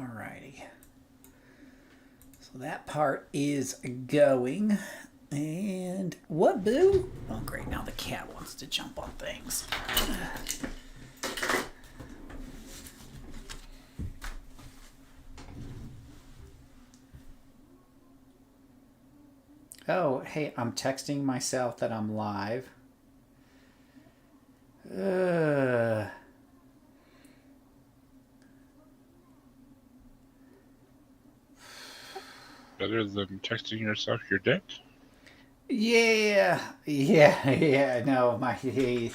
Alrighty. So that part is going. And what, Boo? Oh, great. Now the cat wants to jump on things. Oh, hey, I'm texting myself that I'm live. Better than texting yourself your deck? Yeah. No, he.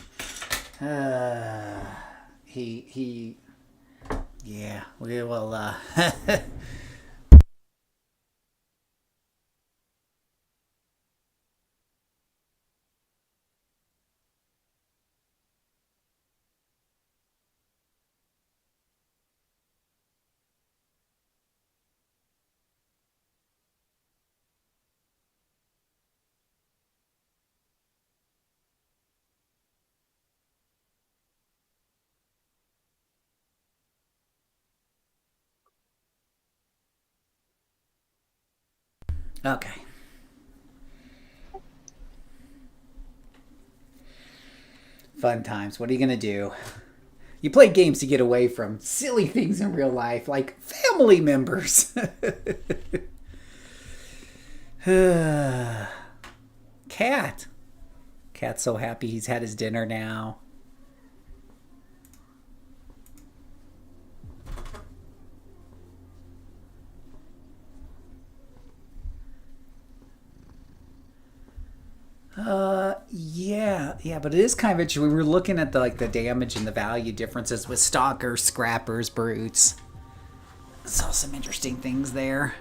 Yeah, we will. Okay. Fun times. What are you gonna do? You play games to get away from silly things in real life, like family members. Cat. Cat's so happy he's had his dinner now. Yeah, but it is kind of interesting. We were looking at the damage and the value differences with stalkers, scrappers, brutes. Saw some interesting things there.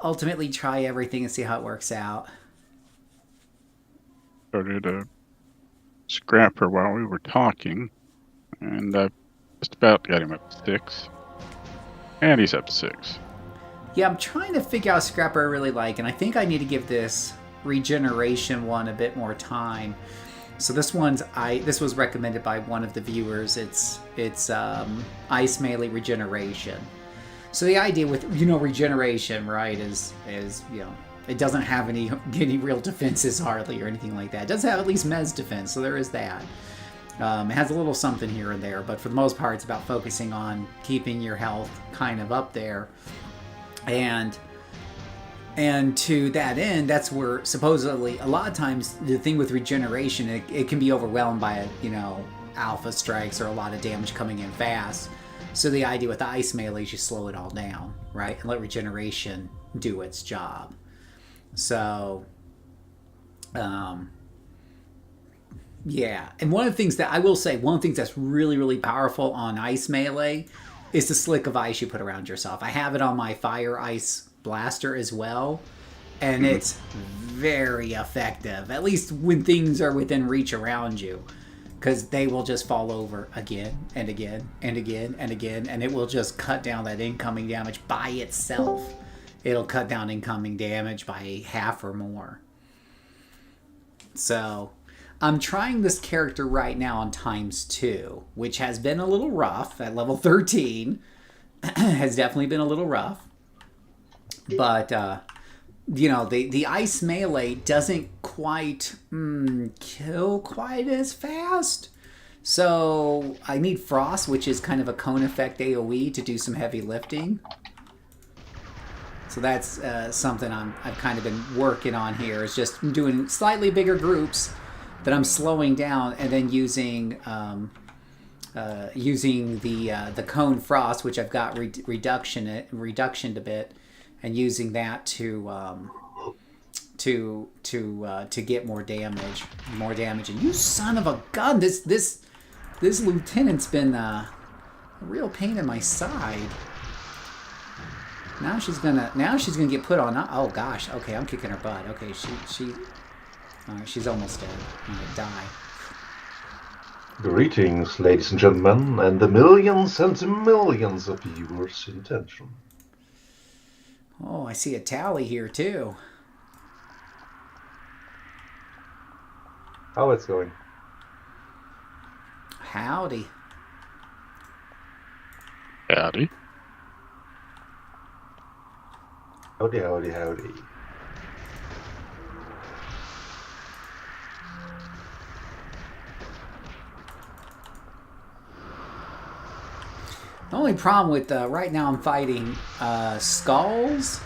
Ultimately, try everything and see how it works out. Started a scrapper while we were talking, and I just about got him up to 6. And he's up to 6. Yeah, I'm trying to figure out Scrapper I really like, and I think I need to give this regeneration one a bit more time. So this was recommended by one of the viewers. It's ice melee regeneration. So the idea with regeneration, right, is it doesn't have any real defenses hardly or anything like that. It does have at least Mez defense, so there is that. It has a little something here and there, but for the most part, it's about focusing on keeping your health kind of up there. And to that end, that's where supposedly a lot of times the thing with regeneration, it can be overwhelmed by alpha strikes or a lot of damage coming in fast. So the idea with the ice melee is you slow it all down, right, and let regeneration do its job. So yeah, and one of the things that I will say, one of the things that's really, really powerful on ice melee is the slick of ice you put around yourself. I have it on my fire ice blaster as well, and it's very effective, at least when things are within reach around you, because they will just fall over again and again and again and again, and it will just cut down that incoming damage by itself. It'll cut down incoming damage by half or more. So I'm trying this character right now on ×2, which has been a little rough at level 13. Has definitely been a little rough. But, the ice melee doesn't quite kill quite as fast. So I need Frost, which is kind of a cone effect AoE, to do some heavy lifting. So that's something I've kind of been working on here, is just doing slightly bigger groups that I'm slowing down, and then using the cone frost, which I've got reductioned a bit, and using that to get more damage. And you son of a gun! This lieutenant's been a real pain in my side. Now she's gonna get put on. Oh gosh. Okay, I'm kicking her butt. Okay, she's almost dead. I'm gonna die. Greetings, ladies and gentlemen, and the millions and millions of viewers in attention. Oh, I see a tally here too. How it's going? Howdy. Howdy. Howdy, howdy, howdy. The only problem with right now I'm fighting skulls,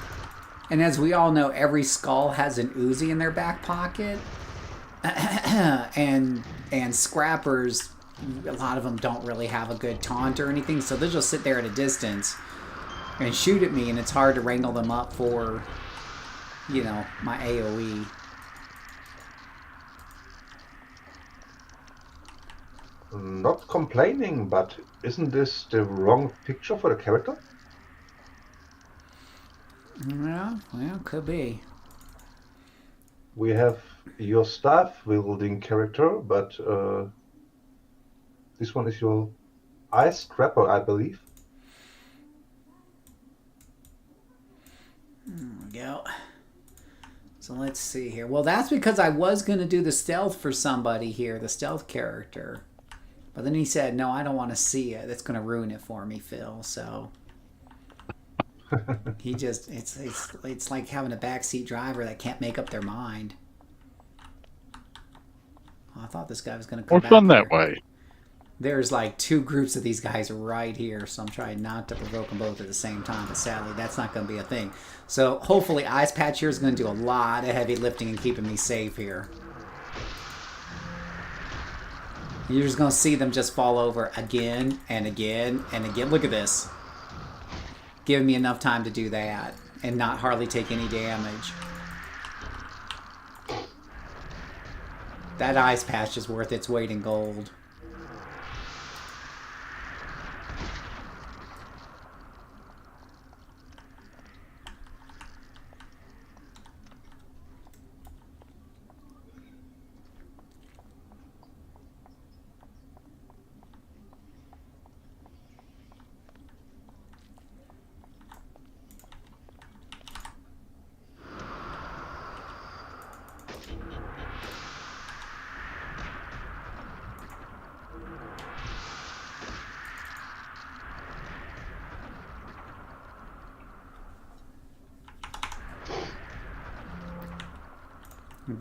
and as we all know, every skull has an Uzi in their back pocket, and scrappers, a lot of them don't really have a good taunt or anything, so they'll just sit there at a distance and shoot at me, and it's hard to wrangle them up for, you know, my AoE. Not complaining, but isn't this the wrong picture for the character? Well, could be. We have your staff wielding character, but this one is your ice scrapper, I believe. There we go. So let's see here. Well, that's because I was going to do the stealth for somebody here, the stealth character. But then he said, no, I don't want to see it. That's going to ruin it for me, Phil. So he just, it's like having a backseat driver that can't make up their mind. Oh, I thought this guy was going to come back. More fun that way. There's like two groups of these guys right here, so I'm trying not to provoke them both at the same time, but sadly that's not going to be a thing. So hopefully Ice Patch here is going to do a lot of heavy lifting and keeping me safe here. You're just going to see them just fall over again and again and again. Look at this. Giving me enough time to do that and not hardly take any damage. That Ice Patch is worth its weight in gold.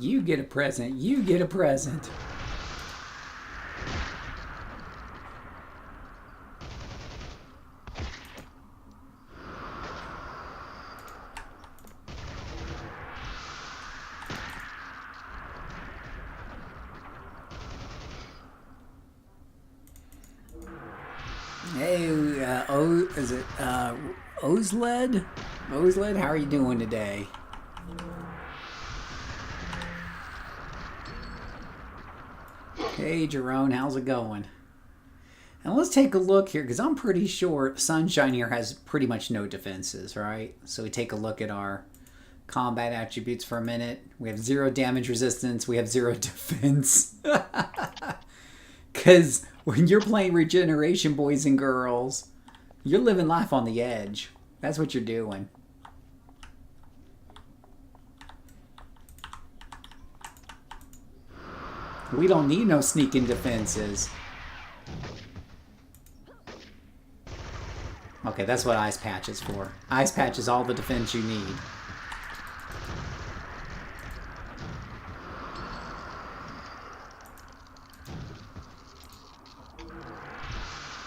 You get a present. You get a present. Hey, is it Ozled? Ozled, how are you doing today? Hey, Jerome, how's it going? And let's take a look here, because I'm pretty sure Sunshine here has pretty much no defenses, right? So we take a look at our combat attributes for a minute. We have 0 damage resistance. We have 0 defense. Because when you're playing regeneration, boys and girls, you're living life on the edge. That's what you're doing. We don't need no sneaking defenses. Okay, that's what Ice Patch is for. Ice Patch is all the defense you need.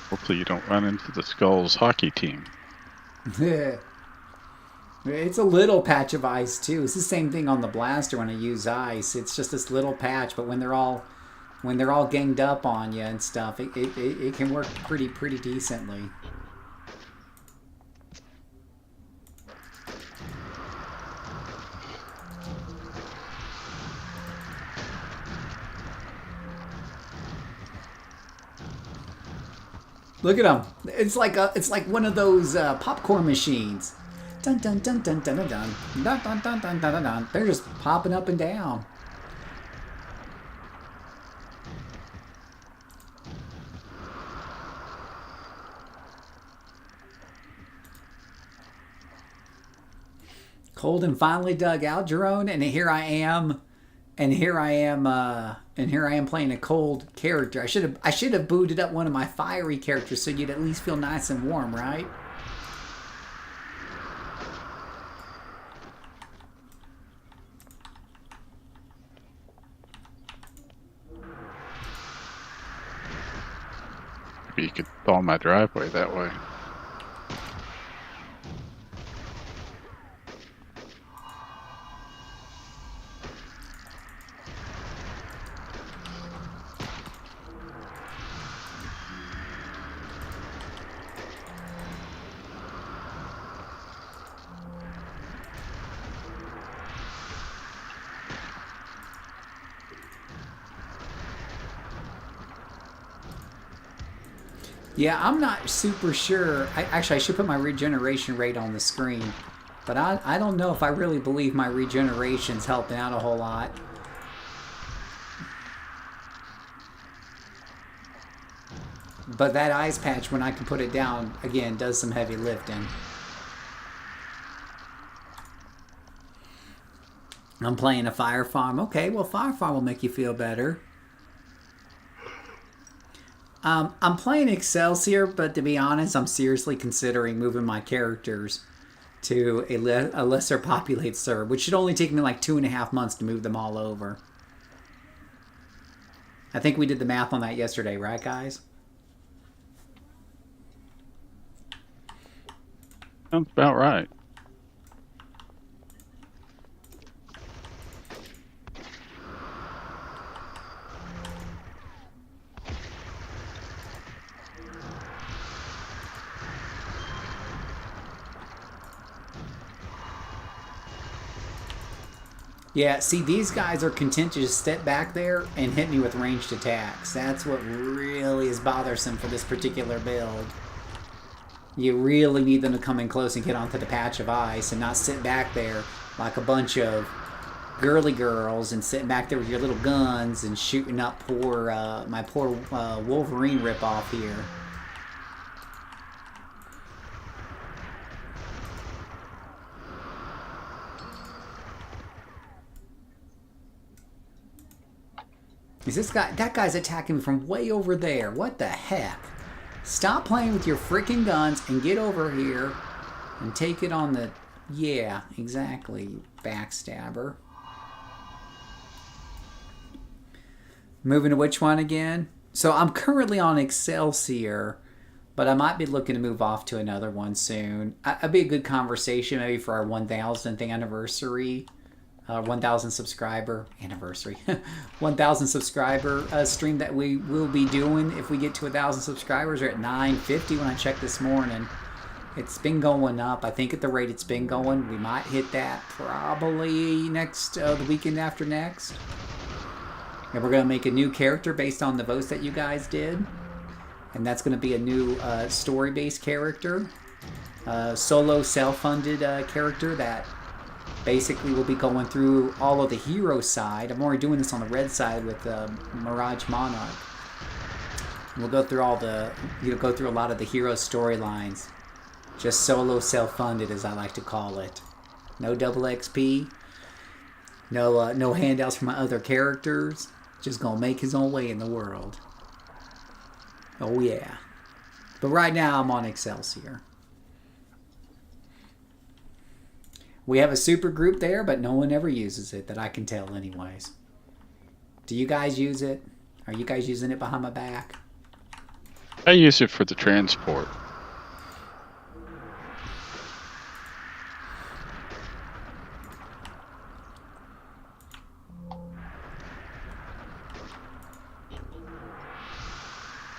Hopefully you don't run into the Skulls hockey team. It's a little patch of ice too. It's the same thing on the blaster when I use ice. It's just this little patch, but when they're all ganged up on you and stuff, it can work pretty decently. Look at them. It's like one of those popcorn machines. Dun dun dun dun dun dun dun dun dun dun dun dun dun. They're just popping up and down. Colden finally dug out Jerome, and here I am And here I am. And here I am playing a cold character. I should have booted up one of my fiery characters so you'd at least feel nice and warm, right? Maybe you could thaw my driveway that way. Yeah, I'm not super sure. I should put my regeneration rate on the screen. But I don't know if I really believe my regeneration's helping out a whole lot. But that ice patch, when I can put it down, again, does some heavy lifting. I'm playing a fire farm. Okay, well, fire farm will make you feel better. I'm playing Excelsior, but to be honest, I'm seriously considering moving my characters to a lesser populated server, which should only take me like 2.5 months to move them all over. I think we did the math on that yesterday, right, guys? Sounds about right. Yeah, see, these guys are content to just step back there and hit me with ranged attacks. That's what really is bothersome for this particular build. You really need them to come in close and get onto the patch of ice and not sit back there like a bunch of girly girls and sitting back there with your little guns and shooting up my poor Wolverine ripoff here. Is this guy? That guy's attacking me from way over there. What the heck? Stop playing with your freaking guns and get over here and take it on the... Yeah, exactly, backstabber. Moving to which one again? So I'm currently on Excelsior, but I might be looking to move off to another one soon. It'd be a good conversation maybe for our 1,000th anniversary. 1,000 subscriber anniversary 1,000 subscriber stream that we will be doing if we get to 1,000 subscribers. We're at 950 when I checked this morning. It's been going up. I think at the rate it's been going, we might hit that probably next the weekend after next. And we're going to make a new character based on the votes that you guys did, and that's going to be a new story-based character, solo self-funded character that basically we'll be going through all of the hero side. I'm already doing this on the red side with Mirage Monarch. We'll go through go through a lot of the hero storylines. Just solo self-funded, as I like to call it. No double XP. No handouts from my other characters. Just gonna make his own way in the world. Oh yeah. But right now I'm on Excelsior. We have a super group there, but no one ever uses it that I can tell anyways. Do you guys use it? Are you guys using it behind my back? I use it for the transport.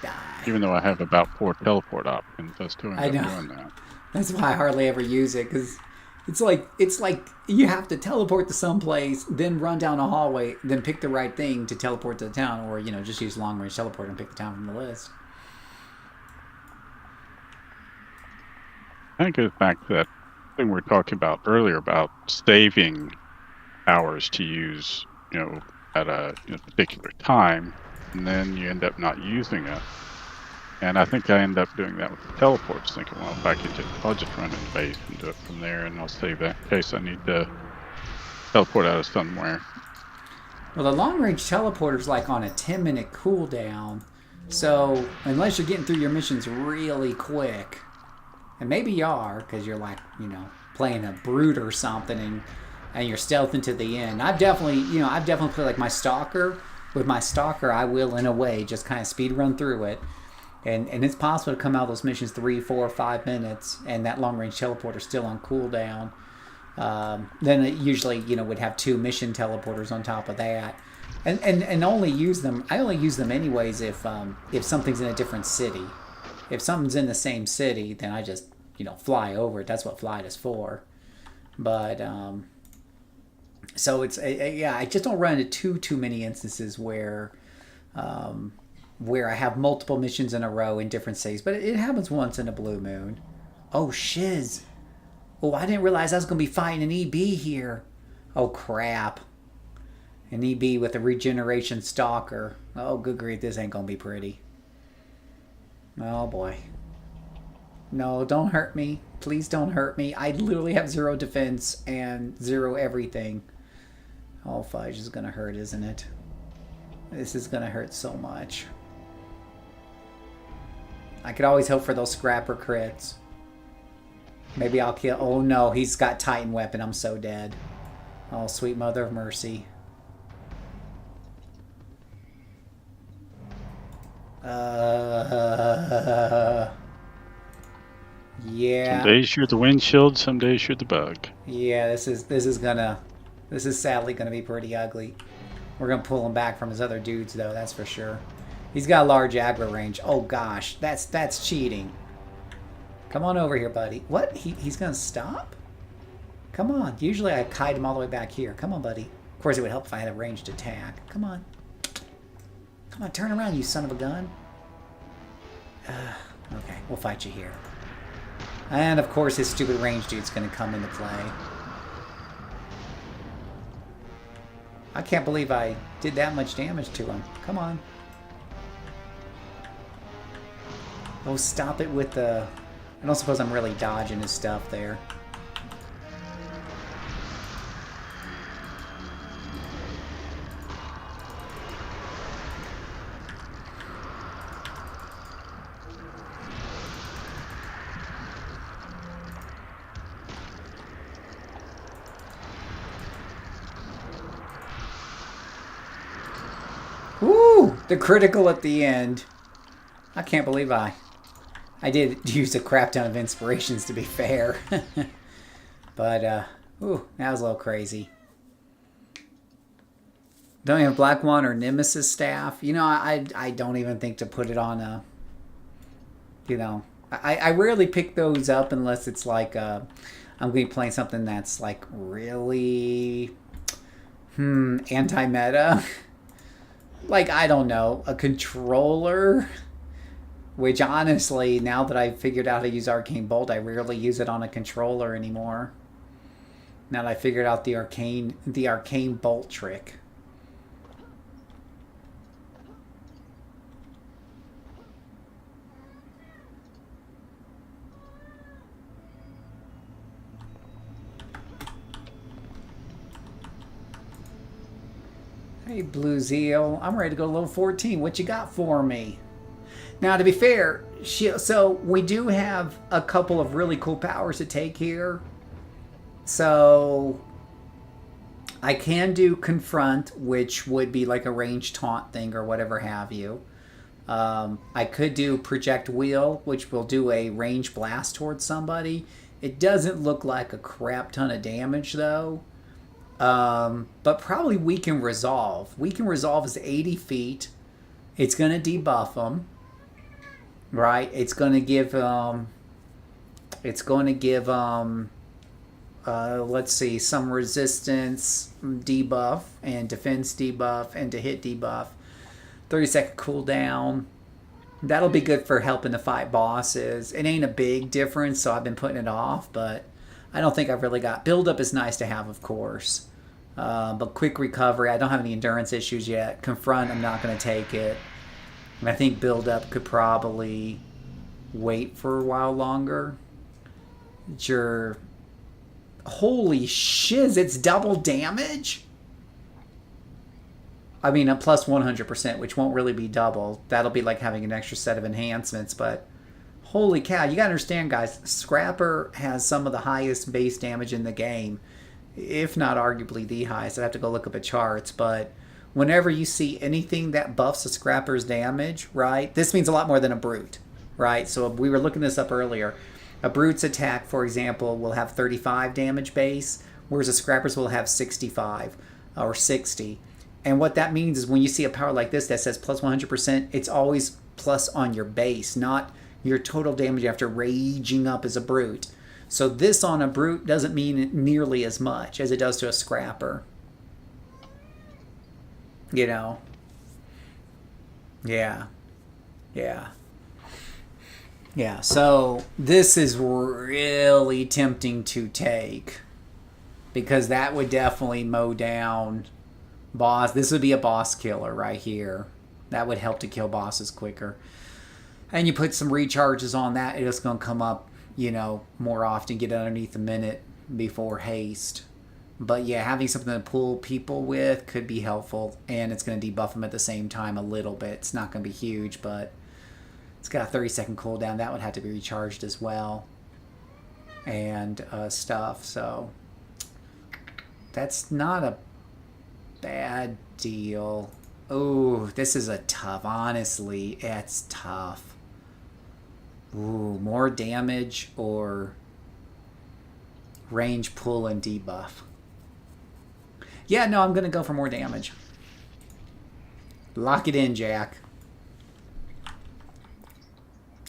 Die. Even though I have about 4 teleport options, I still end up doing that. That's why I hardly ever use it, because it's like you have to teleport to someplace, then run down a hallway, then pick the right thing to teleport to the town, or just use long range teleport and pick the town from the list. That goes back to that thing we were talking about earlier about saving hours to use, at a particular time, and then you end up not using it. And I think I end up doing that with the teleports, thinking, well, if I could I'll just run in base and do it from there, and I'll save that in case I need to teleport out of somewhere. Well, the long-range teleporter's like on a 10-minute cooldown. So, unless you're getting through your missions really quick, and maybe you are, because you're like, you know, playing a brute or something, and you're stealthing to the end. I've definitely played like my Stalker. With my Stalker, I will, in a way, just kind of speed run through it. And it's possible to come out of those missions 3, 4, 5 minutes, and that long-range teleporter's still on cooldown. Then it usually, you know, would have 2 mission teleporters on top of that. And only use them, I only use them anyways if something's in a different city. If something's in the same city, then I just, you know, fly over it. That's what flight is for. But, so it's, yeah, I just don't run into too many instances where I have multiple missions in a row in different cities. But it happens once in a blue moon. Oh, shiz. Oh, I didn't realize I was going to be fighting an EB here. Oh, crap. An EB with a regeneration stalker. Oh, good grief, this ain't going to be pretty. Oh, boy. No, don't hurt me. Please don't hurt me. I literally have 0 defense and 0 everything. Oh, fudge is going to hurt, isn't it? This is going to hurt so much. I could always hope for those scrapper crits. Maybe I'll kill... Oh, no. He's got Titan weapon. I'm so dead. Oh, sweet mother of mercy. Yeah. Some days you're the windshield. Some days you're the bug. Yeah, this is sadly gonna be pretty ugly. We're gonna pull him back from his other dudes, though. That's for sure. He's got a large aggro range. Oh gosh, that's cheating. Come on over here, buddy. What? He's gonna stop? Come on. Usually I kite him all the way back here. Come on, buddy. Of course, it would help if I had a ranged attack. Come on. Come on, turn around, you son of a gun. Okay, we'll fight you here. And of course, his stupid range dude's gonna come into play. I can't believe I did that much damage to him. Come on. Oh, stop it with the... I don't suppose I'm really dodging his stuff there. Woo! The critical at the end. I can't believe I did use a crap ton of inspirations, to be fair. But, ooh, that was a little crazy. Don't have Black One or Nemesis staff. You know, I don't even think to put it on a... You know, I rarely pick those up unless it's like, I'm going to be playing something that's like really... anti-meta. Like, I don't know, a controller... Which, honestly, now that I've figured out how to use Arcane Bolt, I rarely use it on a controller anymore. Now that I figured out the Arcane Bolt trick. Hey, Blue Zeal. I'm ready to go to level 14. What you got for me? Now, to be fair, so we do have a couple of really cool powers to take here. So I can do Confront, which would be like a ranged taunt thing or whatever have you. I could do Project Wheel, which will do a range blast towards somebody. It doesn't look like a crap ton of damage, though. But probably Weaken Resolve. Weaken Resolve is 80 feet. It's going to debuff them. Right, it's going to give, let's see, some resistance debuff and defense debuff and to hit debuff. 30-second cooldown. That'll be good for helping to fight bosses. It ain't a big difference, so I've been putting it off, but I don't think I've really got... Build-up is nice to have, of course. But quick recovery, I don't have any endurance issues yet. Confront, I'm not going to take it. And I think build-up could probably wait for a while longer. Holy shiz, it's double damage? I mean, a plus 100%, which won't really be double. That'll be like having an extra set of enhancements, but holy cow, you gotta understand, guys, Scrapper has some of the highest base damage in the game, if not arguably the highest. I'd have to go look up at charts, but whenever you see anything that buffs a Scrapper's damage, right, this means a lot more than a Brute, right? So we were looking this up earlier. A Brute's attack, for example, will have 35 damage base, whereas a Scrapper's will have 65 or 60. And what that means is when you see a power like this that says plus 100%, it's always plus on your base, not your total damage after raging up as a Brute. So this on a Brute doesn't mean nearly as much as it does to a Scrapper. You know? Yeah. Yeah. Yeah, so this is really tempting to take because that would definitely mow down boss. This would be a boss killer right here. That would help to kill bosses quicker. And you put some recharges on that, it's going to come up, you know, more often, get underneath a minute before haste. But yeah, having something to pull people with could be helpful, and it's going to debuff them at the same time a little bit. It's not going to be huge, but it's got a 30-second cooldown. That would have to be recharged as well. And stuff, so that's not a bad deal. Oh, this is a tough, honestly, it's tough. Ooh, more damage or range, pull, and debuff. Yeah, no, I'm going to go for more damage. Lock it in, Jack.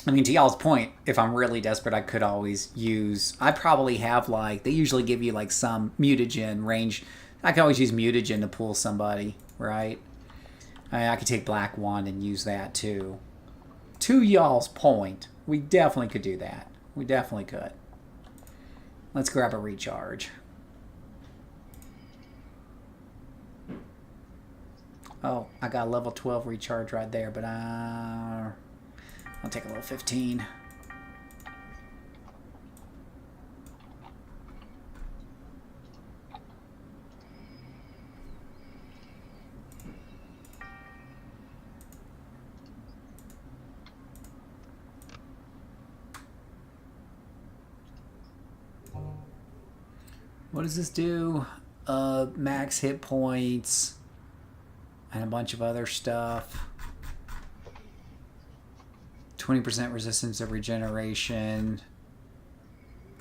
I mean, to y'all's point, if I'm really desperate, I could always use... I probably have, like... They usually give you, like, some mutagen range. I could always use mutagen to pull somebody, right? I could take Black Wand and use that, too. To y'all's point, we definitely could do that. We definitely could. Let's grab a recharge. Oh, I got a level 12 recharge right there, but I'll take a level 15. What does this do? Max hit points and a bunch of other stuff. 20% resistance of regeneration.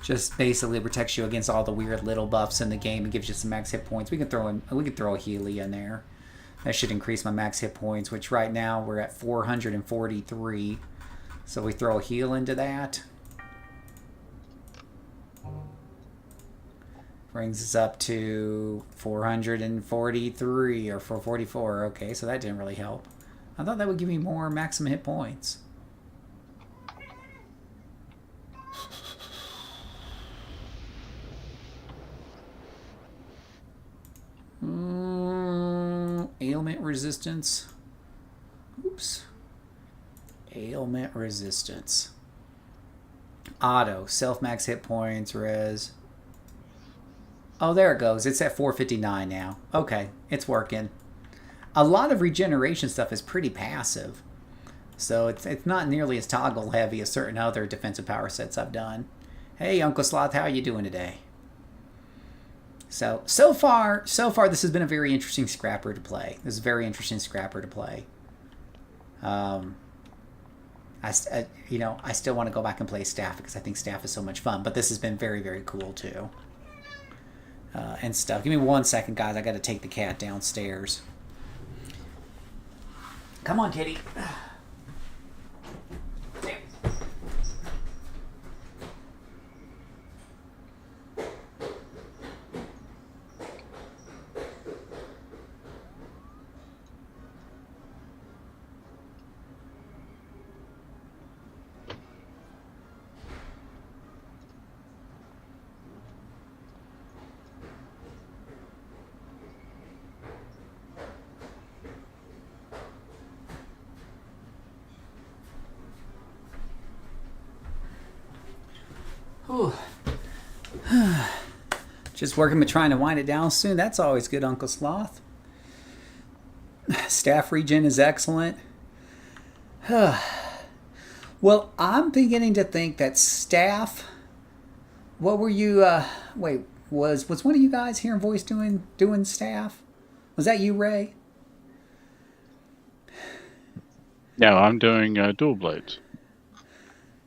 Just basically protects you against all the weird little buffs in the game and gives you some max hit points. We can throw a Healy in there. That should increase my max hit points, which right now we're at 443. So we throw a heal into that. Brings us up to 443 or 444. Okay, so that didn't really help. I thought that would give me more maximum hit points. Ailment resistance. Oops. Ailment resistance. Auto. Self max hit points. Res. Oh, there it goes. It's at 459 now. Okay, it's working. A lot of regeneration stuff is pretty passive. So it's not nearly as toggle heavy as certain other defensive power sets I've done. Hey, Uncle Sloth, how are you doing today? So far, this has been a very interesting Scrapper to play. This is a very interesting Scrapper to play. I still want to go back and play Staff because I think Staff is so much fun. But this has been very, very cool, too. And stuff. Give me 1 second, guys. I got to take the cat downstairs. Come on, kitty. Just working with trying to wind it down soon. That's always good, Uncle Sloth. Staff regen is excellent. Well, I'm beginning to think that staff. What were you? Wait, was one of you guys here in voice doing staff? Was that you, Ray? No, I'm doing dual blades.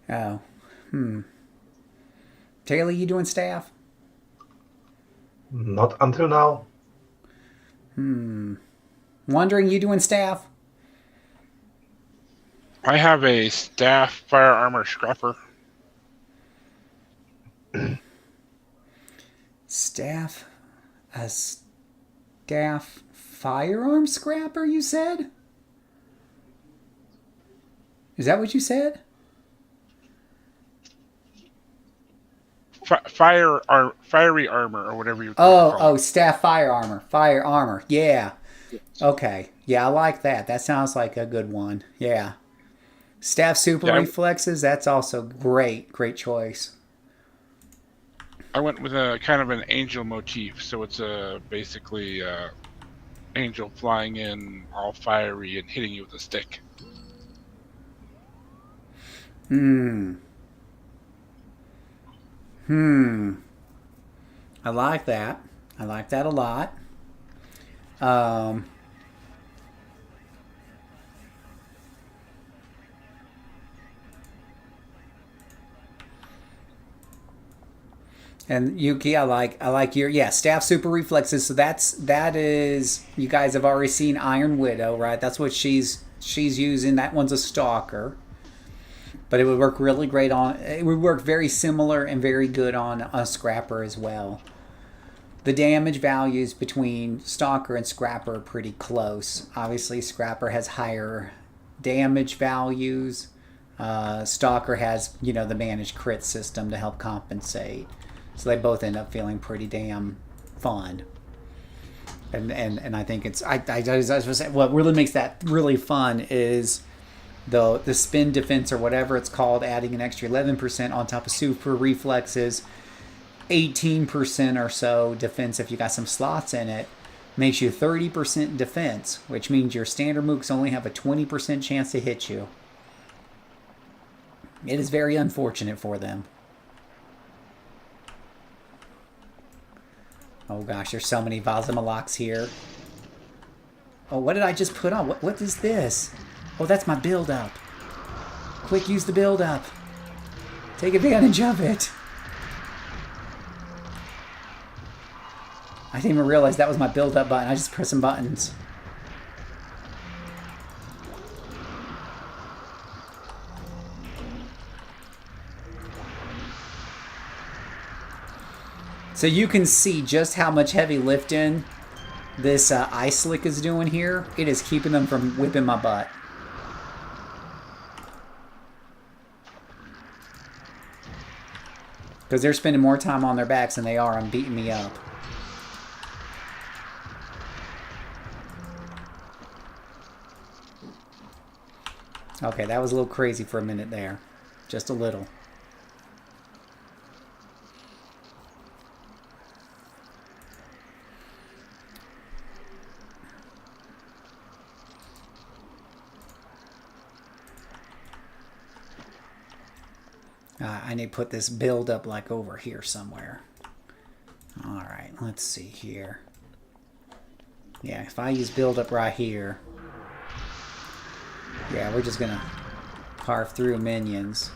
Oh, Taylor, you doing staff? Not until now. Wondering, you doing staff? I have a staff fire armor scrapper. Staff, a staff firearm scrapper, you said? Is that what you said? Fiery armor, or whatever you call it. Oh, staff fire armor. Yeah. Okay. Yeah, I like that. That sounds like a good one. Yeah. Staff super reflexes. That's also great choice. I went with a kind of an angel motif, so it's basically angel flying in, all fiery, and hitting you with a stick. I like that. I like that a lot. And Yuki, I like your staff super reflexes. So that is, you guys have already seen Iron Widow, right? That's what she's using. That one's a stalker. But it would work really great it would work very similar and very good on a Scrapper as well. The damage values between Stalker and Scrapper are pretty close. Obviously, Scrapper has higher damage values. Stalker has, the managed crit system to help compensate. So they both end up feeling pretty damn fun. And I think it's, what really makes that really fun is the spin defense or whatever it's called, adding an extra 11% on top of super reflexes, 18% or so defense if you got some slots in it, makes you 30% defense, which means your standard mooks only have a 20% chance to hit you. It is very unfortunate for them. Oh gosh, there's so many Vazimalaks here. Oh, what did I just put on? What is this? Oh, that's my build-up. Quick, use the build-up. Take advantage of it. I didn't even realize that was my build-up button. I just pressed some buttons. So you can see just how much heavy lifting this ice slick is doing here. It is keeping them from whipping my butt. Because they're spending more time on their backs than they are on beating me up. Okay, that was a little crazy for a minute there. Just a little. I need to put this build up like over here somewhere. Alright, let's see here. Yeah, if I use build up right here. Yeah, we're just gonna carve through minions.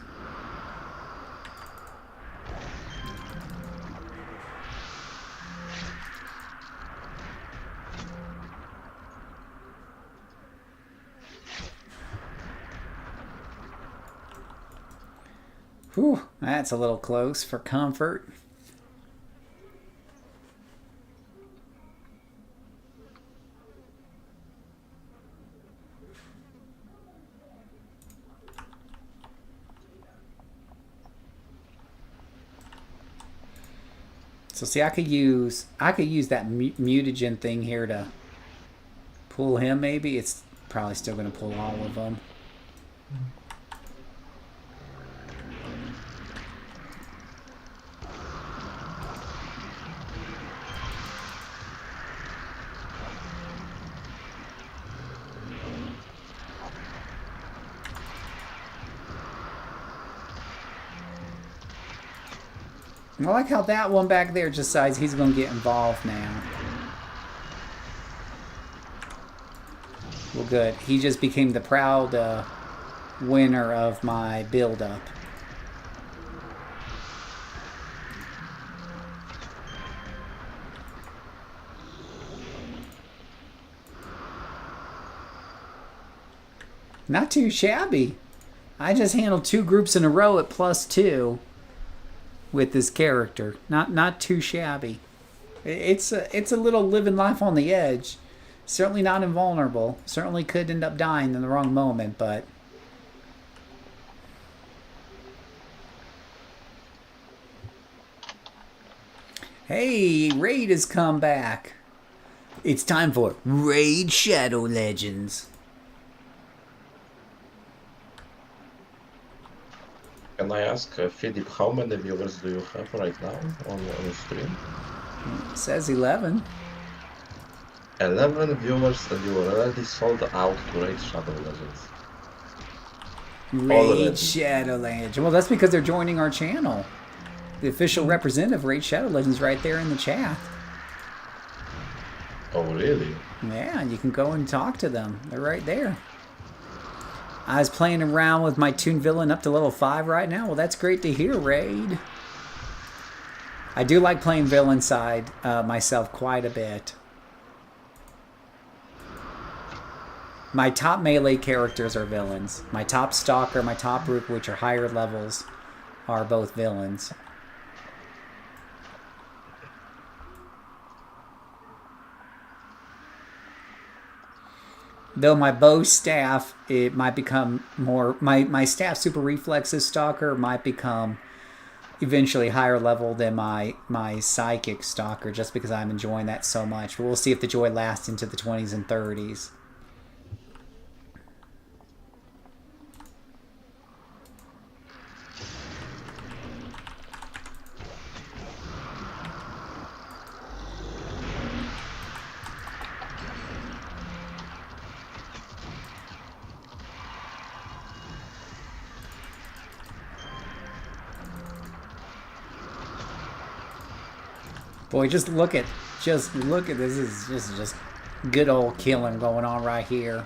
Whew, that's a little close for comfort. So see, I could use that mutagen thing here to pull him. Maybe it's probably still going to pull all of them. I like how that one back there decides he's going to get involved now. Well, good. He just became the proud winner of my build-up. Not too shabby. I just handled 2 groups in a row at +2 with this character. Not too shabby. It's a little living life on the edge. Certainly not invulnerable. Certainly could end up dying in the wrong moment, but... Hey, Raid has come back. It's time for Raid Shadow Legends. Can I ask, Philip, how many viewers do you have right now on your stream? It says 11. 11 viewers and you already sold out to Raid Shadow Legends. Raid Shadow Legends. Well, that's because they're joining our channel. The official representative of Raid Shadow Legends right there in the chat. Oh, really? Yeah, you can go and talk to them. They're right there. I was playing around with my Toon Villain up to level 5 right now. Well, that's great to hear, Raid. I do like playing Villain side myself quite a bit. My top melee characters are villains. My top Stalker, my top Rook, which are higher levels, are both villains. Though my bow staff, it might become more... My staff super reflexes Stalker might become eventually higher level than my psychic Stalker, just because I'm enjoying that so much. But we'll see if the joy lasts into the 20s and 30s. Boy, just look at this. This is just good old killing going on right here.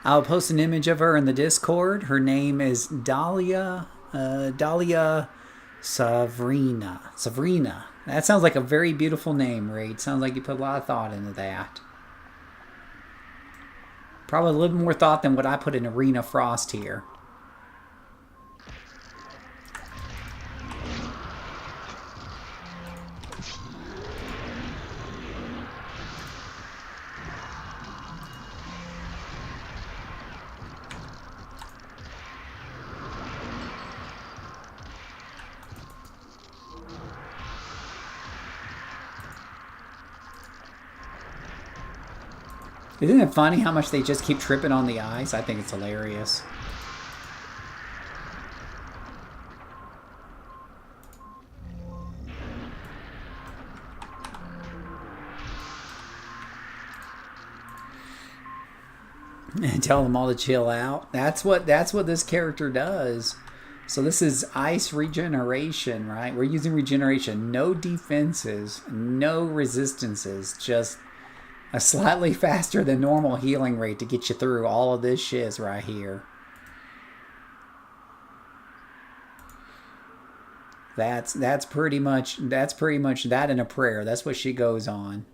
I'll post an image of her in the Discord. Her name is Dahlia Savrina. That sounds like a very beautiful name, Raid. Sounds like you put a lot of thought into that. Probably a little more thought than what I put in Arena Frost here. Isn't it funny how much they just keep tripping on the ice? I think it's hilarious. And tell them all to chill out. That's what this character does. So this is ice regeneration, right? We're using regeneration. No defenses, no resistances, just a slightly faster than normal healing rate to get you through all of this shiz right here. That's pretty much that in a prayer. That's what she goes on.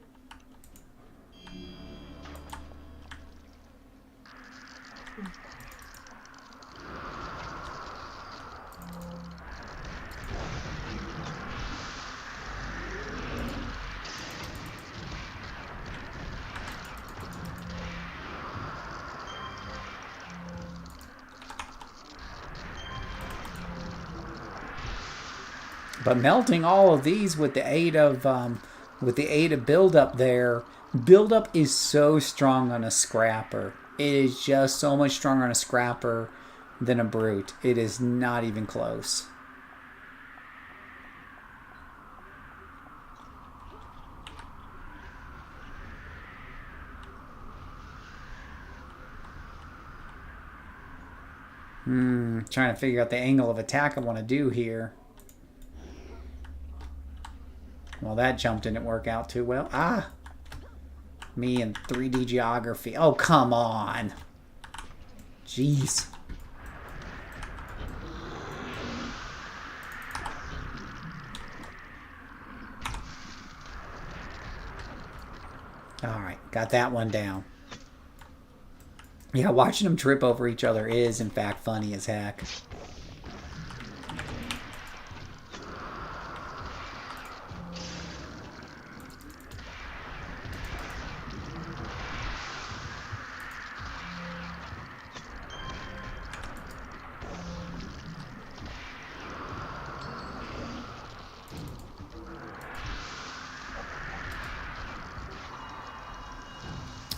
But melting all of these with the aid of build-up there, build-up is so strong on a scrapper. It is just so much stronger on a scrapper than a brute. It is not even close. Trying to figure out the angle of attack I want to do here. Well, that jump didn't work out too well. Ah! Me and 3D geography. Oh, come on. Jeez. Alright, got that one down. Yeah, watching them trip over each other is, in fact, funny as heck.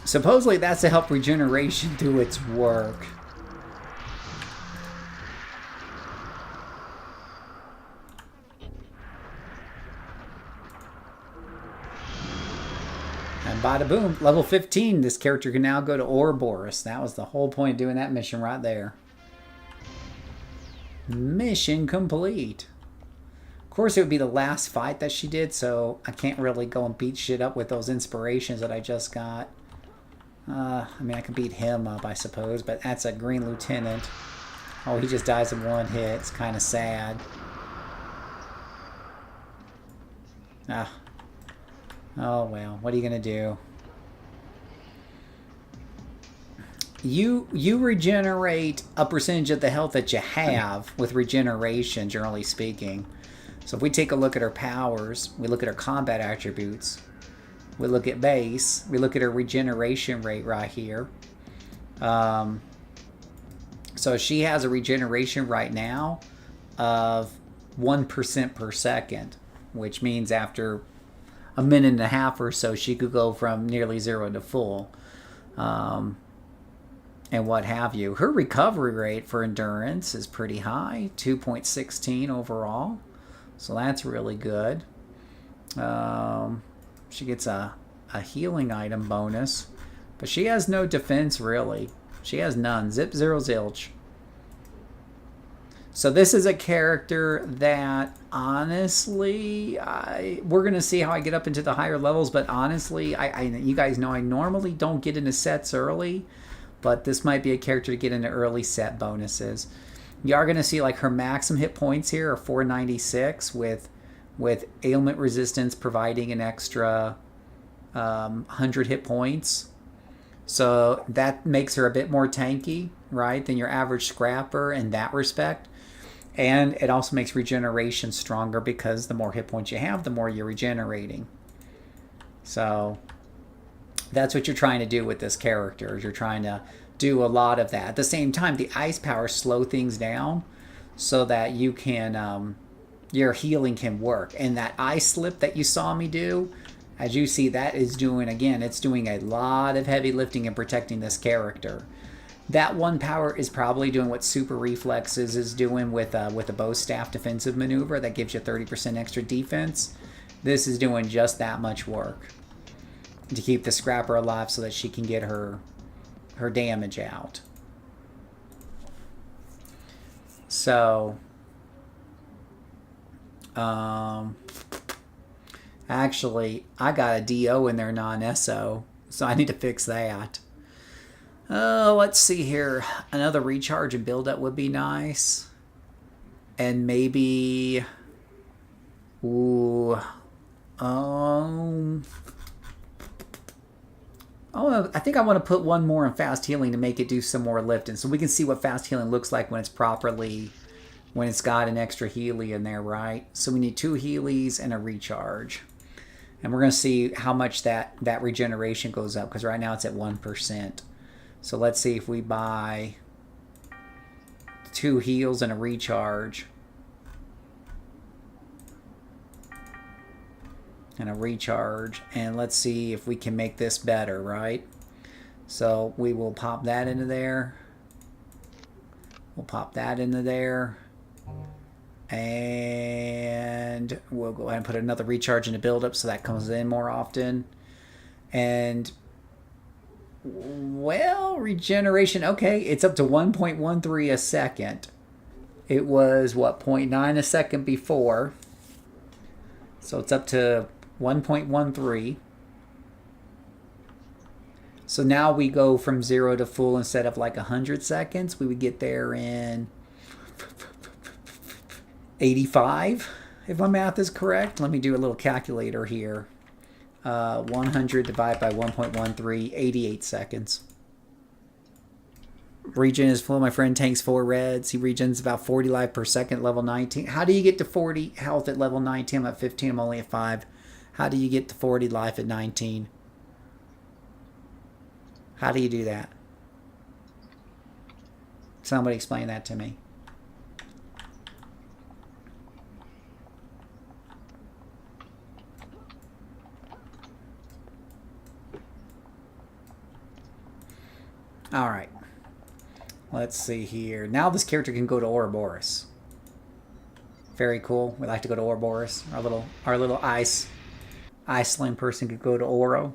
Supposedly that's to help regeneration do its work. And bada boom, level 15, this character can now go to Ouroboros. That was the whole point of doing that mission right there. Mission complete. Of course, it would be the last fight that she did, so I can't really go and beat shit up with those inspirations that I just got. I mean, I can beat him up, I suppose, but that's a Green Lieutenant. Oh, he just dies in one hit. It's kind of sad. Ah. Oh, well. What are you going to do? You regenerate a percentage of the health that you have with regeneration, generally speaking. So if we take a look at her powers, we look at her combat attributes, we look at base, we look at her regeneration rate right here. So she has a regeneration right now of 1% per second, which means after a minute and a half or so, she could go from nearly 0 to full. And what have you. Her recovery rate for endurance is pretty high, 2.16 overall. So that's really good. She gets a healing item bonus. But she has no defense, really. She has none. Zip, zero, zilch. So this is a character that, honestly, we're going to see how I get up into the higher levels. But honestly, you guys know I normally don't get into sets early. But this might be a character to get into early set bonuses. You are going to see like her maximum hit points here are 496 with ailment resistance providing an extra 100 hit points. So that makes her a bit more tanky, right, than your average scrapper in that respect. And it also makes regeneration stronger because the more hit points you have, the more you're regenerating. So that's what you're trying to do with this character. You're trying to do a lot of that. At the same time, the ice powers slow things down so that you can, your healing can work. And that ice slip that you saw me do, as you see, that is doing, again, it's doing a lot of heavy lifting and protecting this character. That one power is probably doing what Super Reflexes is doing with a bow staff defensive maneuver that gives you 30% extra defense. This is doing just that much work to keep the scrapper alive so that she can get her damage out. So, actually, I got a DO in there non-SO, so I need to fix that. Let's see here. Another recharge and build-up would be nice. And maybe... Ooh... Oh, I think I want to put one more in fast healing to make it do some more lifting. So we can see what fast healing looks like when it's properly, when it's got an extra Healy in there, right? So we need 2 Healys and a recharge. And we're going to see how much that regeneration goes up, because right now it's at 1%. So let's see if we buy 2 heals and a recharge. And a recharge, and let's see if we can make this better, right? So we will pop that into there. We'll pop that into there. And we'll go ahead and put another recharge into build-up so that comes in more often. And Well, regeneration, okay, it's up to 1.13 a second. It was, what, 0.9 a second before. So it's up to 1.13. So now we go from 0 to full instead of like 100 seconds. We would get there in 85, if my math is correct. Let me do a little calculator here. 100 divided by 1.13, 88 seconds. Regen is full. My friend tanks 4 reds. He regens about 40 life per second, level 19. How do you get to 40 health at level 19? I'm at 15. I'm only at 5. How do you get to 40 life at 19? How do you do that? Somebody explain that to me. All right. Let's see here. Now this character can go to Ouroboros. Very cool. We like to go to Ouroboros. Our little Iceland person could go to Ouro.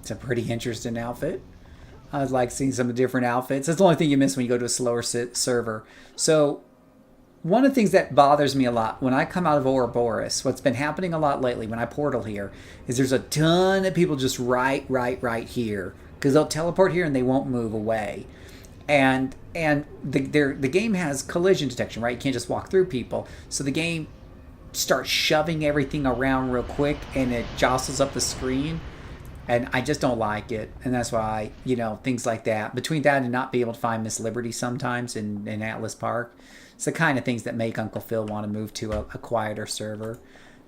It's a pretty interesting outfit. I like seeing some of the different outfits. That's the only thing you miss when you go to a slower server. So one of the things that bothers me a lot when I come out of Ouroboros, what's been happening a lot lately when I portal here, is there's a ton of people just right here. Because they'll teleport here and they won't move away. And the game has collision detection, right? You can't just walk through people. So the game starts shoving everything around real quick and it jostles up the screen. And I just don't like it. And that's why, things like that. Between that and not be able to find Miss Liberty sometimes in Atlas Park, it's the kind of things that make Uncle Phil want to move to a quieter server.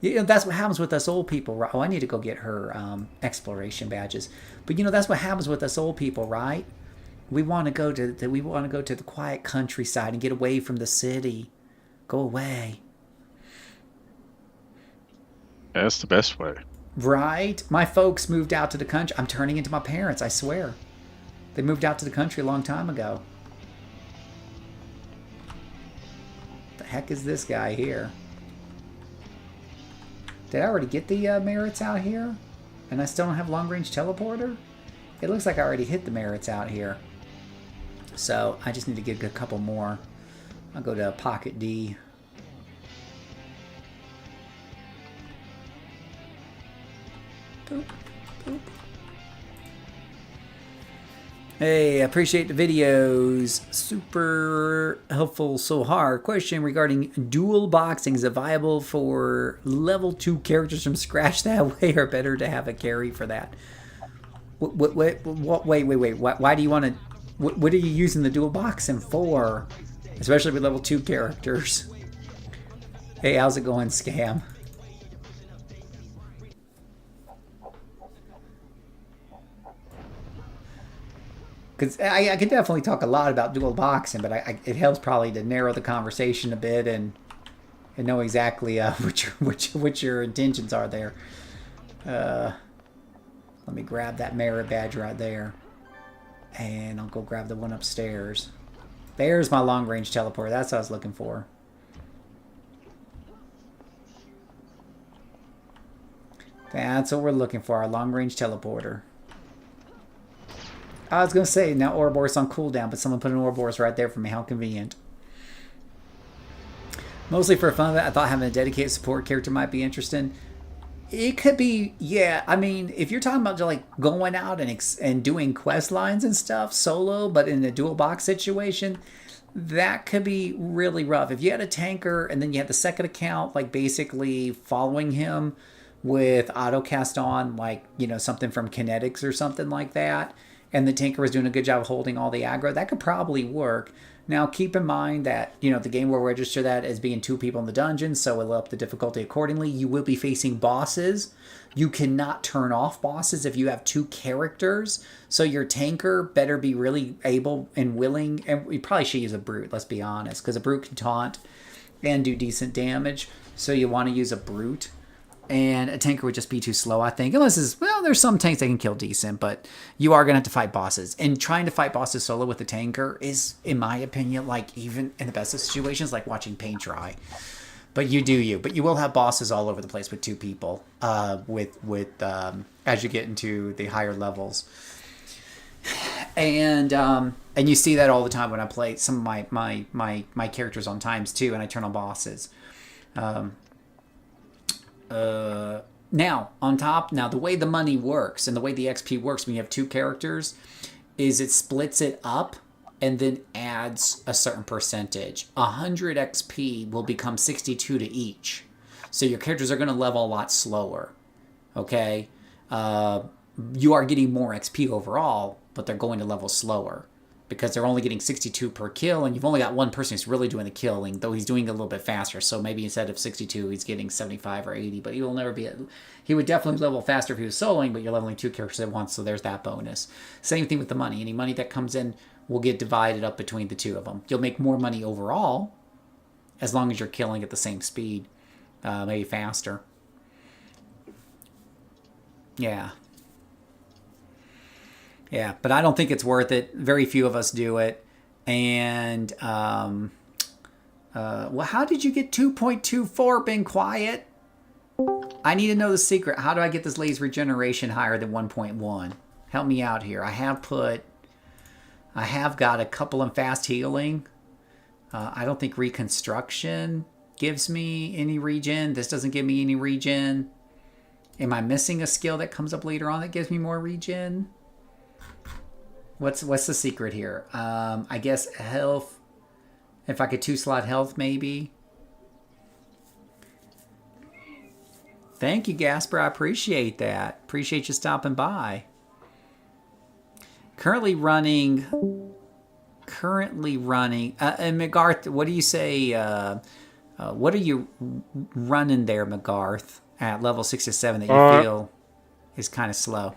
That's what happens with us old people. Right? Oh, I need to go get her exploration badges. But that's what happens with us old people, right? We want to go to the quiet countryside and get away from the city. Go away. That's the best way. Right? My folks moved out to the country. I'm turning into my parents, I swear. They moved out to the country a long time ago. The heck is this guy here? Did I already get the merits out here? And I still don't have long-range teleporter? It looks like I already hit the merits out here. So I just need to get a couple more. I'll go to Pocket D. Boop, boop. Hey, appreciate the videos. Super helpful so hard. Question regarding dual boxing. Is it viable for level 2 characters from scratch that way, or better to have a carry for that? Wait. Why do you want to... What are you using the dual boxing for? Especially with level 2 characters. Hey, how's it going, Scam? Because I could definitely talk a lot about dual boxing, but it helps probably to narrow the conversation a bit and know exactly what your intentions are there. Let me grab that merit badge right there, and I'll go grab the one upstairs. There's my long range teleport. That's what I was looking for. That's what we're looking for, our long range teleporter. I was going to say, now Ouroboros on cooldown, but someone put an Ouroboros right there for me. How convenient. Mostly for fun of it, I thought having a dedicated support character might be interesting. It could be, yeah. I mean, if you're talking about like going out and doing quest lines and stuff solo, but in a dual box situation, that could be really rough. If you had a tanker and then you had the second account, like basically following him with auto cast on, like, something from Kinetics or something like that, and the tanker was doing a good job of holding all the aggro, that could probably work. Now, keep in mind that, the game will register that as being 2 people in the dungeon, so it'll up the difficulty accordingly. You will be facing bosses. You cannot turn off bosses if you have 2 characters, so your tanker better be really able and willing, and we probably should use a brute, let's be honest, because a brute can taunt and do decent damage, so you want to use a brute. And a tanker would just be too slow, I think. Unless it's, well, there's some tanks that can kill decent, but you are going to have to fight bosses. And trying to fight bosses solo with a tanker is, in my opinion, like even in the best of situations, like watching paint dry. But you do you. But you will have bosses all over the place with two people. As you get into the higher levels. And you see that all the time when I play some of my characters on times too, and I turn on bosses. Now, the way the money works and the way the XP works when you have two characters is it splits it up and then adds a certain percentage. 100 XP will become 62 to each. So your characters are going to level a lot slower. Okay? You are getting more XP overall, but they're going to level slower. Because they're only getting 62 per kill, and you've only got one person who's really doing the killing, though he's doing it a little bit faster. So maybe instead of 62, he's getting 75 or 80, but he will never be... He would definitely level faster if he was soloing, but you're leveling two characters at once, so there's that bonus. Same thing with the money. Any money that comes in will get divided up between the two of them. You'll make more money overall, as long as you're killing at the same speed, maybe faster. Yeah. Yeah, but I don't think it's worth it. Very few of us do it. And, well, how did you get 2.24, been quiet? I need to know the secret. How do I get this laser regeneration higher than 1.1? Help me out here. I have got a couple in fast healing. I don't think reconstruction gives me any regen. This doesn't give me any regen. Am I missing a skill that comes up later on that gives me more regen? What's the secret here? I guess health. If I could 2-slot health, maybe. Thank you, Gasper. I appreciate that. Appreciate you stopping by. Currently running. And McGarth, what do you say? What are you running there, McGarth, at level 67 that you feel is kind of slow?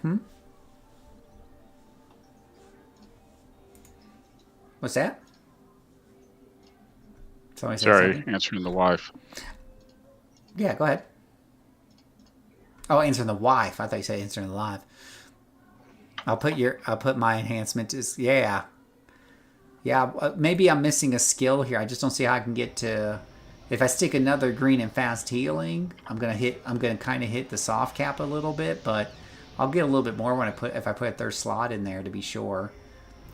What's that? Sorry, answering the wife. Yeah, go ahead. Oh, answering the wife. I thought you said answering the live. I'll put my enhancement to, yeah. Yeah, maybe I'm missing a skill here. I just don't see how I can get to, if I stick another green in fast healing, I'm going to kind of hit the soft cap a little bit, but I'll get a little bit more if I put a third slot in there to be sure.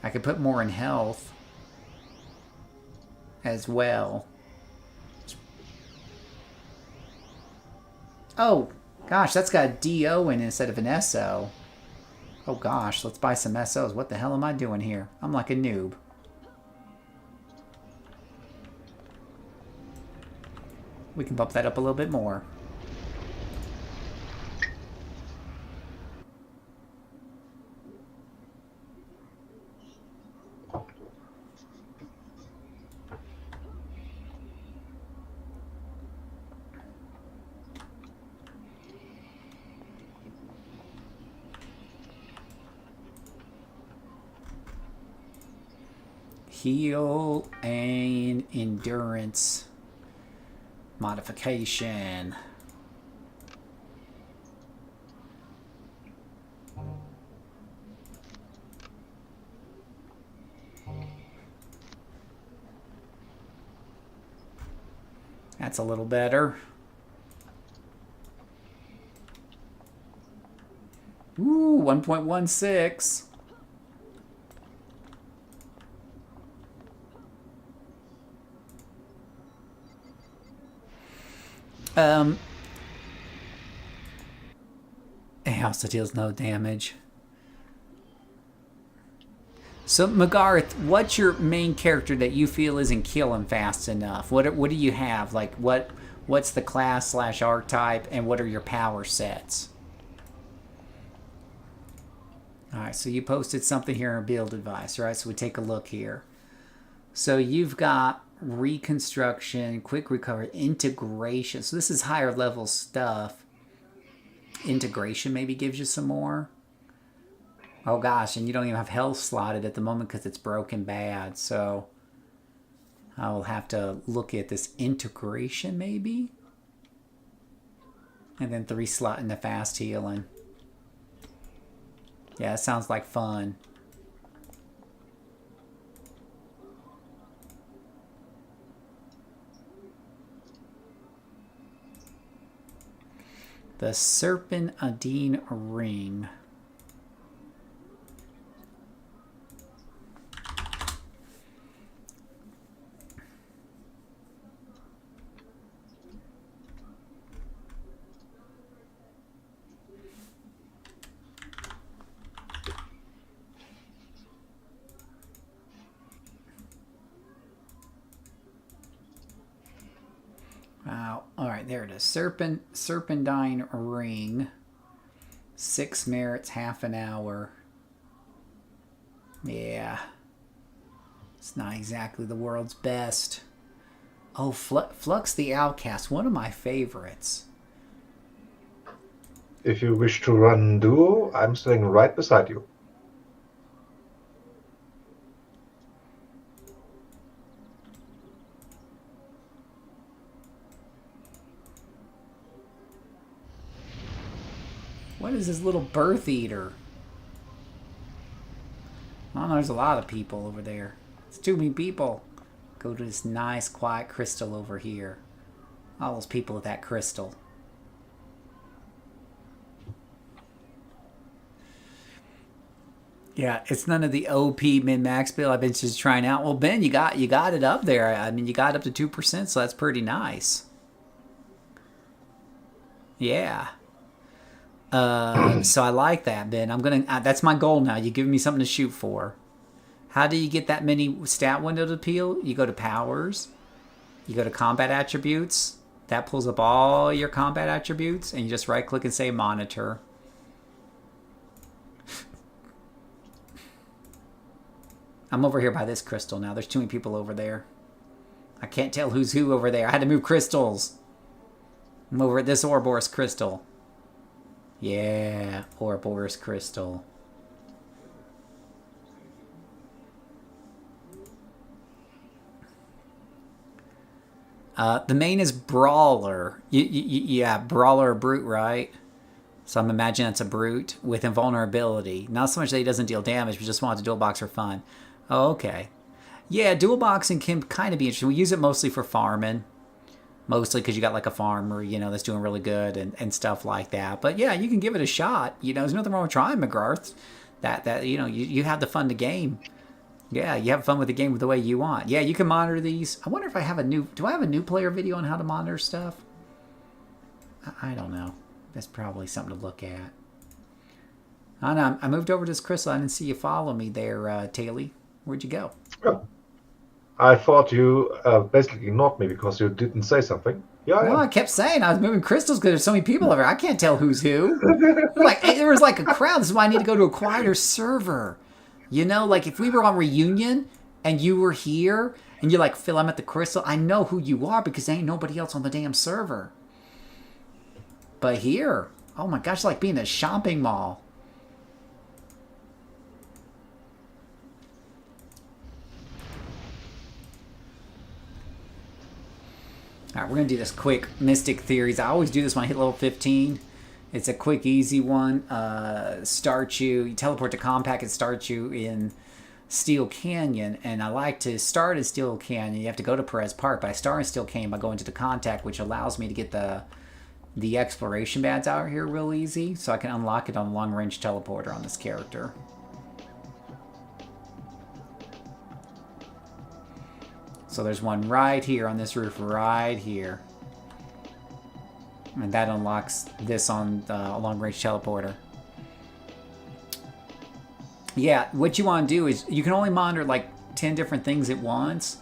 I could put more in health as well. Oh, gosh, that's got a DO in instead of an SO. Oh, gosh, let's buy some SOs. What the hell am I doing here? I'm like a noob. We can bump that up a little bit more. Heal and endurance modification. That's a little better. Ooh, 1.16. It also deals no damage. So, McGarth, what's your main character that you feel isn't killing fast enough? What do you have? Like, what's the class / archetype, and what are your power sets? Alright, so you posted something here in build advice, right? So we take a look here. So you've got reconstruction, quick recovery, integration. So this is higher level stuff. Integration maybe gives you some more. Oh gosh, and you don't even have health slotted at the moment because it's broken bad. So I'll have to look at this integration maybe. And then 3 slot in the fast healing. Yeah, it sounds like fun. The Serpentine Ring. Wow. All right, there it is. Serpentine Ring. 6 merits, half an hour. Yeah. It's not exactly the world's best. Oh, Flux the Outcast, one of my favorites. If you wish to run duo, I'm staying right beside you. What is this little birth eater? Oh, there's a lot of people over there. It's too many people. Go to this nice, quiet crystal over here. All those people with that crystal. Yeah, it's none of the OP min-max build I've been just trying out. Well, Ben, you got it up there. I mean, you got up to 2%, so that's pretty nice. Yeah. So I like that, Ben. I'm gonna. That's my goal now. You give me something to shoot for. How do you get that many stat window to appeal? You go to powers. You go to combat attributes. That pulls up all your combat attributes, and you just right click and say monitor. I'm over here by this crystal now. There's too many people over there. I can't tell who's who over there. I had to move crystals. I'm over at this Ouroboros crystal. Yeah, Ouroboros crystal. The main is Brawler. Yeah, Brawler or Brute, right? So I'm imagining it's a Brute with invulnerability. Not so much that he doesn't deal damage, but just wanted to dual box for fun. Oh, okay. Yeah, dual boxing can kind of be interesting. We use it mostly for farming. Mostly because you got like a farmer, you know, that's doing really good and stuff like that. But yeah, you can give it a shot. You know, there's nothing wrong with trying, McGarth. That you know, you have the fun to game. Yeah, you have fun with the game the way you want. Yeah, you can monitor these. I wonder if I have a new... Do I have a new player video on how to monitor stuff? I don't know. That's probably something to look at. I know. I moved over to this crystal. I didn't see you follow me there, Taylor. Where'd you go? Oh. I thought you basically ignored me because you didn't say something. Yeah, no, I kept saying I was moving crystals because there's so many people over. I can't tell who's who. There was like a crowd. This is why I need to go to a quieter server. You know, like if we were on Reunion and you were here and you're like, Phil, I'm at the crystal. I know who you are because there ain't nobody else on the damn server. But here, oh my gosh, it's like being in a shopping mall. Alright, we're going to do this quick Mystic Theories. I always do this when I hit level 15. It's a quick, easy one. You teleport to Compact and start you in Steel Canyon. And I like to start in Steel Canyon. You have to go to Perez Park, but I start in Steel Canyon by going to the Contact, which allows me to get the exploration badge out here real easy. So I can unlock it on a long-range teleporter on this character. So there's one right here on this roof, right here. And that unlocks this on a long-range teleporter. Yeah, what you want to do is, you can only monitor like 10 different things at once,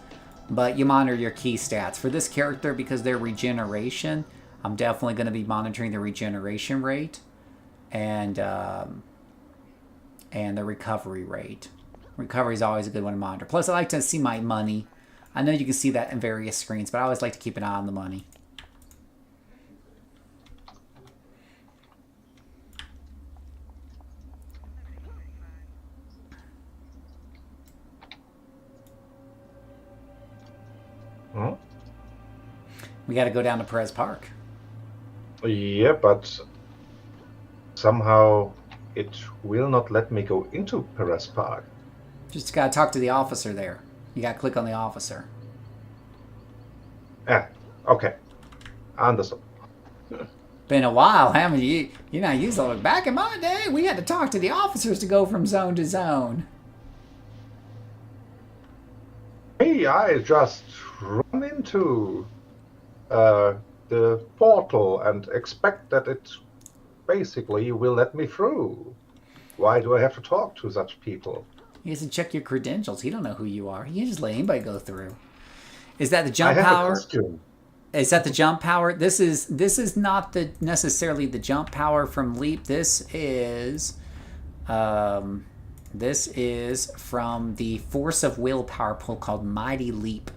but you monitor your key stats. For this character, because they're regeneration, I'm definitely going to be monitoring the regeneration rate and the recovery rate. Recovery is always a good one to monitor. Plus, I like to see my money. I know you can see that in various screens, but I always like to keep an eye on the money. Huh? We got to go down to Perez Park. Yeah, but somehow it will not let me go into Perez Park. Just gotta talk to the officer there. You gotta click on the officer. Yeah, okay. Understood. Been a while, haven't you? You know, you like back in my day, we had to talk to the officers to go from zone to zone. Hey, I just run into the portal and expect that it basically will let me through. Why do I have to talk to such people? He doesn't check your credentials. He don't know who you are. He can just let anybody go through. Is that the I jump have a power? costume. Is that the jump power? This is not the necessarily the jump power from Leap. This is from the force of willpower pull called Mighty Leap.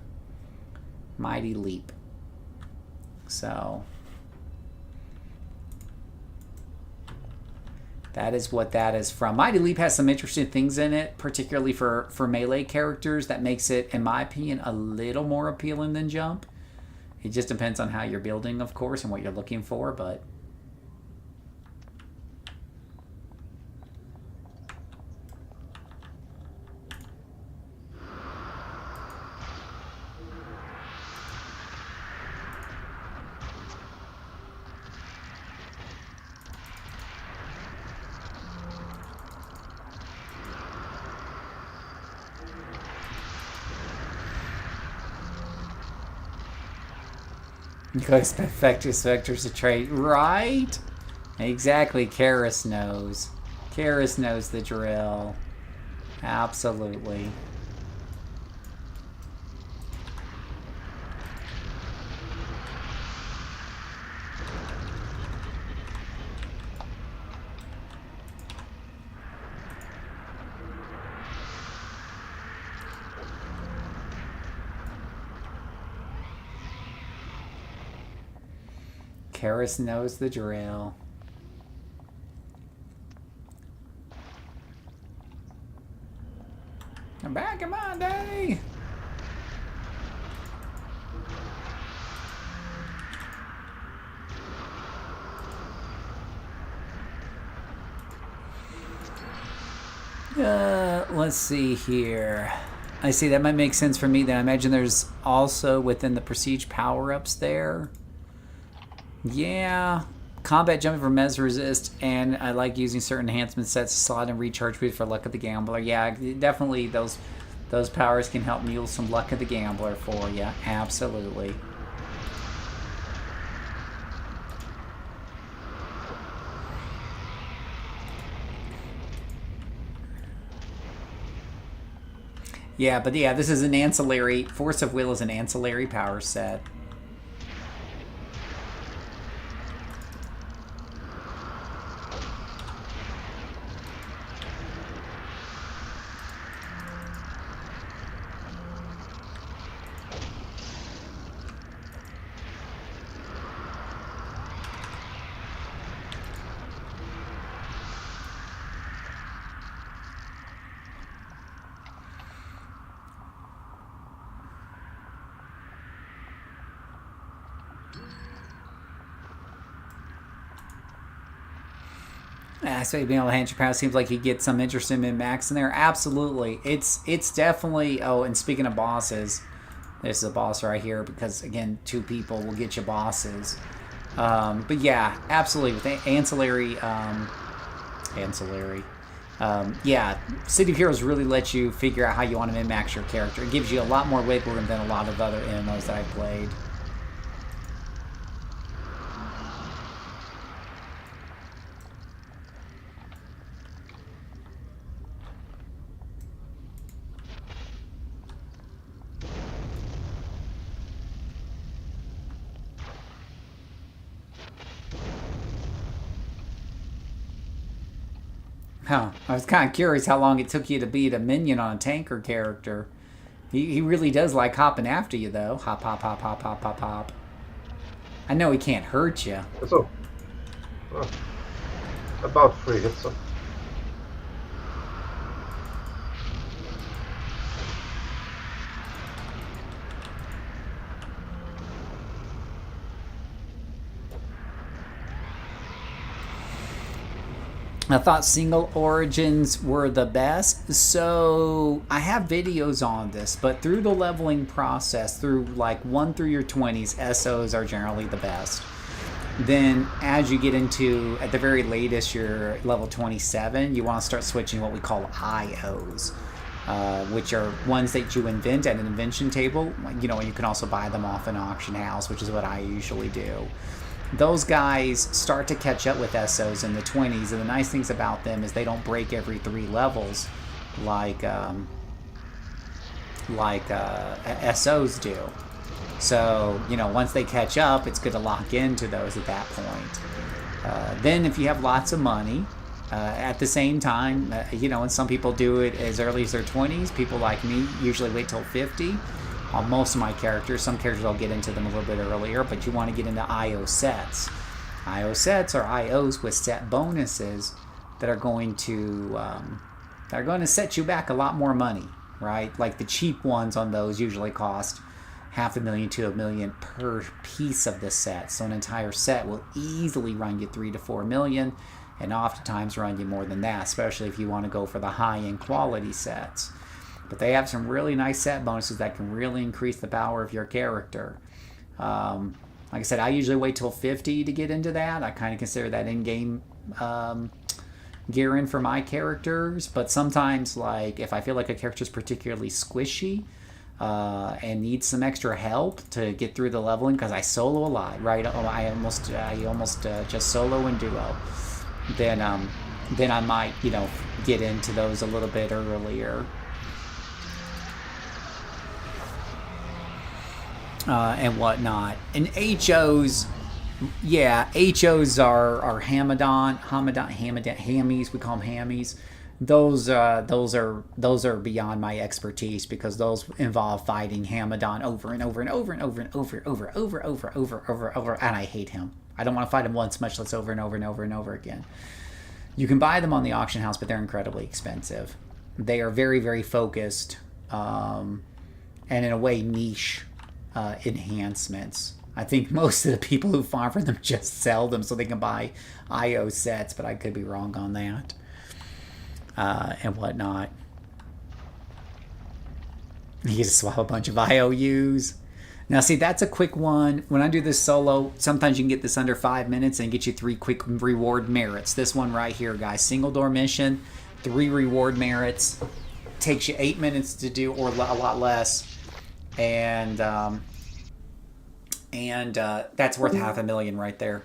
Mighty Leap. So that is what that is from. Mighty Leap has some interesting things in it, particularly for melee characters. That makes it, in my opinion, a little more appealing than Jump. It just depends on how you're building, of course, and what you're looking for, but... Ghost Effectus Vector's a trait. Right? Exactly. Karis knows. Karis knows the drill. Absolutely. Karis knows the drill. I'm back in my day. Let's see here. I see that might make sense for me then. I imagine there's also within the prestige power-ups there. Yeah. Combat jumping for Mez resist, and I like using certain enhancement sets to slot and recharge boost for Luck of the Gambler. Yeah, definitely those powers can help mule some Luck of the Gambler for you. Absolutely. Yeah, but yeah, this is an ancillary... Force of Will is an ancillary power set. So being able to hand your power seems like you get some interest in min-max in there. Absolutely. It's definitely... Oh, and speaking of bosses, this is a boss right here because, again, 2 people will get you bosses. But yeah, absolutely. With ancillary... yeah, City of Heroes really lets you figure out how you want to min-max your character. It gives you a lot more wiggle room than a lot of other MMOs that I've played. Huh. I was kind of curious how long it took you to beat a minion on a tanker character. He really does like hopping after you, though. Hop, hop, hop, hop, hop, hop, hop. I know he can't hurt you. So, about 3 hits. I thought single origins were the best, so I have videos on this, but through the leveling process, through like 1 through your 20s, SOs are generally the best. Then as you get into, at the very latest, you're level 27, you want to start switching what we call IOs, which are ones that you invent at an invention table. You know, you can also buy them off an auction house, which is what I usually do. Those guys start to catch up with SOs in the 20s, and the nice things about them is they don't break every 3 levels like SOs do. So, you know, once they catch up, it's good to lock into those at that point. Then if you have lots of money, at the same time, you know, and some people do it as early as their 20s. People like me usually wait till 50. On most of my characters, some characters I'll get into them a little bit earlier, but you want to get into IO sets. IO sets are IOs with set bonuses that are going to set you back a lot more money, right? Like the cheap ones on those usually cost $500,000 to $1 million per piece of the set. So an entire set will easily run you $3 to $4 million, and oftentimes run you more than that, especially if you want to go for the high-end quality sets. But they have some really nice set bonuses that can really increase the power of your character. Like I said, I usually wait till 50 to get into that. I kind of consider that in-game gear in for my characters. But sometimes, like, if I feel like a character is particularly squishy and needs some extra help to get through the leveling, because I solo a lot, right? I almost just solo and duo. Then I might, you know, get into those a little bit earlier. And whatnot. And HOs, yeah, HOs are hammies. We call them hammies. Those are beyond my expertise, because those involve fighting Hamadon over and over and over and over and over, and I hate him. I don't want to fight him once, much less over and over and over and over again. You can buy them on the auction house, but they're incredibly expensive. They are very, very focused, and in a way niche enhancements. I think most of the people who farm for them just sell them so they can buy IO sets, but I could be wrong on that. And whatnot. You get to swap a bunch of IOUs. Now, see, that's a quick one. When I do this solo, sometimes you can get this under 5 minutes and get you 3 quick reward merits. This one right here, guys, single door mission, 3 reward merits. Takes you 8 minutes to do, or a lot less. And that's worth $500,000 right there.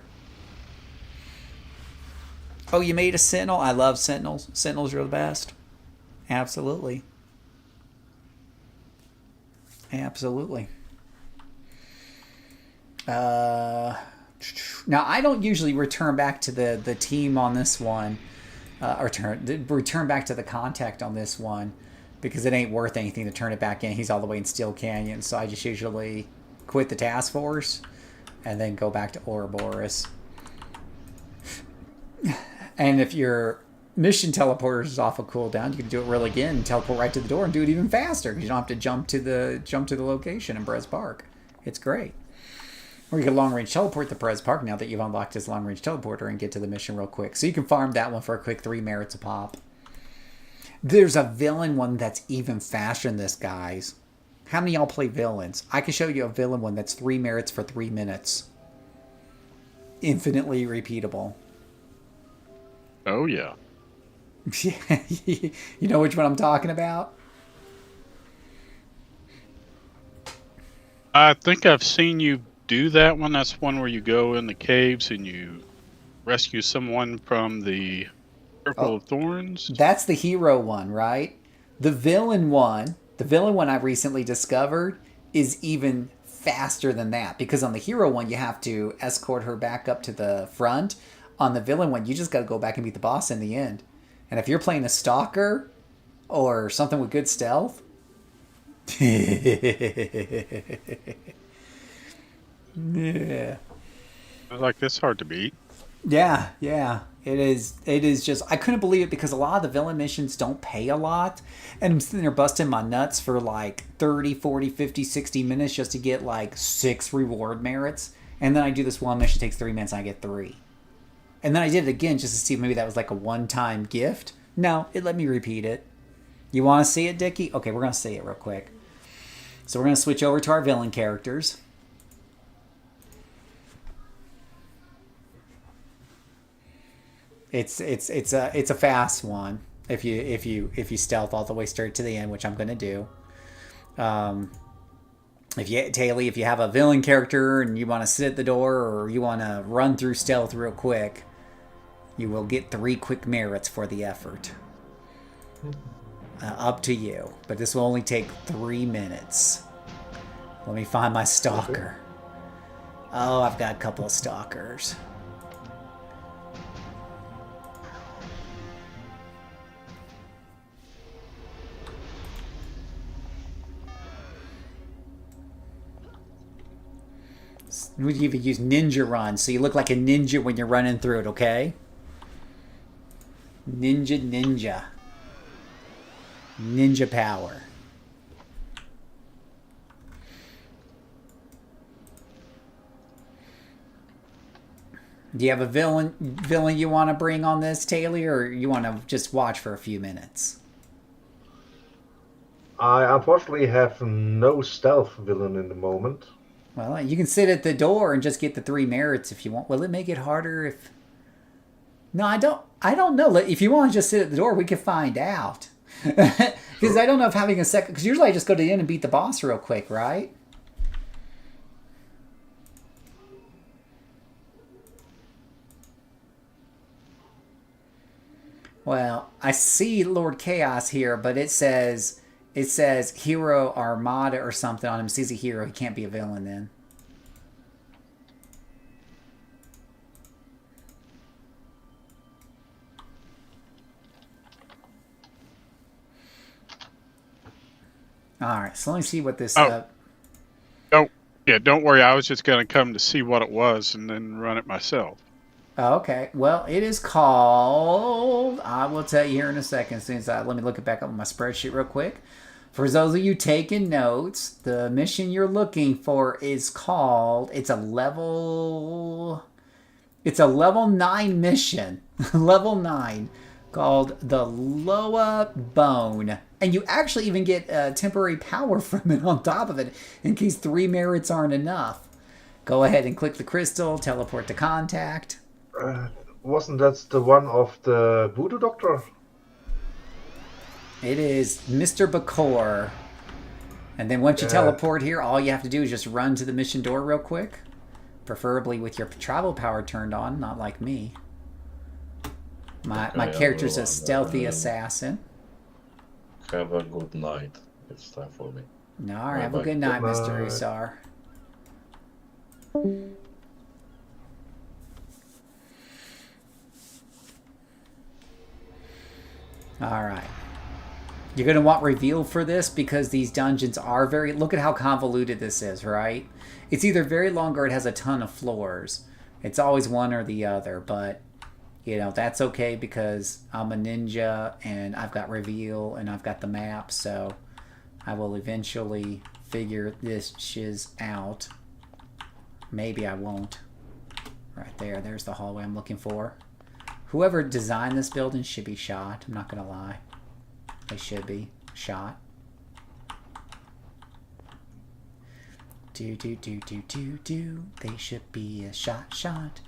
Oh, you made a Sentinel? I love Sentinels. Sentinels are the best. Absolutely. Absolutely. Now, I don't usually return back to the team on this one. Or return back to the contact on this one, because it ain't worth anything to turn it back in. He's all the way in Steel Canyon, so I just usually quit the task force and then go back to Ouroboros. And if your mission teleporter is off a cooldown, you can do it real again and teleport right to the door and do it even faster, because you don't have to jump to the location in Brez Park. It's great. Or you can long range teleport to Brez Park now that you've unlocked his long range teleporter and get to the mission real quick. So you can farm that one for a quick 3 merits a pop. There's a villain one that's even faster than this, guys. How many of y'all play villains? I can show you a villain one that's 3 merits for 3 minutes. Infinitely repeatable. Oh, yeah. You know which one I'm talking about? I think I've seen you do that one. That's one where you go in the caves and you rescue someone from the Circle of Thorns. That's the hero one, right? The villain one I recently discovered is even faster than that, because on the hero one you have to escort her back up to the front. On the villain one, you just got to go back and beat the boss in the end. And if you're playing a stalker or something with good stealth, yeah. Like, this hard to beat. Yeah. It is just, I couldn't believe it, because a lot of the villain missions don't pay a lot. And I'm sitting there busting my nuts for like 30, 40, 50, 60 minutes just to get like 6 reward merits. And then I do this one mission, takes 3 minutes, and I get 3. And then I did it again just to see if maybe that was like a one-time gift. No, it let me repeat it. You want to see it, Dickie? Okay, we're going to see it real quick. So we're going to switch over to our villain characters. It's a fast one if you stealth all the way straight to the end, which I'm going to do. If you have a villain character and you want to sit at the door or you want to run through stealth real quick, you will get 3 quick merits for the effort. Up to you. But this will only take 3 minutes. Let me find my stalker. Oh, I've got a couple of stalkers. We even use ninja run, so you look like a ninja when you're running through it, okay? Ninja. Ninja power. Do you have a villain you want to bring on this, Taylor, or you want to just watch for a few minutes? I unfortunately have no stealth villain in the moment. Well, you can sit at the door and just get the 3 merits if you want. Will it make it harder if... No, I don't know. If you want to just sit at the door, we can find out. Because I don't know if having a second... Because usually I just go to the end and beat the boss real quick, right? Well, I see Lord Chaos here, but it says Hero Armada or something on him. So he's a hero. He can't be a villain then. All right, so let me see what this... Don't worry. I was just going to come to see what it was and then run it myself. Okay, well, it is called... I will tell you here in a second. Let me look it back up on my spreadsheet real quick. For those of you taking notes, the mission you're looking for is called... It's a level 9 mission. Level 9. Called the Loa Bone. And you actually even get temporary power from it on top of it in case 3 merits aren't enough. Go ahead and click the crystal, teleport to contact. Wasn't that the one of the voodoo doctor? It is Mr. Bakor. And then once you teleport here, all you have to do is just run to the mission door real quick. Preferably with your travel power turned on, not like me. My character's a stealthy assassin. Have a good night. It's time for me. All right, have a good night, Mr. Usar. All right. You're going to want reveal for this because these dungeons are very... Look at how convoluted this is, right? It's either very long or it has a ton of floors. It's always one or the other, but... You know, that's okay because I'm a ninja and I've got reveal and I've got the map, so I will eventually figure this shiz out. Maybe I won't. Right there, there's the hallway I'm looking for. Whoever designed this building should be shot, I'm not going to lie. They should be shot. They should be a shot.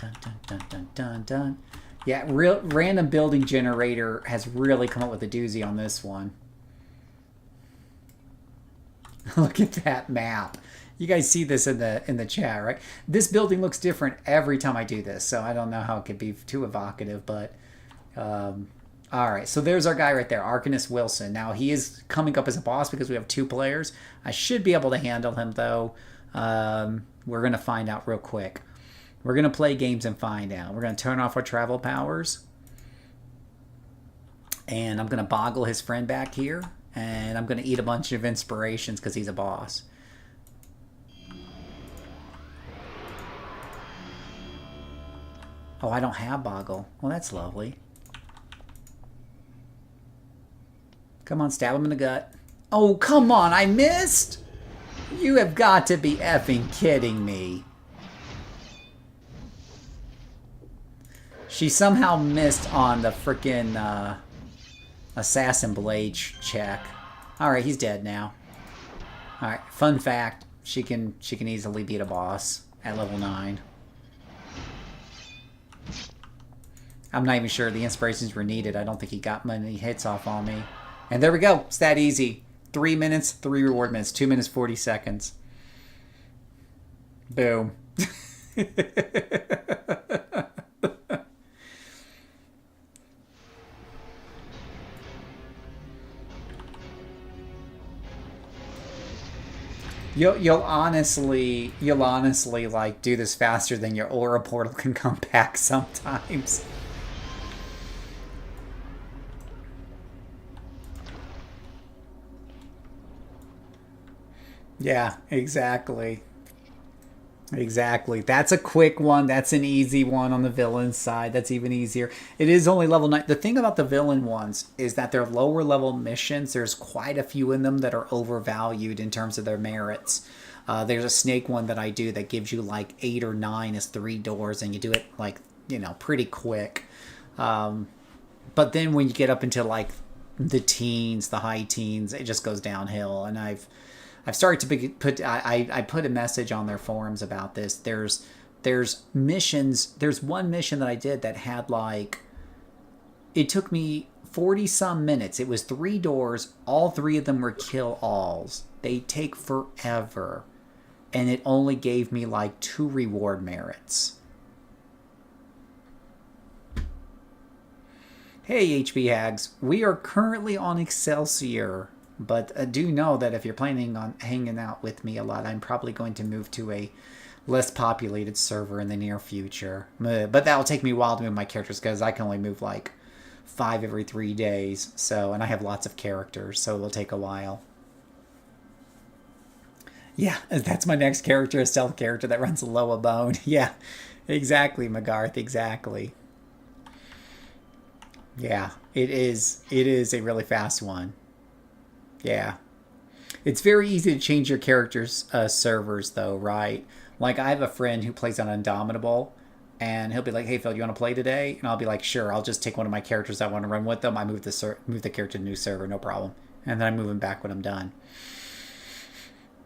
Dun, dun, dun, dun, dun, dun. Yeah, random building generator has really come up with a doozy on this one. Look at that map. You guys see this in the chat, right? This building looks different every time I do this, so I don't know how it could be too evocative, but... all right, so there's our guy right there, Arcanus Wilson. Now, he is coming up as a boss because we have 2 players. I should be able to handle him, though. We're going to find out real quick. We're going to play games and find out. We're going to turn off our travel powers. And I'm going to boggle his friend back here. And I'm going to eat a bunch of inspirations because he's a boss. Oh, I don't have boggle. Well, that's lovely. Come on, stab him in the gut. Oh, come on, I missed? You have got to be effing kidding me. She somehow missed on the frickin' assassin blade check. All right, he's dead now. All right, fun fact: she can easily beat a boss at level 9. I'm not even sure the inspirations were needed. I don't think he got many hits off on me. And there we go. It's that easy. 3 minutes, 3 reward minutes. 2 minutes, 40 seconds. Boom. You'll honestly like do this faster than your aura portal can come back sometimes. Yeah, exactly. Exactly. That's a quick one. That's an easy one on the villain side. That's even easier. It is only level 9. The thing about the villain ones is that they're lower level missions. There's quite a few in them that are overvalued in terms of their merits. There's a snake one that I do that gives you like 8 or 9 as 3 doors, and you do it like, pretty quick. But then when you get up into like the teens, the high teens, it just goes downhill. And I've started to put I put a message on their forums about this. There's missions. There's one mission that I did that had like, it took me 40 some minutes. It was 3 doors. All 3 of them were kill alls. They take forever, and it only gave me like 2 reward merits. Hey HB Hags, we are currently on Excelsior. But do know that if you're planning on hanging out with me a lot, I'm probably going to move to a less populated server in the near future. But that'll take me a while to move my characters because I can only move like 5 every 3 days. And I have lots of characters, so it'll take a while. Yeah, that's my next character, a stealth character that runs low a bone. Yeah, exactly, McGarth, exactly. Yeah, it is a really fast one. Yeah. It's very easy to change your character's servers, though, right? Like, I have a friend who plays on Indomitable, and he'll be like, hey, Phil, you want to play today? And I'll be like, sure, I'll just take one of my characters I want to run with them. I move the character to a new server, no problem. And then I move him back when I'm done.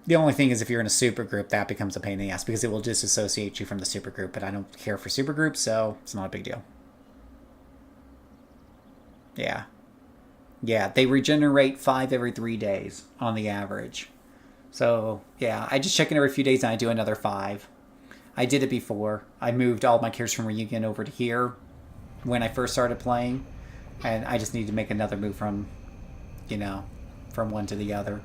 The only thing is if you're in a super group, that becomes a pain in the ass, because it will disassociate you from the super group. But I don't care for super groups, so it's not a big deal. Yeah. Yeah, they regenerate 5 every 3 days on the average. So, yeah, I just check in every few days and I do another 5. I did it before. I moved all my characters from Reunion over to here when I first started playing. And I just need to make another move from one to the other.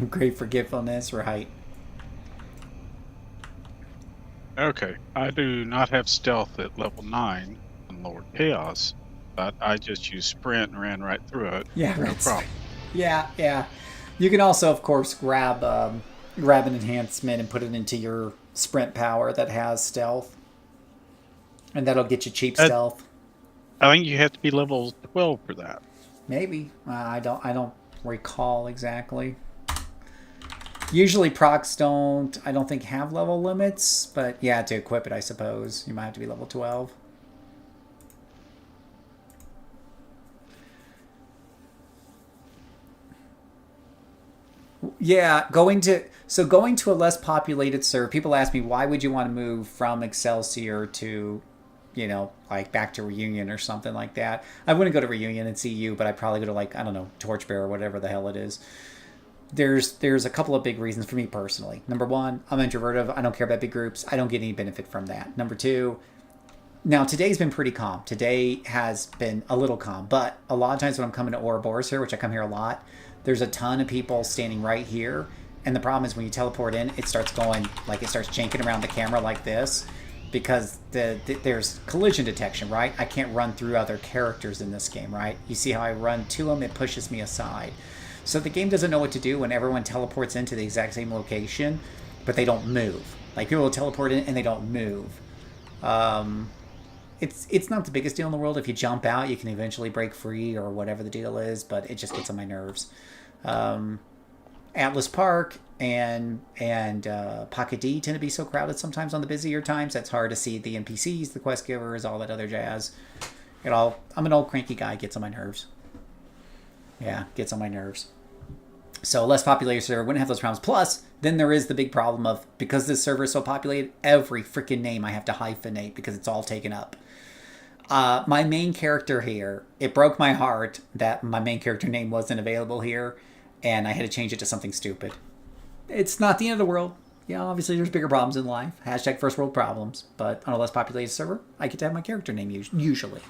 Great forgetfulness, right? Okay, I do not have stealth at level 9 and lower chaos. But I just used sprint and ran right through it. Yeah, no right. problem. Yeah. You can also, of course, grab an enhancement and put it into your sprint power that has stealth, and that'll get you cheap stealth. I think you have to be level 12 for that. Maybe I don't recall exactly. Usually procs don't have level limits, but yeah, to equip it, I suppose you might have to be level 12. Yeah, going to a less populated server, people ask me, why would you want to move from Excelsior to, like back to Reunion or something like that? I wouldn't go to Reunion and see you, but I'd probably go to, like, I don't know, Torchbearer or whatever the hell it is. There's a couple of big reasons for me personally. Number 1, I'm introverted. I don't care about big groups. I don't get any benefit from that. Number 2, now today's been pretty calm. Today has been a little calm, but a lot of times when I'm coming to Ouroboros here, which I come here a lot, there's a ton of people standing right here, and the problem is when you teleport in, it starts janking around the camera like this, because there's collision detection, right? I can't run through other characters in this game, right? You see how I run to them, it pushes me aside. So the game doesn't know what to do when everyone teleports into the exact same location, but they don't move. Like, people will teleport in and they don't move. It's not the biggest deal in the world. If you jump out, you can eventually break free or whatever the deal is, but it just gets on my nerves. Atlas Park and Pocket D tend to be so crowded sometimes on the busier times. That's hard to see the NPCs, the quest givers, all that other jazz. I'm an old cranky guy. Gets on my nerves. Yeah, gets on my nerves. So less populated server wouldn't have those problems. Plus, then there is the big problem of, because this server is so populated, every freaking name I have to hyphenate because it's all taken up. My main character here, it broke my heart that my main character name wasn't available here, and I had to change it to something stupid. It's not the end of the world. Yeah, obviously there's bigger problems in life. Hashtag first world problems. But on a less populated server, I get to have my character name usually.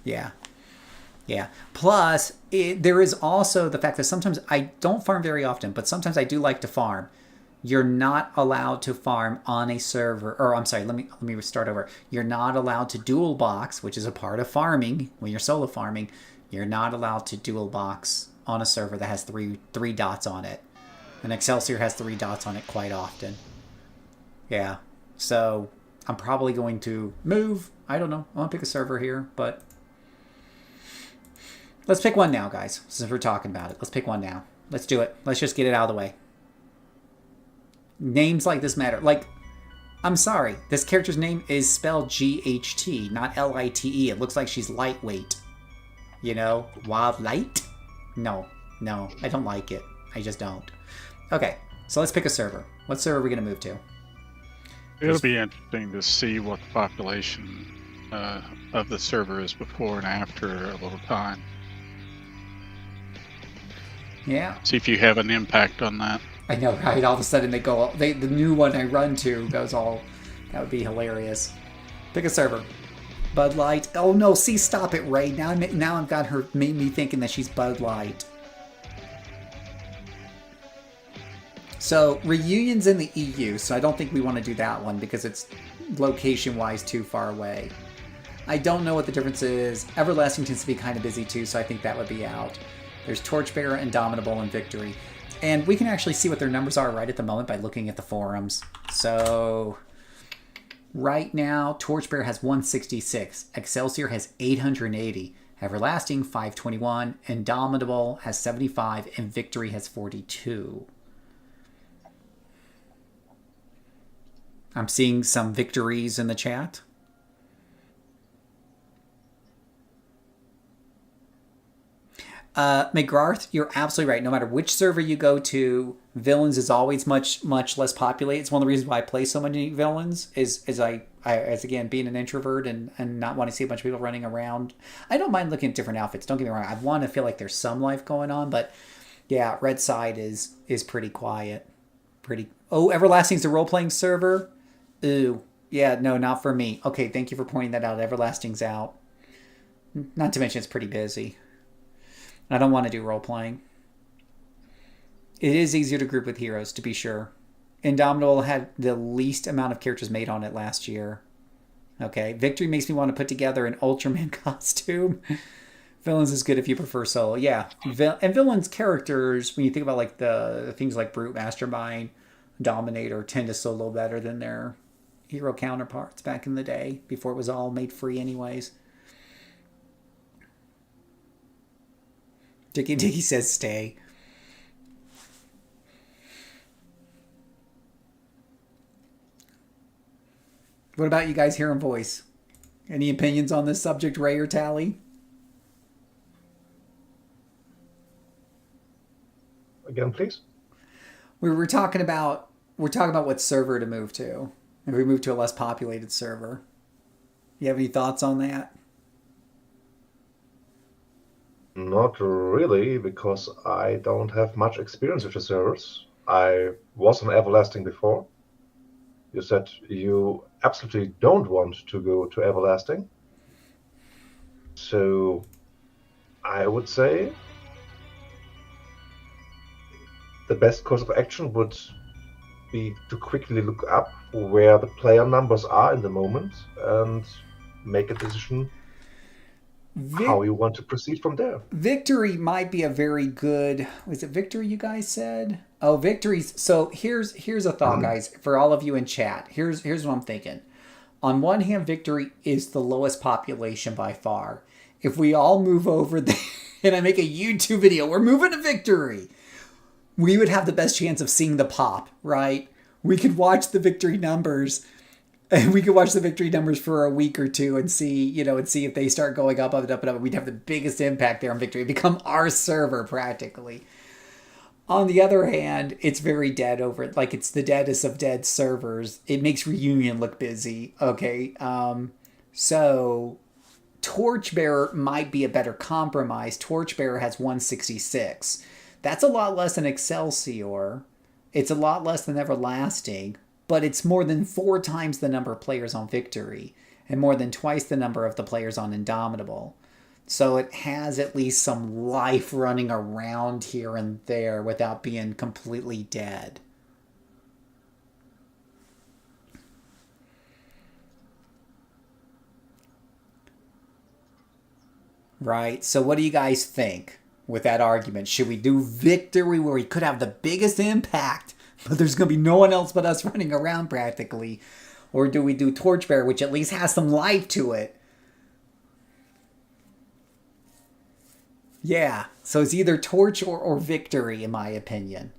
Yeah. Yeah. Plus, there is also the fact that sometimes I don't farm very often, but sometimes I do like to farm. You're not allowed to farm on a server, or I'm sorry, let me start over. You're not allowed to dual box, which is a part of farming when you're solo farming. You're not allowed to dual box on a server that has three dots on it. And Excelsior has 3 dots on it quite often. Yeah. So I'm probably going to move. I don't know. I'm going to pick a server here, but let's pick one now, guys. Since we're talking about it. Let's pick one now. Let's do it. Let's just get it out of the way. Names like this matter. Like, I'm sorry. This character's name is spelled GHT, not LITE. It looks like she's lightweight. You know? Wild light? No. I don't like it. I just don't. Okay, so let's pick a server. What server are we going to move to? It'll be interesting to see what the population of the server is before and after a little time. Yeah. See if you have an impact on that. I know, right? All of a sudden the new one I run to goes all... That would be hilarious. Pick a server. Bud Light. Oh no, see, stop it, Ray. Now I've got her, made me thinking that she's Bud Light. So, Reunion's in the EU, so I don't think we want to do that one because it's location-wise too far away. I don't know what the difference is. Everlasting tends to be kind of busy too, so I think that would be out. There's Torchbearer, Indomitable, and Victory. And we can actually see what their numbers are right at the moment by looking at the forums. So, right now, Torchbearer has 166. Excelsior has 880. Everlasting, 521. Indomitable has 75. And Victory has 42. I'm seeing some victories in the chat. McGrath, you're absolutely right. No matter which server you go to, villains is always much less populated. It's one of the reasons why I play so many villains is as again being an introvert and not wanting to see a bunch of people running around. I don't mind looking at different outfits. Don't get me wrong. I want to feel like there's some life going on, but yeah, Red Side is pretty quiet. Oh, Everlasting's a role-playing server. Ooh, yeah, no, not for me. Okay, thank you for pointing that out. Everlasting's out. Not to mention it's pretty busy. I don't want to do role-playing. It is easier to group with heroes, to be sure. Indomitable had the least amount of characters made on it last year. Okay, Victory makes me want to put together an Ultraman costume. Villains is good if you prefer solo. Yeah, and Villains characters, when you think about like the things like Brute, Mastermind, Dominator, tend to solo better than their hero counterparts back in the day, before it was all made free anyways. Dicky says stay. What about you guys hearing voice? Any opinions on this subject, Ray or Tally? Again, please. We're talking about what server to move to. If we move to a less populated server. You have any thoughts on that? Not really, because I don't have much experience with the servers. I was on Everlasting before. You said you absolutely don't want to go to Everlasting. So I would say the best course of action would be to quickly look up where the player numbers are in the moment and make a decision how you want to proceed from there. Victory might be a very good... Was it Victory you guys said? Oh, Victory's... So here's a thought, guys, for all of you in chat. Here's what I'm thinking. On one hand, Victory is the lowest population by far. If we all move over there and I make a YouTube video, we're moving to Victory. we would have the best chance of seeing the pop, right? We could watch the victory numbers, and we could watch the victory numbers for a week or two and see, and see if they start going up and up and up. We'd have the biggest impact there on victory. It'd become our server practically. On the other hand, it's very dead over it. Like, it's the deadest of dead servers. It makes Reunion look busy. Okay. So Torchbearer might be a better compromise. Torchbearer has 166. That's a lot less than Excelsior. It's a lot less than Everlasting, but it's more than 4 times the number of players on Victory and more than twice the number of the players on Indomitable. So it has at least some life running around here and there without being completely dead. Right? So what do you guys think with that argument? Should we do Victory where we could have the biggest impact, but there's going to be no one else but us running around practically? Or do we do Torchbearer, which at least has some life to it? Yeah, so it's either Torch or Victory, in my opinion.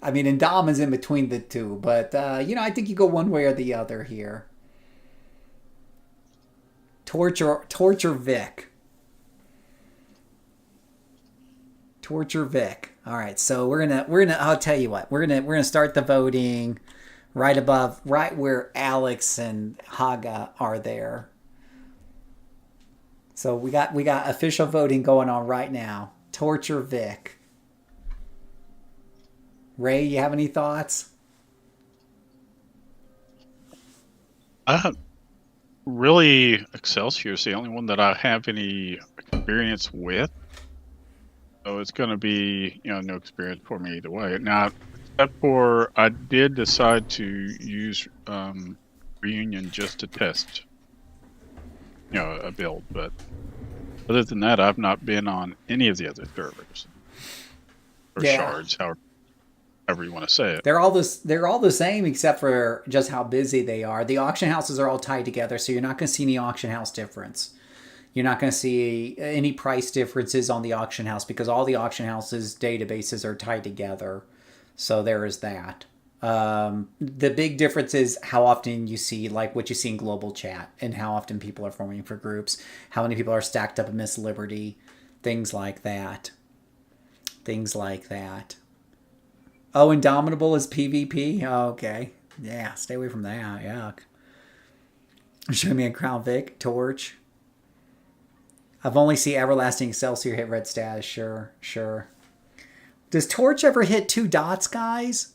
I mean, Indom is in between the two, but, I think you go one way or the other here. Torch or Vic. Torch or Vic. All right, so we're gonna. I'll tell you what. We're gonna start the voting right where Alex and Haga are there. So we got official voting going on right now. Torch or Vic. Ray, you have any thoughts? Really, Excelsior is the only one that I have any experience with. So it's going to be, no experience for me either way. Now, except for I did decide to use Reunion just to test, a build. But other than that, I've not been on any of the other servers or shards, however you want to say it. They're all the same except for just how busy they are. The auction houses are all tied together, so you're not going to see any auction house difference. You're not going to see any price differences on the auction house because all the auction houses' databases are tied together. So there is that. The big difference is how often you see, like what you see in global chat and how often people are forming for groups, how many people are stacked up in Miss Liberty, things like that. Oh, Indomitable is PvP? Oh, okay. Yeah, stay away from that. Yuck. Show me a Crown Vic, Torch. I've only seen Everlasting Excelsior hit red status. Sure. Does Torch ever hit 2 dots, guys?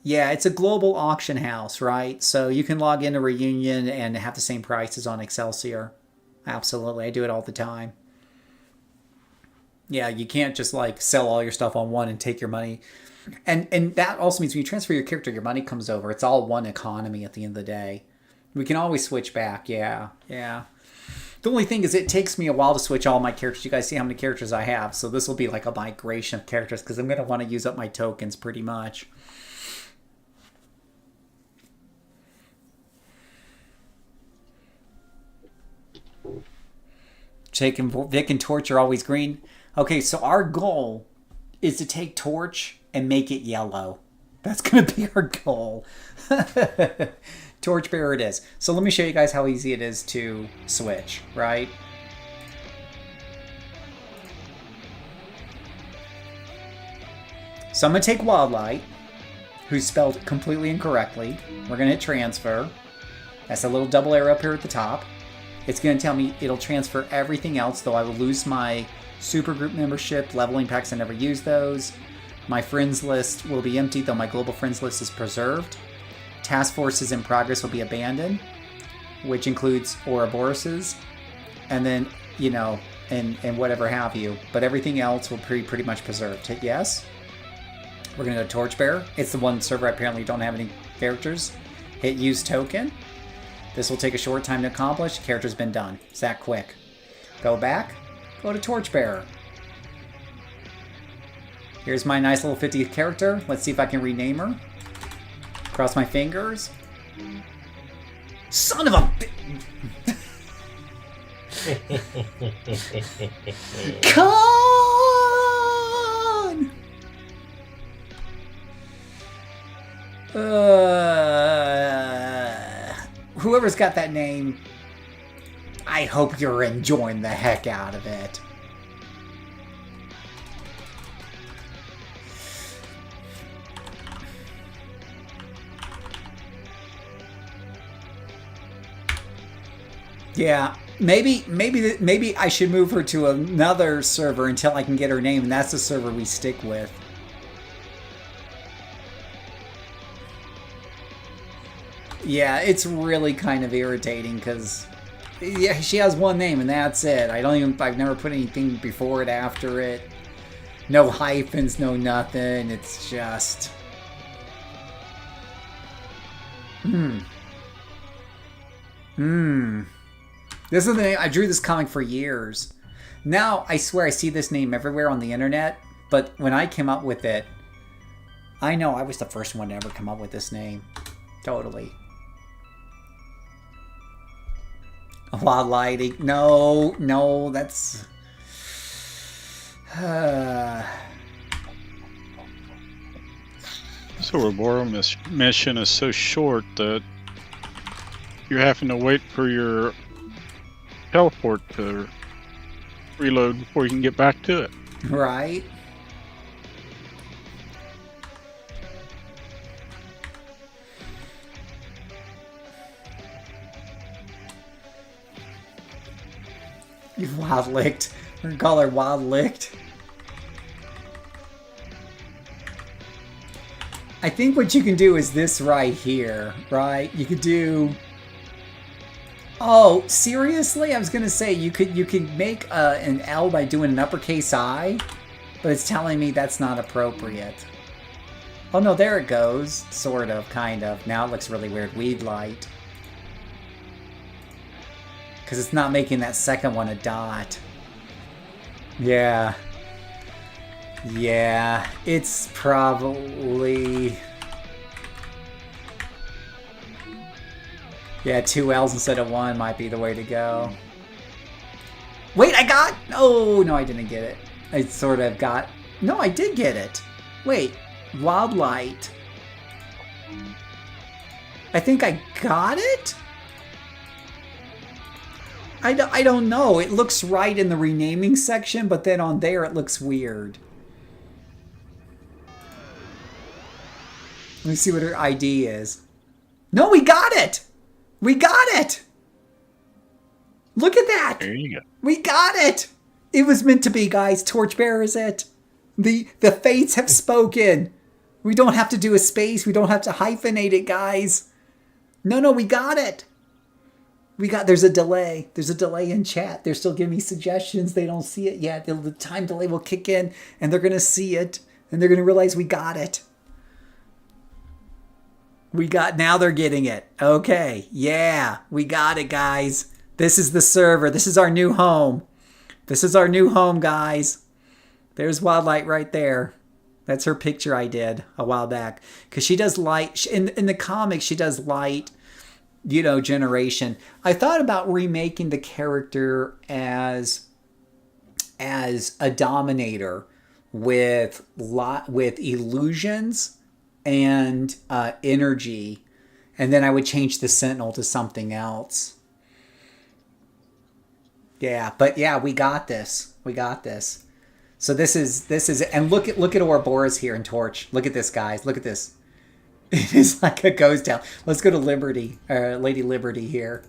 Yeah, it's a global auction house, right? So you can log into Reunion and have the same prices on Excelsior. Absolutely. I do it all the time. Yeah, you can't just sell all your stuff on one and take your money. And that also means when you transfer your character, your money comes over. It's all one economy at the end of the day. We can always switch back. Yeah. The only thing is it takes me a while to switch all my characters. You guys see how many characters I have. So this will be like a migration of characters because I'm going to want to use up my tokens pretty much. Jake and Vic and Torch are always green. Okay, so our goal is to take Torch and make it yellow. That's going to be our goal. Torchbearer it is. So let me show you guys how easy it is to switch, right? So I'm going to take Wildlight, who's spelled completely incorrectly. We're going to hit transfer. That's a little double arrow up here at the top. It's going to tell me it'll transfer everything else, though I will lose my supergroup membership, leveling packs, I never use those. My friends list will be empty, though my global friends list is preserved. Task forces in progress will be abandoned, which includes Ouroboros, and then, and whatever have you. But everything else will be pretty much preserved. Hit yes. We're going to go to Torchbearer. It's the one server I apparently don't have any characters. Hit use token. This will take a short time to accomplish. Character's been done. It's that quick. Go back. Go to Torchbearer. Here's my nice little 50th character. Let's see if I can rename her. Cross my fingers. Son of a... Con! Whoever's got that name, I hope you're enjoying the heck out of it. Yeah, maybe I should move her to another server until I can get her name, and that's the server we stick with. Yeah, it's really kind of irritating because yeah, she has one name and that's it. I've never put anything before it, after it. No hyphens, no nothing. It's just This is the name. I drew this comic for years. Now, I swear I see this name everywhere on the internet, but when I came up with it, I know I was the first one to ever come up with this name. Totally. Wild lighting. No, that's... So Ouroboros mission is so short that you're having to wait for your teleport to reload before you can get back to it. Right. You wild licked. We're gonna call her wild licked. I think what you can do is this right here, right? You could do... Oh, seriously? I was gonna say you could make an L by doing an uppercase I, but it's telling me that's not appropriate. Oh no, there it goes. Sort of, kind of. Now it looks really weird. Weed light. Because it's not making that second one a dot. Yeah. Yeah, it's probably... Yeah, 2 L's instead of 1 might be the way to go. Wait, I got... Oh, no, I didn't get it. I sort of got... No, I did get it. Wait, Wild Light. I think I got it? I don't know. It looks right in the renaming section, but then on there it looks weird. Let me see what her ID is. No, we got it! We got it! Look at that! There you go. We got it! It was meant to be, guys. Torchbearer is it. The fates have spoken. We don't have to do a space. We don't have to hyphenate it, guys. No, we got it. There's a delay. There's a delay in chat. They're still giving me suggestions. They don't see it yet. The time delay will kick in, and they're going to see it, and they're going to realize we got it. Now they're getting it. Okay. Yeah. We got it, guys. This is the server. This is our new home. This is our new home, guys. There's Wildlight right there. That's her picture I did a while back. Because she does light. In the comics, she does light, generation. I thought about remaking the character as a dominator with illusions and energy, and then I would change the Sentinel to something else. Yeah, but yeah, we got this. We got this. So this is, and look at Ouroboros here in Torch. Look at this, guys. Look at this. It is like a ghost town. Let's go to Liberty, Lady Liberty here.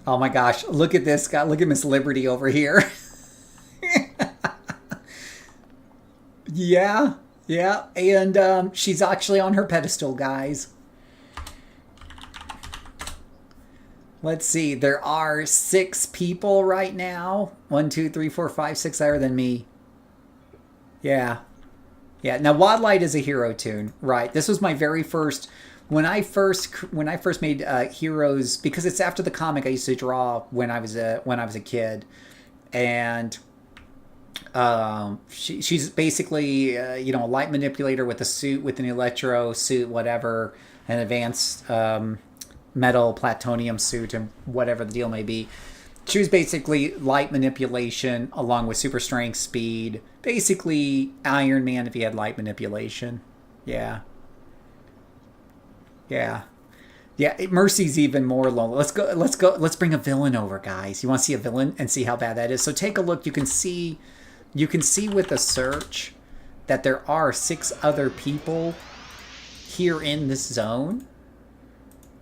Oh my gosh, look at this guy. Look at Miss Liberty over here. Yeah, and she's actually on her pedestal, guys. Let's see, there are 6 people right now. 1, 2, 3, 4, 5, 6 higher than me. Yeah. Now Wildlight is a hero tune, right? This was my very first. When I first made heroes, because it's after the comic I used to draw when I was a kid. and she's basically a light manipulator with a suit, with an electro suit, whatever, an advanced metal plutonium suit, and whatever the deal may be. She was basically light manipulation along with super strength, speed. Basically Iron Man if he had light manipulation. Yeah. Yeah. Yeah, Mercy's even more lonely. Let's bring a villain over, guys. You want to see a villain and see how bad that is? So take a look. You can see with the search that there are 6 other people here in this zone.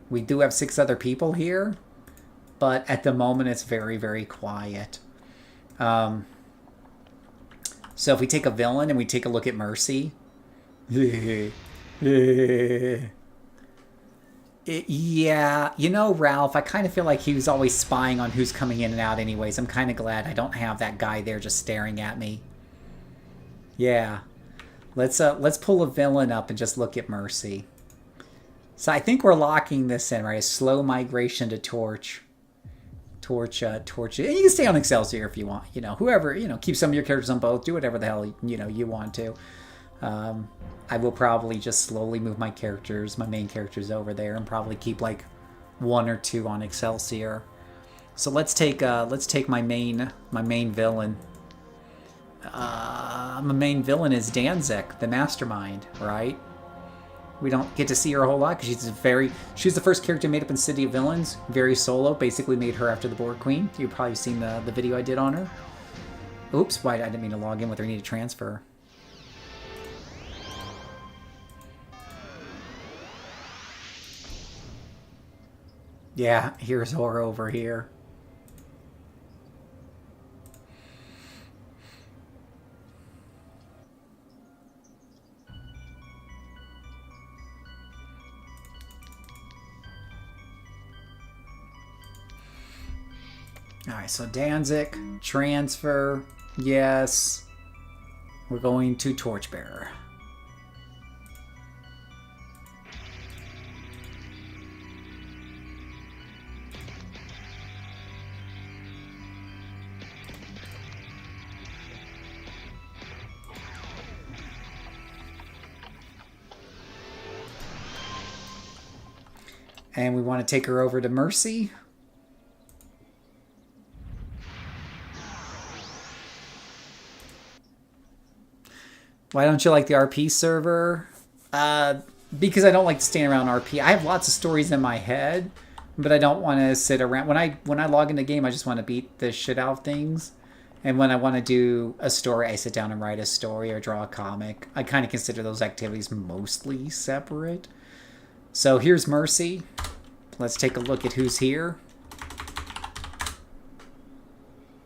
We do have 6 other people here, but at the moment it's very, very quiet. So if we take a villain and we take a look at Mercy. Yeah, Ralph, I kind of feel like he was always spying on who's coming in and out anyways. I'm kind of glad I don't have that guy there just staring at me. Yeah. Let's pull a villain up and just look at Mercy. So I think we're locking this in, right? A slow migration to Torch. Torch. And you can stay on Excelsior if you want. Whoever, keep some of your characters on both. Do whatever the hell, you want to. I will probably just slowly move my main characters over there, and probably keep like 1 or 2 on Excelsior. So let's take my main villain. My main villain is Danzig, the mastermind, right? We don't get to see her a whole lot because she's the first character made up in City of Villains, very solo. Basically made her after the Board Queen. You've probably seen the video I did on her. Oops, why I didn't mean to log in with her. I need to transfer. Yeah, here's her over here. Alright, so Danzig, transfer, yes. We're going to Torchbearer. And we want to take her over to Mercy. Why don't you like the RP server? Because I don't like to stand around RP. I have lots of stories in my head, but I don't want to sit around. When I log in the game, I just want to beat the shit out of things. And when I want to do a story, I sit down and write a story or draw a comic. I kind of consider those activities mostly separate. So here's Mercy. Let's take a look at who's here.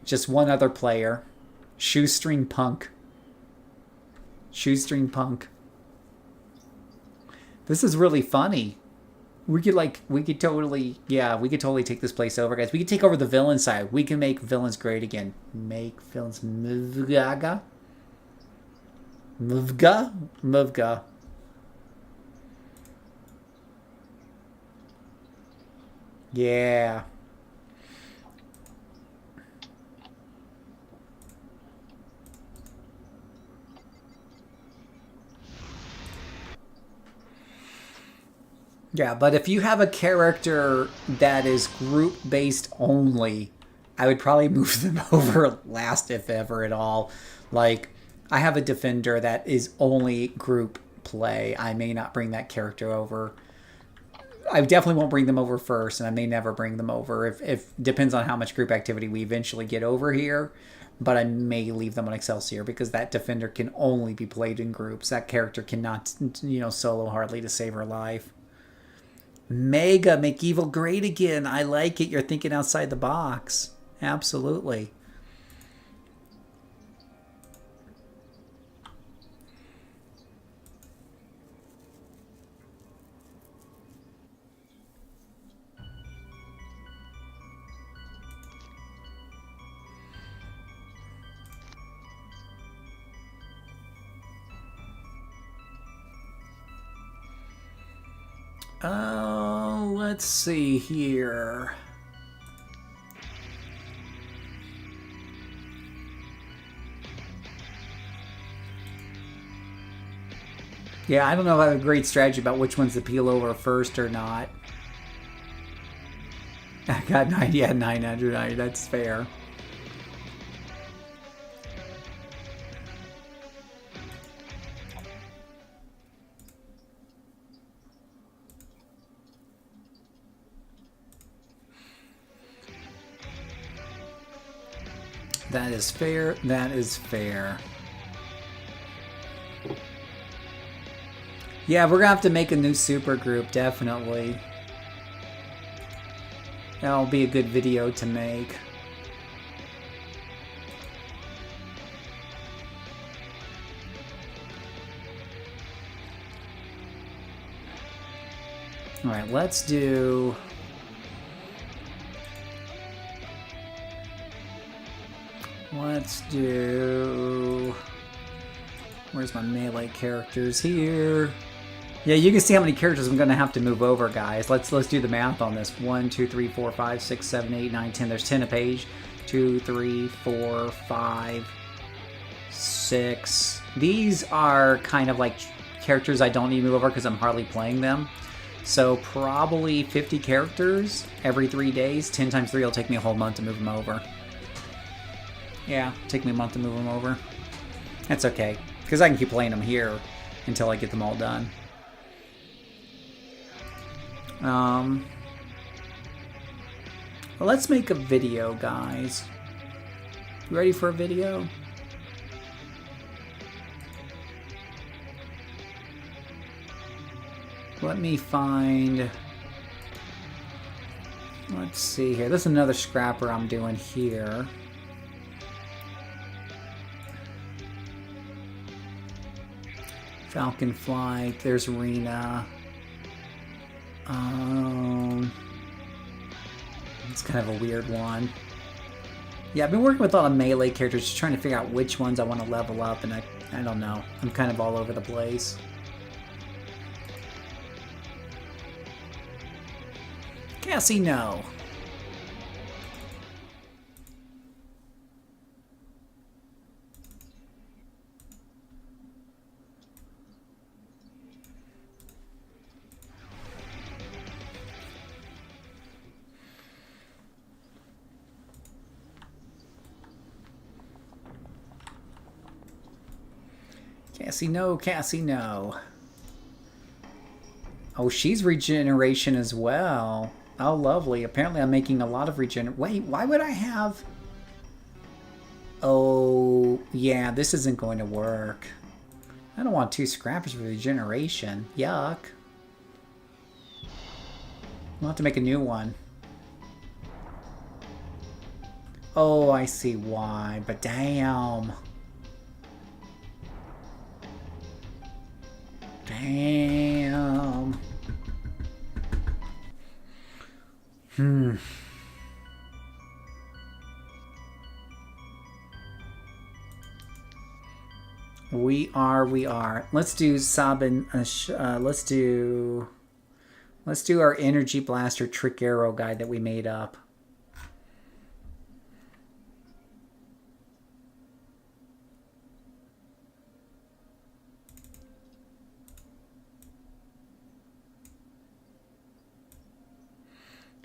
Just one other player. Shoestring Punk. Shoestring Punk. This is really funny. We could totally take this place over, guys. We could take over the villain side. We can make villains great again. Make villains Mvga. Yeah. Yeah, but if you have a character that is group-based only, I would probably move them over last, if ever at all. Like, I have a defender that is only group play. I may not bring that character over. I definitely won't bring them over first, and I may never bring them over. If depends on how much group activity we eventually get over here. But I may leave them on Excelsior because that defender can only be played in groups. That character cannot, solo hardly to save her life. Mega, make evil great again. I like it. You're thinking outside the box. Absolutely. Let's see here. Yeah, I don't know if I have a great strategy about which ones to peel over first or not. I got 90, yeah, 990, that's fair. That is fair, that is fair. Yeah, we're gonna have to make a new super group, definitely. That'll be a good video to make. Alright, let's do... Where's my melee characters? Here. Yeah, you can see how many characters I'm gonna have to move over, guys. Let's do the math on this. 1, 2, 3, 4, 5, 6, 7, 8, 9, 10. There's 10 a page. 2, 3, 4, 5, 6. These are kind of like characters I don't need to move over because I'm hardly playing them. So probably 50 characters every 3 days. 10 times 3 will take me a whole month to move them over. Yeah, take me a month to move them over. That's okay, because I can keep playing them here until I get them all done. Let's make a video, guys. You ready for a video? Let me find... Let's see here. This is another scrapper I'm doing here. Falcon Flight, there's Rena. It's kind of a weird one. Yeah, I've been working with a lot of melee characters, just trying to figure out which ones I want to level up, and I don't know. I'm kind of all over the place. Cassie, no. Cassie, no. Cassie, no. Oh, she's regeneration as well. Oh, lovely. Apparently I'm making a lot of regeneration. Wait, why would I have... Oh, yeah, this isn't going to work. I don't want 2 scrappers for regeneration. Yuck. I'll have to make a new one. Oh, I see why, but damn. Damn. We are. Let's do Sabin. Let's do our energy blaster trick arrow guy that we made up.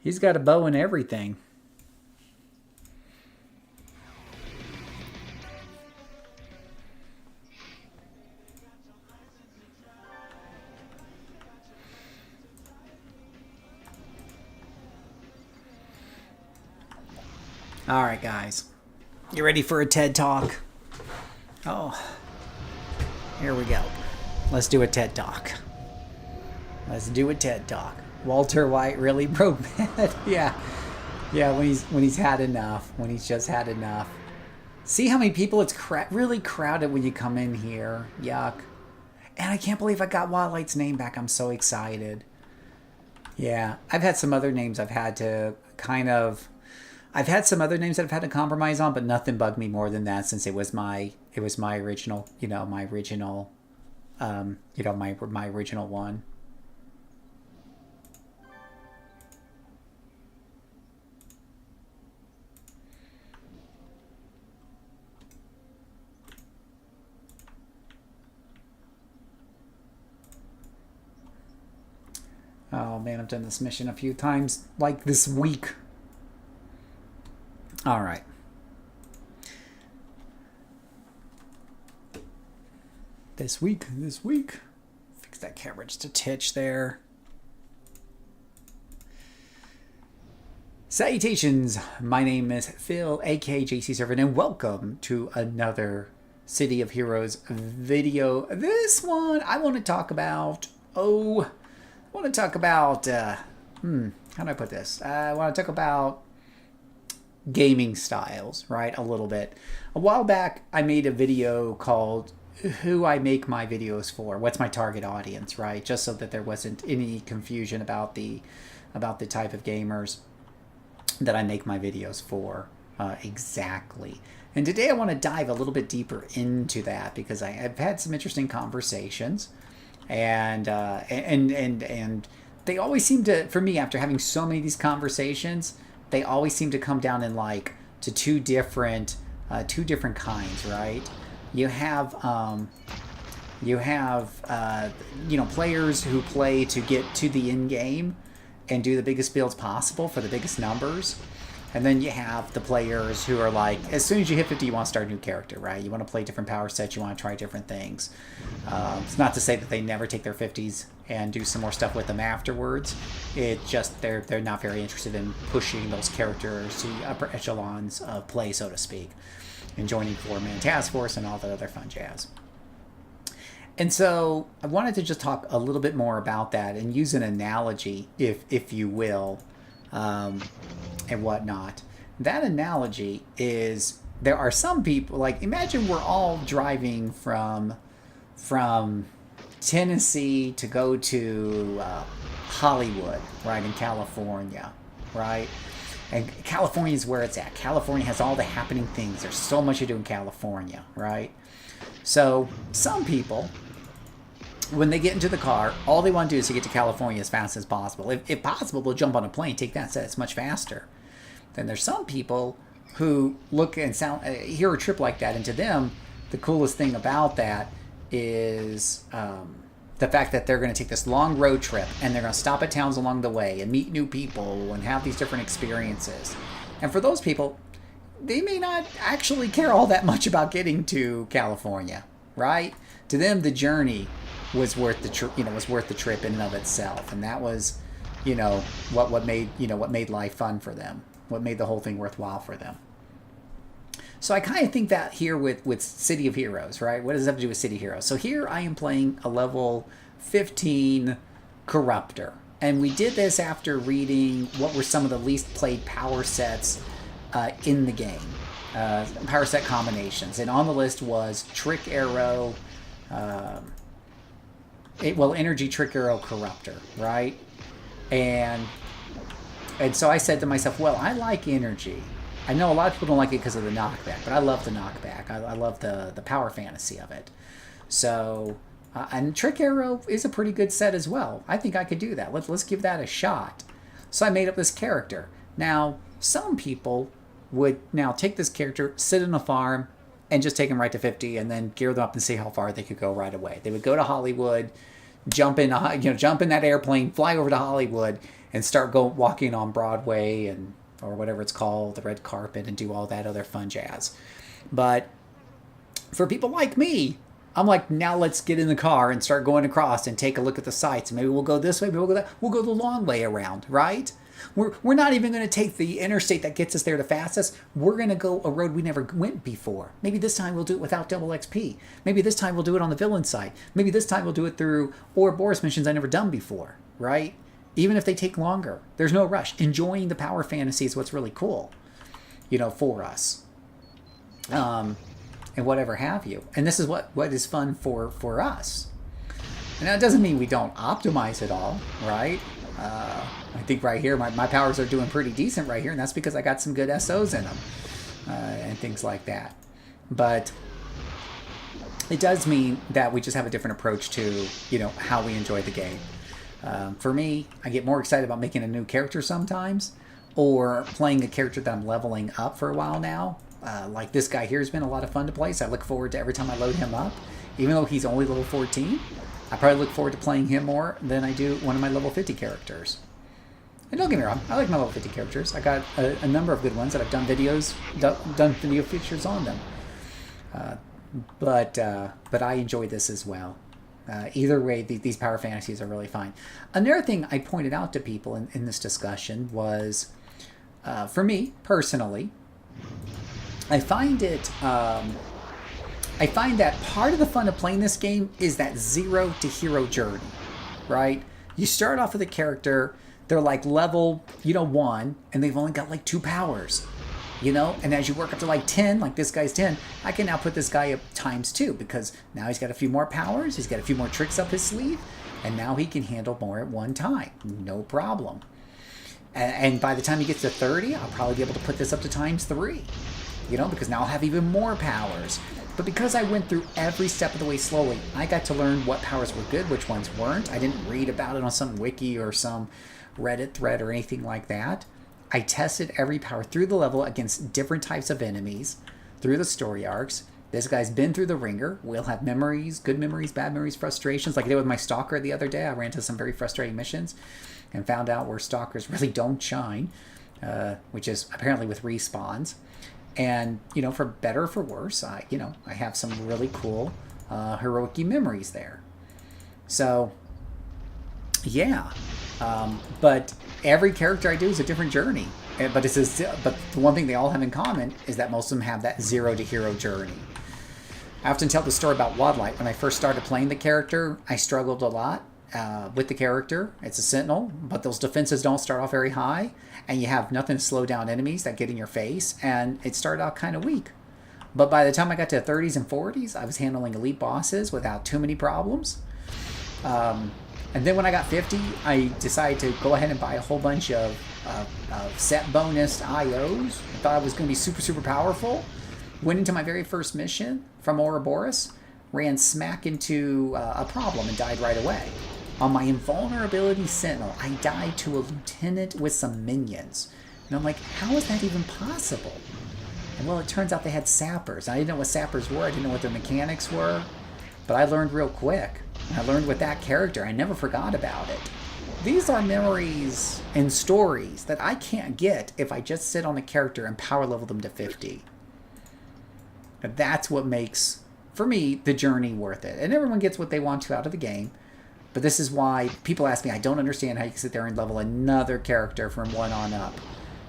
He's got a bow and everything. All right, guys. You ready for a TED Talk? Oh, here we go. Let's do a TED Talk. Let's do a TED Talk. Walter White really broke bad. Yeah, when he's had enough, when he's just had enough. See how many people? It's really crowded when you come in here. Yuck. And I can't believe I got Wildlight's name back. I'm so excited. Yeah, I've had some other names I've had to I've had some other names that I've had to compromise on, but nothing bugged me more than that since it was my original, my original one. man, I've done this mission a few times, like this week. All right. This week. Fix that camera just a titch there. Salutations, my name is Phil, aka JCServant, and welcome to another City of Heroes video. This one, I want to talk about, how do I put this? I want to talk about gaming styles, right, a little bit. A while back, I made a video called who I make my videos for, what's my target audience, right, just so that there wasn't any confusion about the type of gamers that I make my videos for exactly. And today I want to dive a little bit deeper into that because I've had some interesting conversations, and they always seem to, for me, after having so many of these conversations, they always seem to come down in to two different kinds, right? You have players who play to get to the end game and do the biggest builds possible for the biggest numbers. And then you have the players who are like, as soon as you hit 50, you want to start a new character, right? You want to play different power sets, you want to try different things. It's not to say that they never take their 50s and do some more stuff with them afterwards. It's just they're not very interested in pushing those characters to the upper echelons of play, so to speak, and joining 4-man task force and all that other fun jazz. And so I wanted to just talk a little bit more about that and use an analogy, if you will, and whatnot. That analogy is, there are some people, like, imagine we're all driving from Tennessee to go to Hollywood, right, in California, right? And California is where it's at. California has all the happening things. There's so much to do in California, right? So some people, when they get into the car, all they want to do is to get to California as fast as possible. If possible, they'll jump on a plane, take that set. It's much faster. Then there's some people who look and hear a trip like that, and to them, the coolest thing about that is the fact that they're going to take this long road trip, and they're going to stop at towns along the way and meet new people and have these different experiences. And for those people, they may not actually care all that much about getting to California, right? To them, the journey was worth the trip, in and of itself, and that was, what made life fun for them, what made the whole thing worthwhile for them. So I kind of think that here with City of Heroes, right? What does it have to do with City Heroes? So here I am playing a level 15 Corruptor, and we did this after reading what were some of the least played power sets in the game, power set combinations, and on the list was Trick Arrow, Energy, Trick Arrow, Corruptor, right? And so I said to myself, well, I like Energy. I know a lot of people don't like it because of the knockback, but I love the knockback. I love the power fantasy of it. So, and Trick Arrow is a pretty good set as well. I think I could do that. Let's give that a shot. So I made up this character. Now, some people would now take this character, sit in a farm, and just take them right to 50, and then gear them up and see how far they could go right away. They would go to Hollywood, jump in that airplane, fly over to Hollywood, and start walking on Broadway or whatever it's called, the red carpet, and do all that other fun jazz. But for people like me, I'm like, now let's get in the car and start going across and take a look at the sights. Maybe we'll go this way, maybe we'll go that. We'll go the long way around, right? We're not even going to take the interstate that gets us there the fastest. We're going to go a road we never went before. Maybe this time we'll do it without double XP. Maybe this time we'll do it on the villain side. Maybe this time we'll do it through Ouroboros missions I've never done before, right? Even if they take longer, there's no rush. Enjoying the power fantasy is what's really cool, for us. And whatever have you. And this is what is fun for us. And that doesn't mean we don't optimize it all, right? I think right here, my powers are doing pretty decent right here, and that's because I got some good SOs in them, and things like that. But it does mean that we just have a different approach to, how we enjoy the game. For me, I get more excited about making a new character sometimes, or playing a character that I'm leveling up for a while now. Like this guy here has been a lot of fun to play, so I look forward to every time I load him up. Even though he's only level 14, I probably look forward to playing him more than I do one of my level 50 characters. And don't get me wrong, I like my level 50 characters. I got a number of good ones that I've done done video features on them. But I enjoy this as well. Either way, these power fantasies are really fine. Another thing I pointed out to people in this discussion was, for me personally, I find that part of the fun of playing this game is that 0 to hero journey, right? You start off with a character, they're like level, 1, and they've only got like 2 powers, and as you work up to like 10, like this guy's 10, I can now put this guy up times 2 because now he's got a few more powers, he's got a few more tricks up his sleeve, and now he can handle more at one time, no problem. And by the time he gets to 30, I'll probably be able to put this up to times 3, because now I'll have even more powers. But because I went through every step of the way slowly, I got to learn what powers were good, which ones weren't. I didn't read about it on some wiki or some Reddit thread or anything like that. I tested every power through the level against different types of enemies, through the story arcs. This guy's been through the ringer. We'll have memories, good memories, bad memories, frustrations. Like I did with my Stalker the other day. I ran into some very frustrating missions and found out where Stalkers really don't shine, which is apparently with respawns. And, for better or for worse, I have some really cool heroic memories there. So, yeah. But every character I do is a different journey. But the one thing they all have in common is that most of them have that 0 to hero journey. I often tell the story about Wadlight. When I first started playing the character, I struggled a lot with the character. It's a sentinel, but those defenses don't start off very high, and you have nothing to slow down enemies that get in your face, and it started out kind of weak. But by the time I got to 30s and 40s, I was handling elite bosses without too many problems. And then when I got 50, I decided to go ahead and buy a whole bunch of set bonus IOs. I thought I was going to be super, super powerful. Went into my very first mission from Ouroboros, ran smack into a problem and died right away. On my invulnerability sentinel, I died to a lieutenant with some minions. And I'm like, how is that even possible? And well, it turns out they had sappers. I didn't know what sappers were. I didn't know what their mechanics were. But I learned real quick. I learned with that character. I never forgot about it. These are memories and stories that I can't get if I just sit on a character and power level them to 50. But that's what makes, for me, the journey worth it. And everyone gets what they want to out of the game. But this is why people ask me, I don't understand how you can sit there and level another character from 1 on up.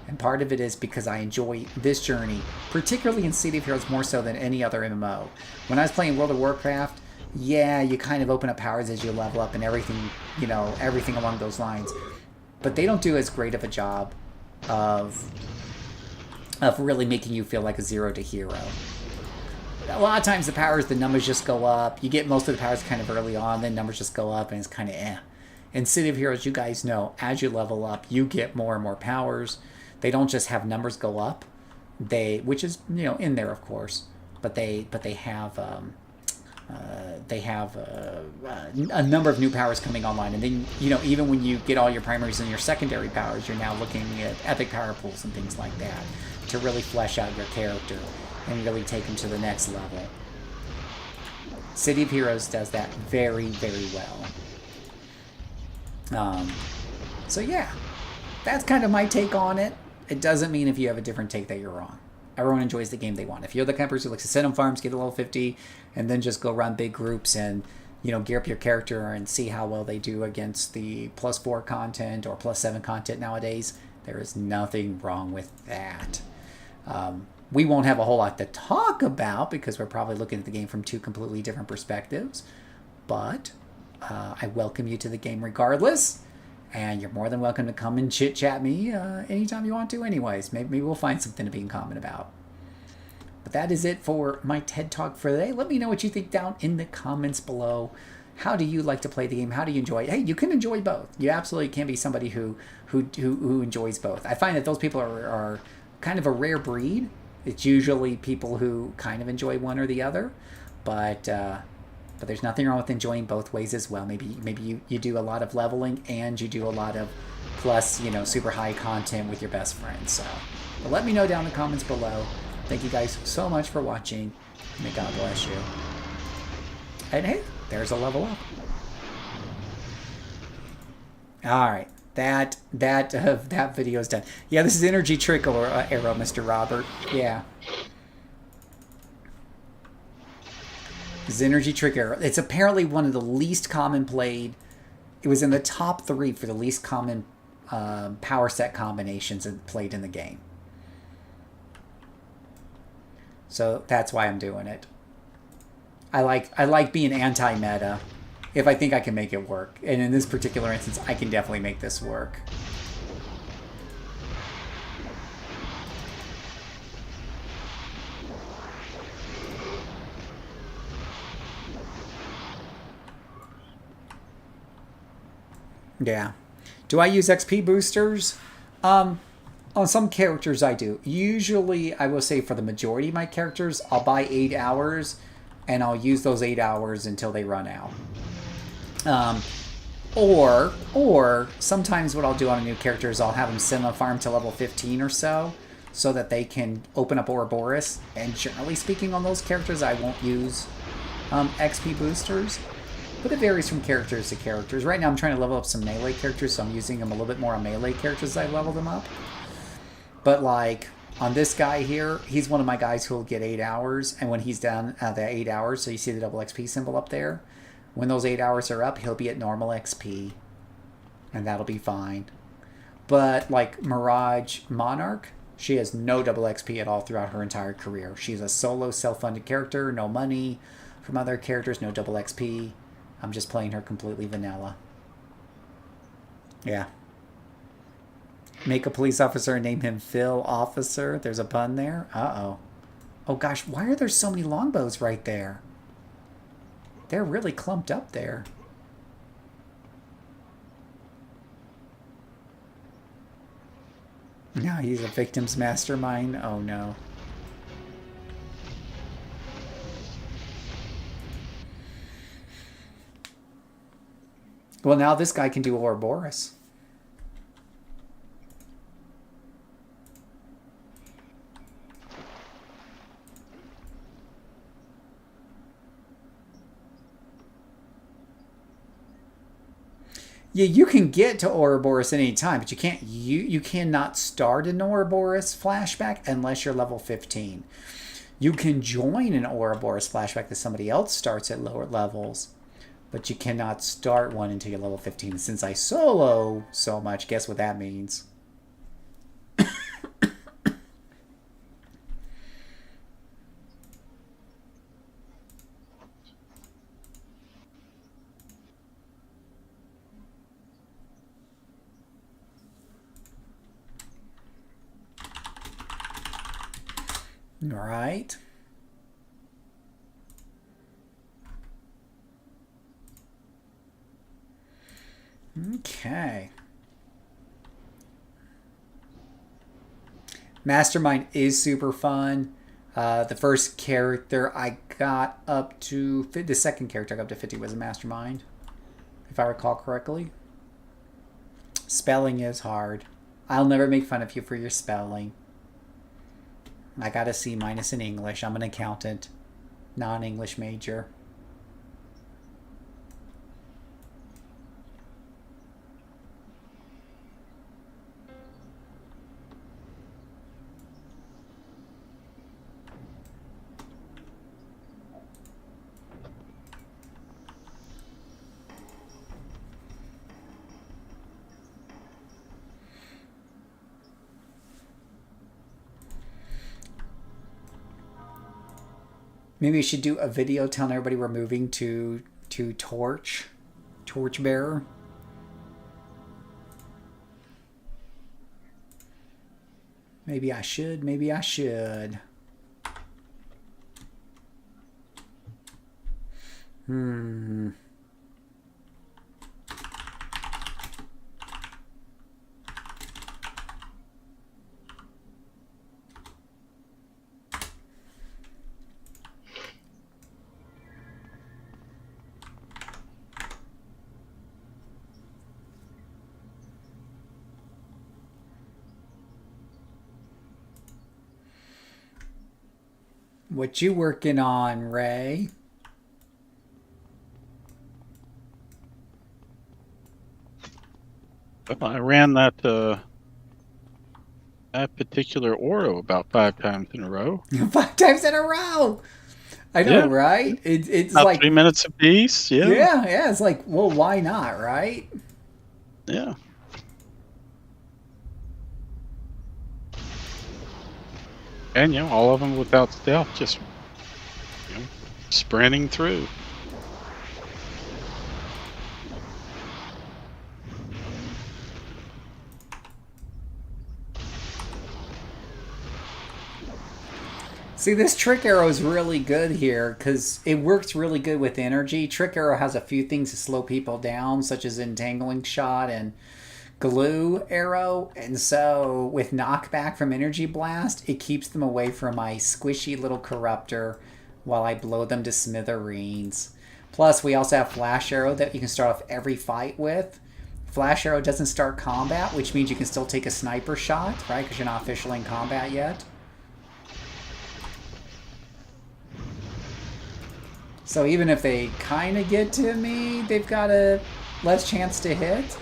And part of it is because I enjoy this journey, particularly in City of Heroes more so than any other MMO. When I was playing World of Warcraft, yeah, you kind of open up powers as you level up and everything, everything along those lines. But they don't do as great of a job of really making you feel like a 0 to hero. A lot of times the numbers just go up. You get most of the powers kind of early on, then numbers just go up, and it's kind of eh. In City of Heroes, you guys know, as you level up, you get more and more powers. They don't just have numbers go up, which is in there of course, but they have a number of new powers coming online, and then even when you get all your primaries and your secondary powers, you're now looking at epic power pools and things like that to really flesh out your character and really take them to the next level. City of Heroes does that very, very well. So yeah, that's kind of my take on it. It doesn't mean if you have a different take that you're wrong. Everyone enjoys the game they want. If you're the kind of person who likes to sit on farms, get to level 50, and then just go run big groups and gear up your character and see how well they do against the +4 content or +7 content nowadays, there is nothing wrong with that. We won't have a whole lot to talk about because we're probably looking at the game from 2 completely different perspectives. But I welcome you to the game regardless. And you're more than welcome to come and chit-chat me anytime you want to anyways. Maybe we'll find something to be in common about. But that is it for my TED Talk for today. Let me know what you think down in the comments below. How do you like to play the game? How do you enjoy it? Hey, you can enjoy both. You absolutely can be somebody who enjoys both. I find that those people are kind of a rare breed. It's usually people who kind of enjoy one or the other. But there's nothing wrong with enjoying both ways as well. Maybe you do a lot of leveling and you do a lot of plus, super high content with your best friends. So but let me know down in the comments below. Thank you guys so much for watching. May God bless you. And hey, there's a level up. All right. That video is done. Yeah, this is energy trick arrow, Mr. Robert. Yeah. This is energy trick arrow. It's apparently one of the least common played. It was in the top 3 for the least common power set combinations played in the game. So that's why I'm doing it. I like being anti-meta if I think I can make it work. And in this particular instance, I can definitely make this work. Yeah. Do I use XP boosters? On some characters I do. Usually, I will say for the majority of my characters, I'll buy 8 hours and I'll use those 8 hours until they run out. Or sometimes what I'll do on a new character is I'll have them send a farm to level 15 or so that they can open up Ouroboros. And generally speaking on those characters, I won't use XP boosters. But it varies from characters to characters. Right now I'm trying to level up some melee characters, so I'm using them a little bit more on melee characters as I level them up. But like on this guy here, he's one of my guys who will get 8 hours, and when he's done that 8 hours, so you see the double XP symbol up there, when those 8 hours are up, he'll be at normal XP, and that'll be fine. But like Mirage Monarch, she has no double XP at all throughout her entire career. She's a solo self-funded character, no money from other characters, no double XP. I'm just playing her completely vanilla. Yeah. Make a police officer and name him Phil Officer. There's a pun there. Uh-oh. Oh gosh, why are there so many longbows right there? They're really clumped up there. Now he's a victim's mastermind. Oh no. Well, now this guy can do Ouroboros. Yeah, you can get to Ouroboros at any time, but you can't. You cannot start an Ouroboros flashback unless you're level 15. You can join an Ouroboros flashback that somebody else starts at lower levels, but you cannot start one until you're level 15. Since I solo so much, guess what that means? All right. Okay. Mastermind is super fun. The first character I got up to... The second character I got up to 50 was a Mastermind, if I recall correctly. Spelling is hard. I'll never make fun of you for your spelling. I got a C- in English. I'm an accountant, non-English major. Maybe we should do a video telling everybody we're moving to Torchbearer. Maybe I should. Maybe I should. What you working on, Ray? I ran that that particular Ouro about 5 times in a row. 5 times in a row. I know, Yeah. right? It's About like 3 minutes apiece. Yeah. yeah. It's like, well, why not, right? Yeah. And all of them without stealth, just sprinting through. See, this trick arrow is really good here because it works really good with energy. Trick arrow has a few things to slow people down, such as entangling shot and glue arrow. And so with knockback from energy blast, it keeps them away from my squishy little corruptor while I blow them to smithereens. Plus, we also have flash arrow that you can start off every fight with. Flash arrow doesn't start combat, which means you can still take a sniper shot, right? Because you're not officially in combat yet. So even if they kind of get to me, they've got a less chance to hit.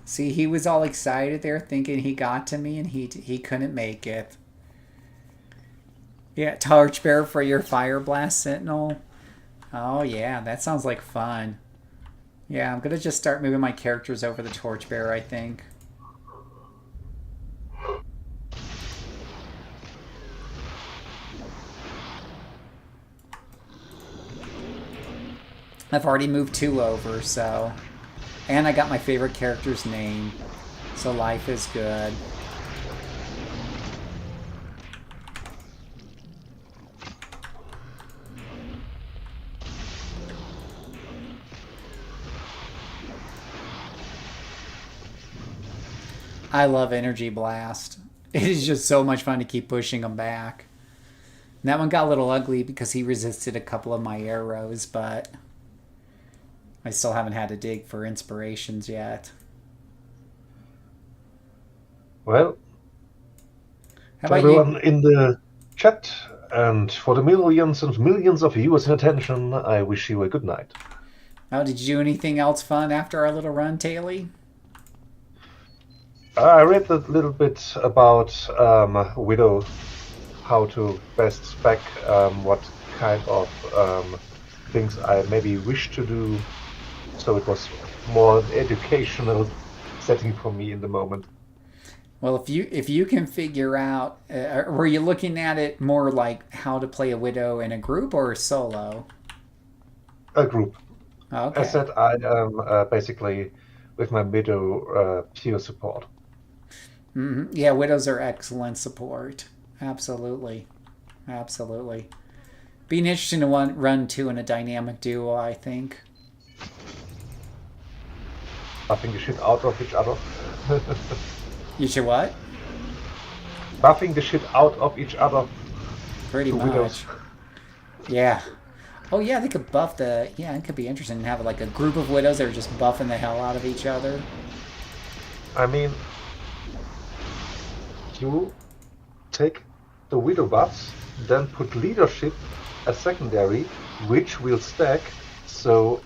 See, he was all excited there thinking he got to me and he couldn't make it. Yeah, torchbearer for your fire blast sentinel. Oh yeah, that sounds like fun. Yeah, I'm gonna just start moving my characters over the torchbearer, I think. I've already moved 2 over, so... And I got my favorite character's name. So life is good. I love Energy Blast. It is just so much fun to keep pushing him back. And that one got a little ugly because he resisted a couple of my arrows, but I still haven't had to dig for inspirations yet. Well, How for about everyone you? in the chat and for the millions and millions of viewers in attention, I wish you a good night. Oh, did you do anything else fun after our little run, Taylor? I read a little bit about Widow, how to best spec, what kind of things I maybe wish to do. So it was more an educational setting for me in the moment. Well, if you can figure out, were you looking at it more like how to play a widow in a group or solo? A group. Okay. As said, I am basically with my Widow peer support. Mm-hmm. Yeah, widows are excellent support. Absolutely, absolutely. Being interesting to run two in a dynamic duo, I think. Buffing the shit out of each other. You should what? Buffing the shit out of each other. Pretty much. Widows. Yeah. Oh yeah, they could buff the. Yeah, it could be interesting to have like a group of widows that are just buffing the hell out of each other. I mean, you take the widow buffs, then put leadership as secondary, which will stack. So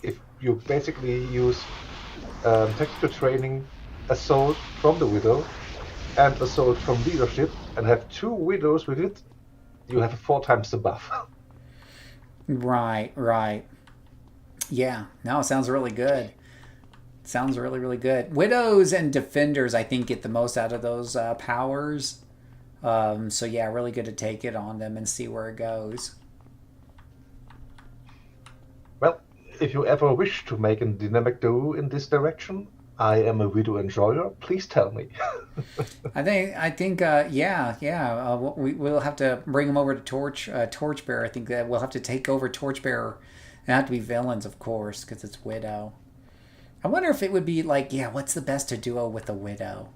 if you basically use tactical training, assault from the widow, and assault from leadership, and have 2 widows with it, you have 4 times the buff. Right, right. Yeah, no, it sounds really good. Sounds really, really good. Widows and defenders, I think, get the most out of those powers. So yeah, really good to take it on them and see where it goes. Well, if you ever wish to make a dynamic duo in this direction, I am a widow enjoyer. Please tell me. I think, yeah. We'll have to bring them over to Torchbearer. I think that we'll have to take over Torchbearer. They have to be villains, of course, because it's Widow. I wonder if it would be like, yeah, what's the best to duo with a Widow?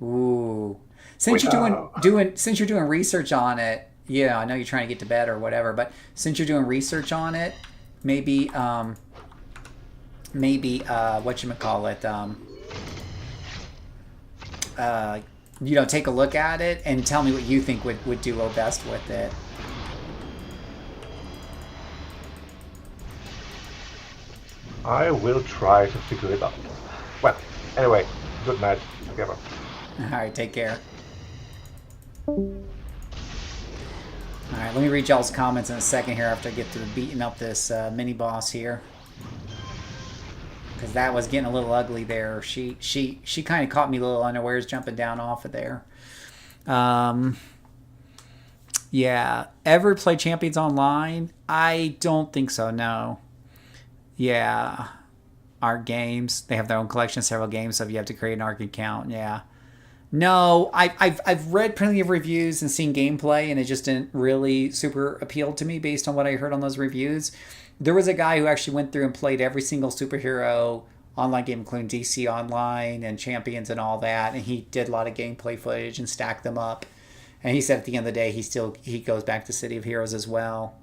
Ooh, since Widow. since you're doing research on it, yeah, I know you're trying to get to bed or whatever, but since you're doing research on it, maybe whatchamacallit, you know, take a look at it and tell me what you think would do best with it. I will try to figure it out. Well, anyway, good night together. Alright, take care. Alright, let me read y'all's comments in a second here after I get through beating up this mini-boss here. Because that was getting a little ugly there. She kind of caught me a little unawares jumping down off of there. Yeah. Ever play Champions Online? I don't think so, no. Yeah. Arc games. They have their own collection of several games, so you have to create an Arc account. Yeah. No, I've read plenty of reviews and seen gameplay, and it just didn't really super appeal to me based on what I heard on those reviews. There was a guy who actually went through and played every single superhero online game, including DC Online and Champions and all that, and he did a lot of gameplay footage and stacked them up. And he said at the end of the day, he goes back to City of Heroes as well.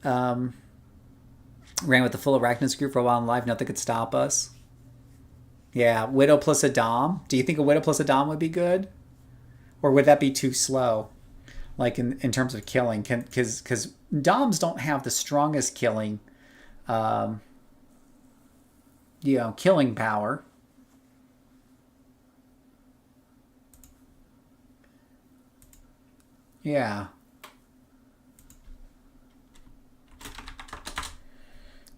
Ran with the full Arachnus group for a while in life. Nothing could stop us. Yeah, Widow plus a Dom. Do you think a Widow plus a Dom would be good? Or would that be too slow? Like in terms of killing? Because Doms don't have the strongest killing, killing power. Yeah.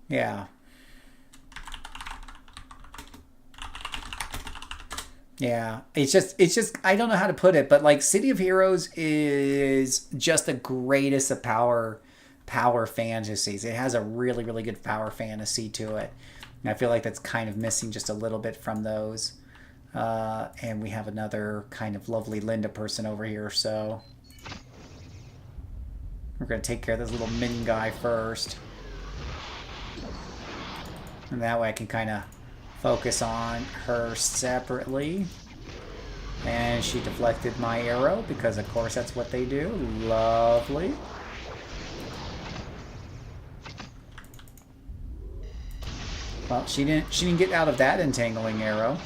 Yeah. Yeah, it's just I don't know how to put it, but like City of Heroes is just the greatest of power fantasies. It has a really, really good power fantasy to it. And I feel like that's kind of missing just a little bit from those. And we have another kind of lovely Linda person over here, so we're going to take care of this little minion guy first. And that way I can kind of focus on her separately. And she deflected my arrow because of course that's what they do. Lovely. Well, she didn't get out of that entangling arrow.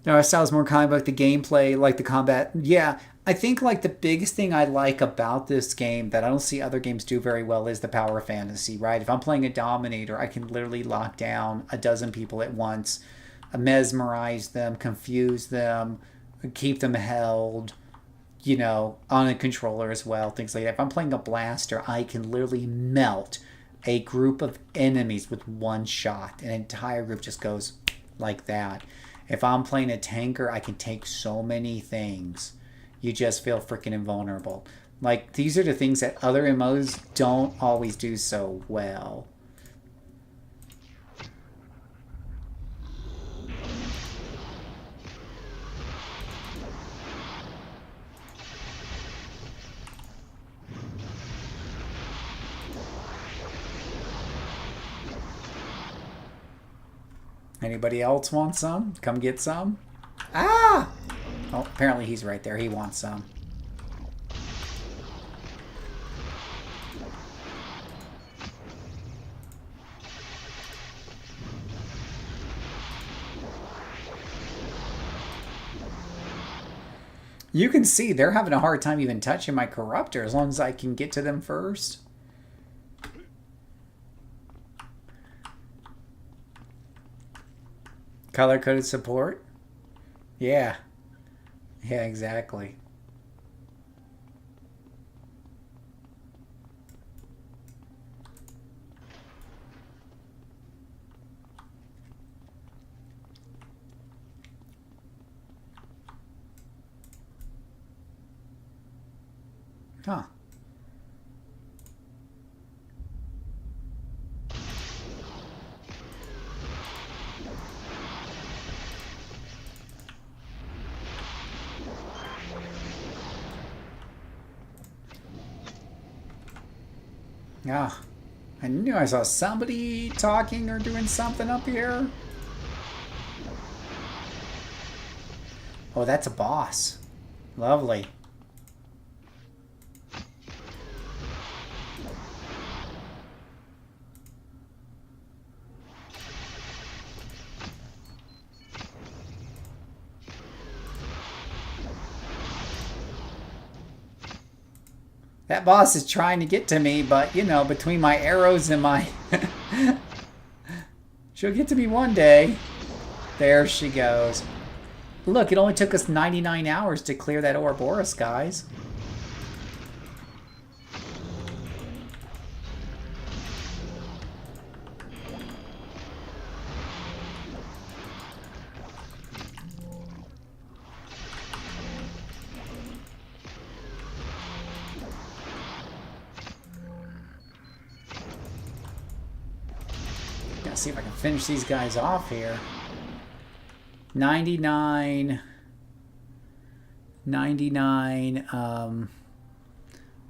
No, I was more kind of like the gameplay, like the combat. Yeah, I think like the biggest thing I like about this game that I don't see other games do very well is the power fantasy, right? If I'm playing a Dominator, I can literally lock down a dozen people at once, mesmerize them, confuse them, keep them held, on a controller as well, things like that. If I'm playing a Blaster, I can literally melt a group of enemies with one shot. An entire group just goes like that. If I'm playing a tanker, I can take so many things. You just feel freaking invulnerable. Like, these are the things that other MMOs don't always do so well. Anybody else want some? Come get some. Ah! Oh, apparently he's right there. He wants some. You can see they're having a hard time even touching my Corruptor as long as I can get to them first. Color-coded support? Yeah. Yeah, exactly. Huh. Ah, I knew I saw somebody talking or doing something up here. Oh, that's a boss. Lovely. That boss is trying to get to me, but, you know, between my arrows and my... She'll get to me one day. There she goes. Look, it only took us 99 hours to clear that Ouroboros, guys. See if I can finish these guys off here. 99.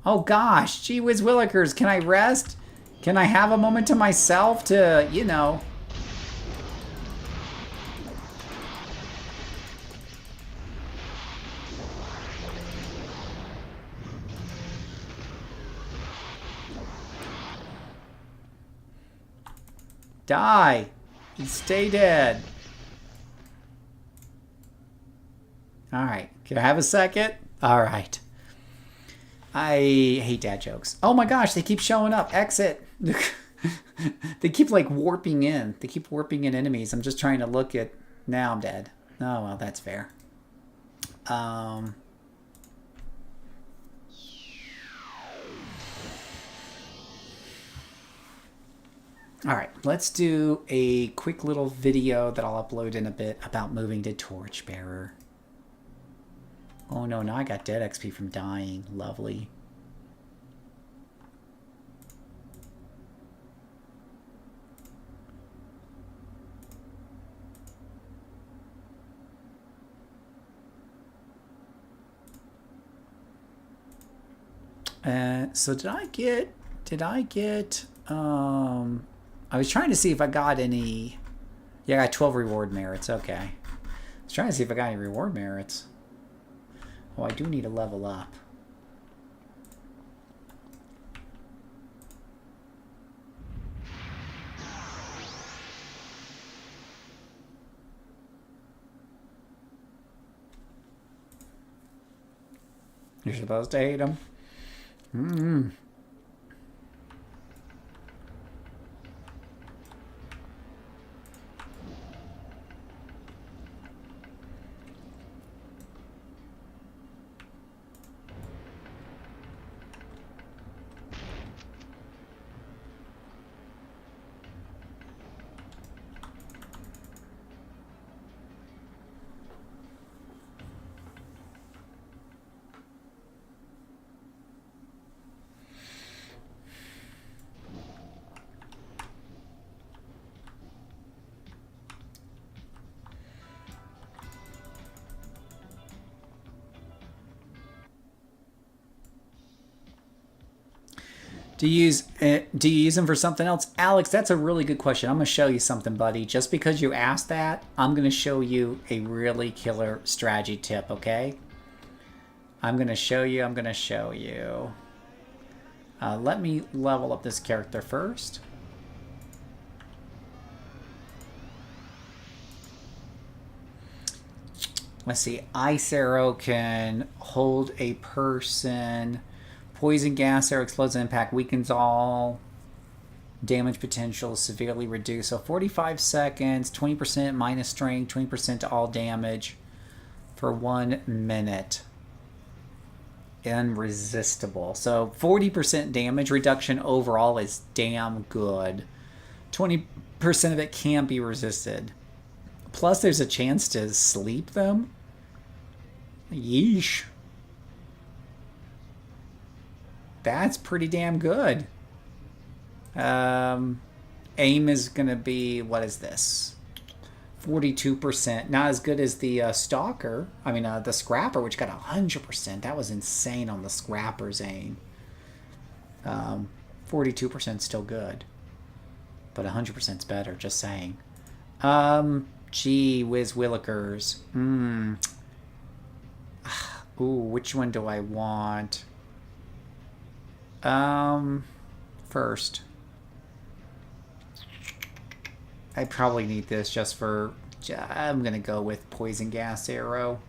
Oh gosh, gee whiz willikers, can I rest? Can I have a moment to myself to, you know... Die! Stay dead. Alright, can I have a second? Alright. I hate dad jokes. Oh my gosh, they keep showing up. Exit. They keep like warping in. They keep warping in enemies. I'm just trying to look at... Now I'm dead. Oh well, that's fair. Alright, let's do a quick little video that I'll upload in a bit about moving to Torchbearer. Oh no, now I got dead XP from dying. Lovely. So did I get, I was trying to see if I got any... Yeah, I got 12 reward merits. Okay. I was trying to see if I got any reward merits. Oh, I do need to level up. You're supposed to hate him. Do you use them for something else? Alex, that's a really good question. I'm going to show you something, buddy. Just because you asked that, I'm going to show you a really killer strategy tip, okay? I'm going to show you. Let me level up this character first. Let's see. Ice arrow can hold a person. Poison gas arrow explodes impact, weakens all damage potential, severely reduced. So 45 seconds, 20% minus strength, 20% to all damage for 1 minute. Irresistible. So 40% damage reduction overall is damn good. 20% of it can be resisted. Plus there's a chance to sleep them. Yeesh. That's pretty damn good. Aim is going to be, what is this? 42%. Not as good as the Stalker. I mean, the Scrapper, which got 100%. That was insane on the Scrapper's aim. 42% still good. But 100% is better, just saying. Gee whiz willikers. Ooh, which one do I want? First. I probably need this just for... I'm going to go with Poison Gas Arrow.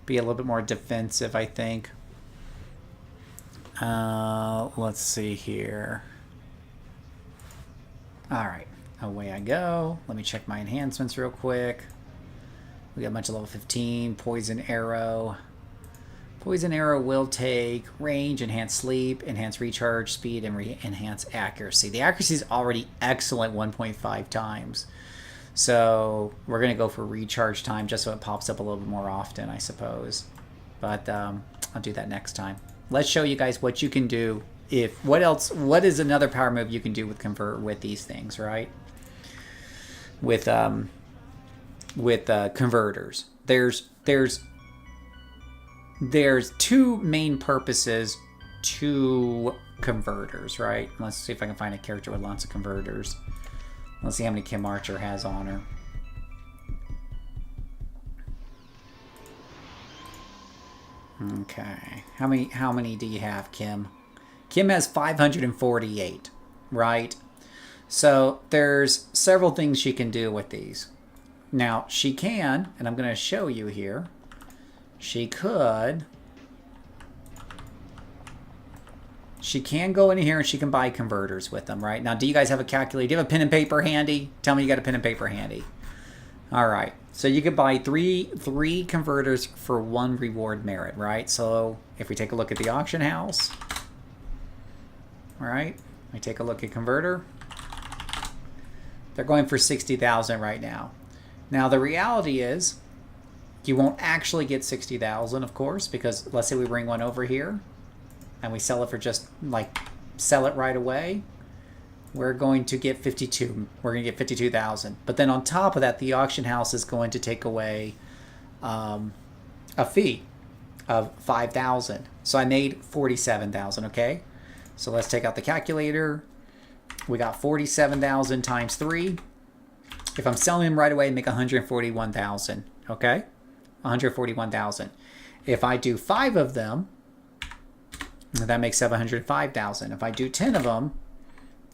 Be a little bit more defensive, I think. Let's see here. All right, away I go. Let me check my enhancements real quick. We got a bunch of level 15. Poison arrow. Poison arrow will take range, enhance sleep, enhance recharge speed, and enhance accuracy. The accuracy is already excellent, 1.5 times. So we're going to go for recharge time just so it pops up a little bit more often, I suppose. But I'll do that next time. Let's show you guys what you can do. What is another power move you can do with convert with these things, right? With converters. There's two main purposes to converters, right? Let's see if I can find a character with lots of converters. Let's see how many Kim Archer has on her. Okay. How many do you have, Kim? Kim has 548, right? So there's several things she can do with these. Now, she can, and I'm going to show you here, she can go in here and she can buy converters with them, right? Now, do you guys have a calculator? Do you have a pen and paper handy? Tell me you got a pen and paper handy. All right. So you could buy three converters for 1 reward merit, right? So if we take a look at the auction house, all right, we take a look at converter. They're going for 60,000 right now. Now the reality is, you won't actually get 60,000, of course, because let's say we bring one over here, and we sell it for just sell it right away. We're going to get 52. We're going to get 52,000. But then on top of that, the auction house is going to take away a fee of 5,000. So I made 47,000. Okay. So let's take out the calculator. We got 47,000 times 3. If I'm selling them right away, make 141,000. Okay. 141,000. If I do 5 of them, that makes 705,000. If I do 10 of them,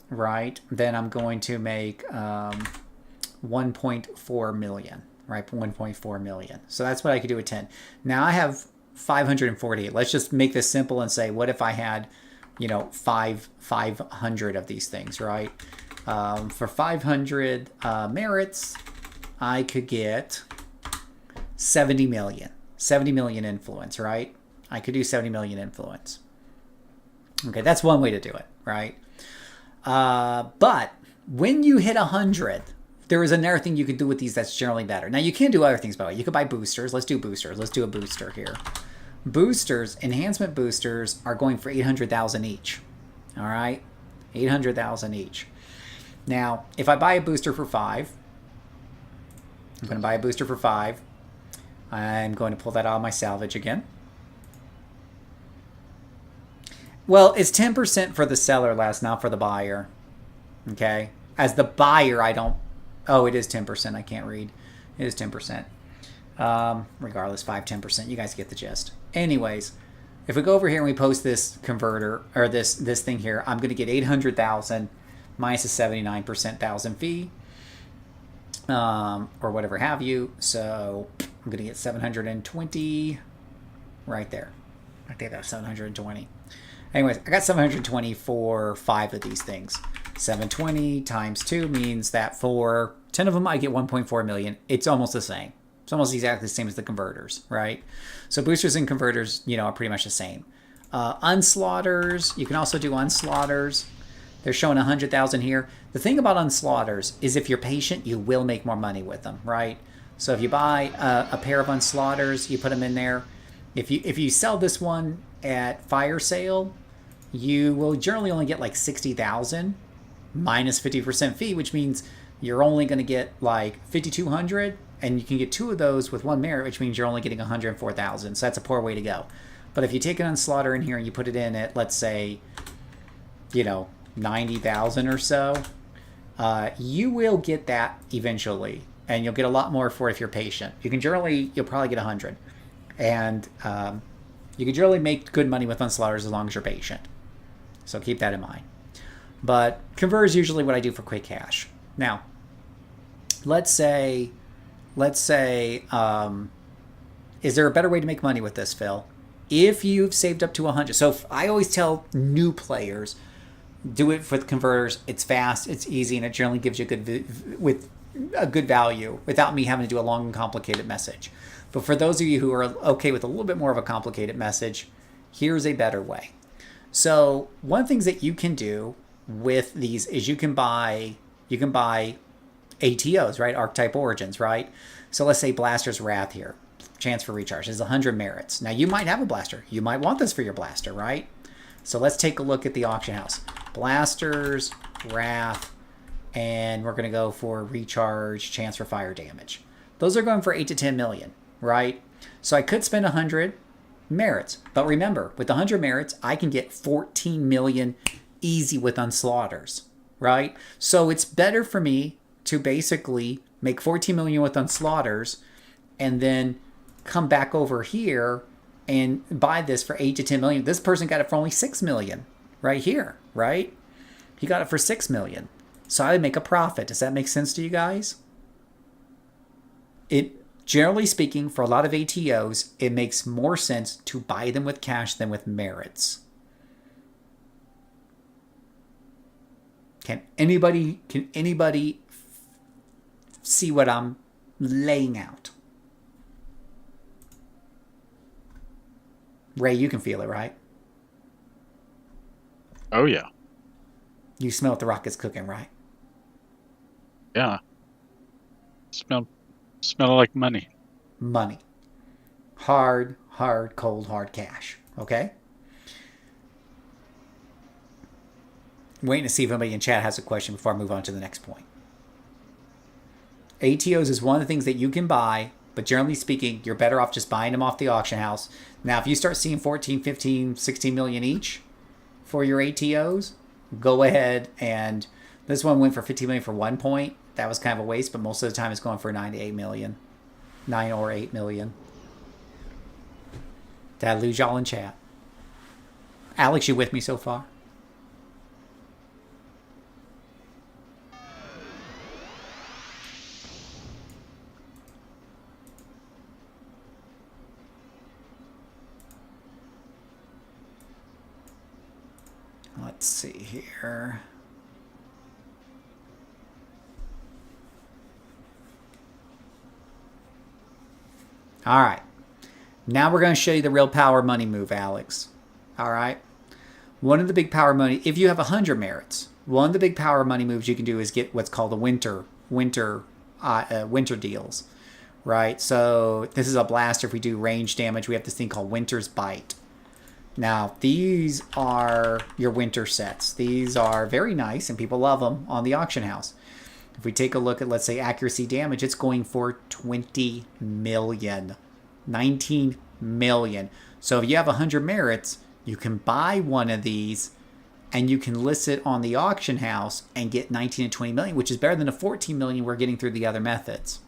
right, then I'm going to make 1.4 million, right? 1.4 million. So that's what I could do with 10. Now I have 548. Let's just make this simple and say, what if I had, 500 of these things, right? For 500 merits, I could get 70 million. 70 million influence, right? I could do 70 million influence. Okay, that's one way to do it, right? But when you hit 100, there is another thing you could do with these that's generally better. Now, you can do other things, by the way. You could buy boosters. Let's do boosters. Let's do a booster here. Boosters, enhancement boosters, are going for 800,000 each. All right? 800,000 each. Now, if I buy a booster for 5, I'm going to buy a booster for 5. I'm going to pull that out of my salvage again. Well, it's 10% for the seller less, not for the buyer. Okay? As the buyer, I don't... Oh, it is 10%. I can't read. It is 10%. Regardless, 5, 10%. You guys get the gist. Anyways, if we go over here and we post this converter, or this thing here, I'm going to get 800,000 minus a 79% thousand fee. Or whatever have you. So I'm going to get 720 right there. I think that's 720. Anyways, I got 720 for 5 of these things. 720 times 2 means that for 10 of them, I get 1.4 million. It's almost the same. It's almost exactly the same as the converters, right? So boosters and converters, are pretty much the same. Unslaughters, you can also do unslaughters. They're showing 100,000 here. The thing about unslaughters is if you're patient, you will make more money with them, right? So if you buy a pair of unslaughters, you put them in there. If you sell this one at fire sale, you will generally only get 60,000 minus 50% fee, which means you're only going to get 5,200, and you can get 2 of those with 1 merit, which means you're only getting 104,000. So that's a poor way to go. But if you take an unslaughter in here and you put it in at, let's say, 90,000 or so, you will get that eventually, and you'll get a lot more for it if you're patient. You'll probably get 100, and you can generally make good money with unslaughters as long as you're patient. So keep that in mind. But convert is usually what I do for quick cash. Now, let's say, is there a better way to make money with this, Phil? if you've saved up to 100. So I always tell new players, do it for the converters. It's fast, it's easy, and it generally gives you a good value without me having to do a long and complicated message. But for those of you who are okay with a little bit more of a complicated message, here's a better way. So one of the things that you can do with these is you can buy ATOs, right? Archetype origins, right? So let's say Blaster's Wrath here. Chance for recharge is 100 merits. Now you might have a blaster. You might want this for your blaster, right? So let's take a look at the auction house. Blaster's Wrath, and we're going to go for recharge, chance for fire damage. Those are going for 8 to 10 million, right? So I could spend 100 merits. But remember, with 100 merits, I can get 14 million easy with Unslaughters, right? So it's better for me to basically make 14 million with Unslaughters and then come back over here and buy this for 8 to 10 million. This person got it for only 6 million right here, right? He got it for 6 million. So I would make a profit. Does that make sense to you guys? It, generally speaking, for a lot of ATOs, it makes more sense to buy them with cash than with merits. Can anybody see what I'm laying out? Ray, you can feel it, right? Oh yeah. You smell what the rocket's cooking, right? Yeah. Smell like money. Money. Hard, cold, hard cash. Okay? Waiting to see if anybody in chat has a question before I move on to the next point. ATOs is one of the things that you can buy, but generally speaking, you're better off just buying them off the auction house. Now, if you start seeing 14, 15, 16 million each for your ATOs, go ahead and this one went for 15 million for 1 point. That was kind of a waste, but most of the time it's going for 9 to 8 million. 9 or 8 million. Did I lose y'all in chat? Alex, you with me so far? Let's see here. All right. Now we're going to show you the real power money move, Alex. All right. One of the big power money, if you have 100 merits, one of the big power money moves you can do is get what's called the winter deals, right? So this is a blaster. If we do range damage, we have this thing called Winter's Bite. Now, these are your winter sets. These are very nice, and people love them on the auction house. If we take a look at, let's say, accuracy damage, it's going for 20 million. 19 million. So if you have 100 merits, you can buy one of these, and you can list it on the auction house and get 19 and 20 million, which is better than the 14 million we're getting through the other methods.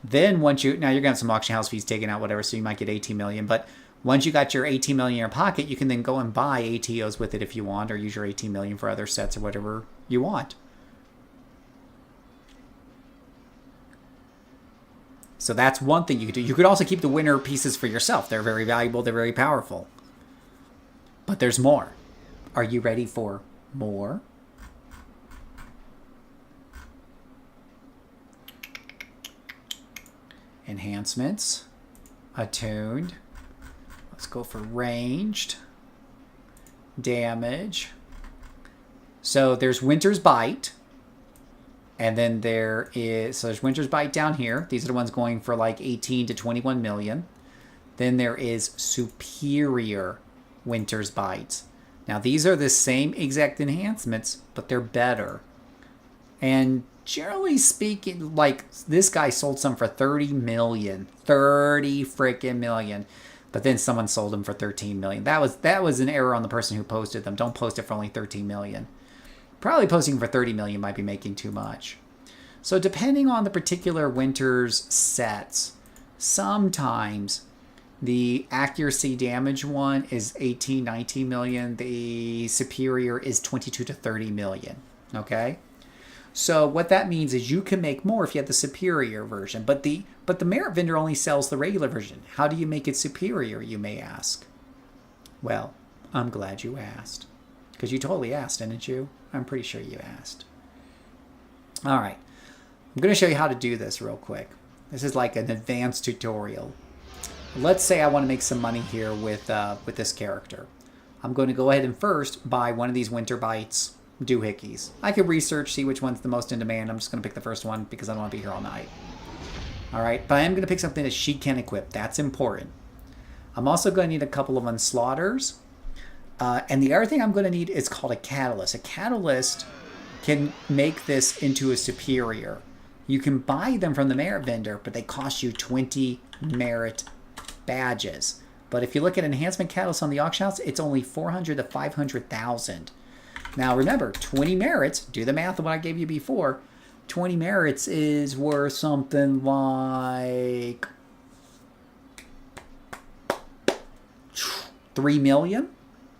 Then now you're going to have some auction house fees taken out, whatever, so you might get 18 million, but once you got your 18 million in your pocket, you can then go and buy ATOs with it if you want, or use your 18 million for other sets or whatever you want. So that's one thing you could do. You could also keep the winner pieces for yourself. They're very valuable. They're very powerful. But there's more. Are you ready for more? Enhancements. Attuned. Let's go for ranged. Damage. So there's Winter's Bite. And then there's Winter's Bite down here. These are the ones going for like 18 to 21 million. Then there is Superior Winter's Bites. Now these are the same exact enhancements, but they're better. And generally speaking, like this guy sold some for 30 million. 30 freaking million. But then someone sold them for 13 million. That was an error on the person who posted them. Don't post it for only 13 million. Probably posting for 30 million might be making too much. So depending on the particular Winter's sets, sometimes the accuracy damage one is 18, 19 million. The superior is 22 to 30 million. Okay? So what that means is you can make more if you have the superior version. But the merit vendor only sells the regular version. How do you make it superior, you may ask? Well, I'm glad you asked. Because you totally asked, didn't you? I'm pretty sure you asked. All right. I'm going to show you how to do this real quick. This is like an advanced tutorial. Let's say I want to make some money here with this character. I'm going to go ahead and first buy one of these winter bites doohickeys. I could research, see which one's the most in demand. I'm just going to pick the first one because I don't want to be here all night. All right, but I am going to pick something that she can equip. That's important. I'm also going to need a couple of unslaughters. And the other thing I'm going to need is called a catalyst. A catalyst can make this into a superior. You can buy them from the merit vendor, but they cost you 20 merit badges. But if you look at enhancement catalysts on the auction house, it's only 400 to 500,000. Now remember, 20 merits, do the math of what I gave you before, 20 merits is worth something like 3 million?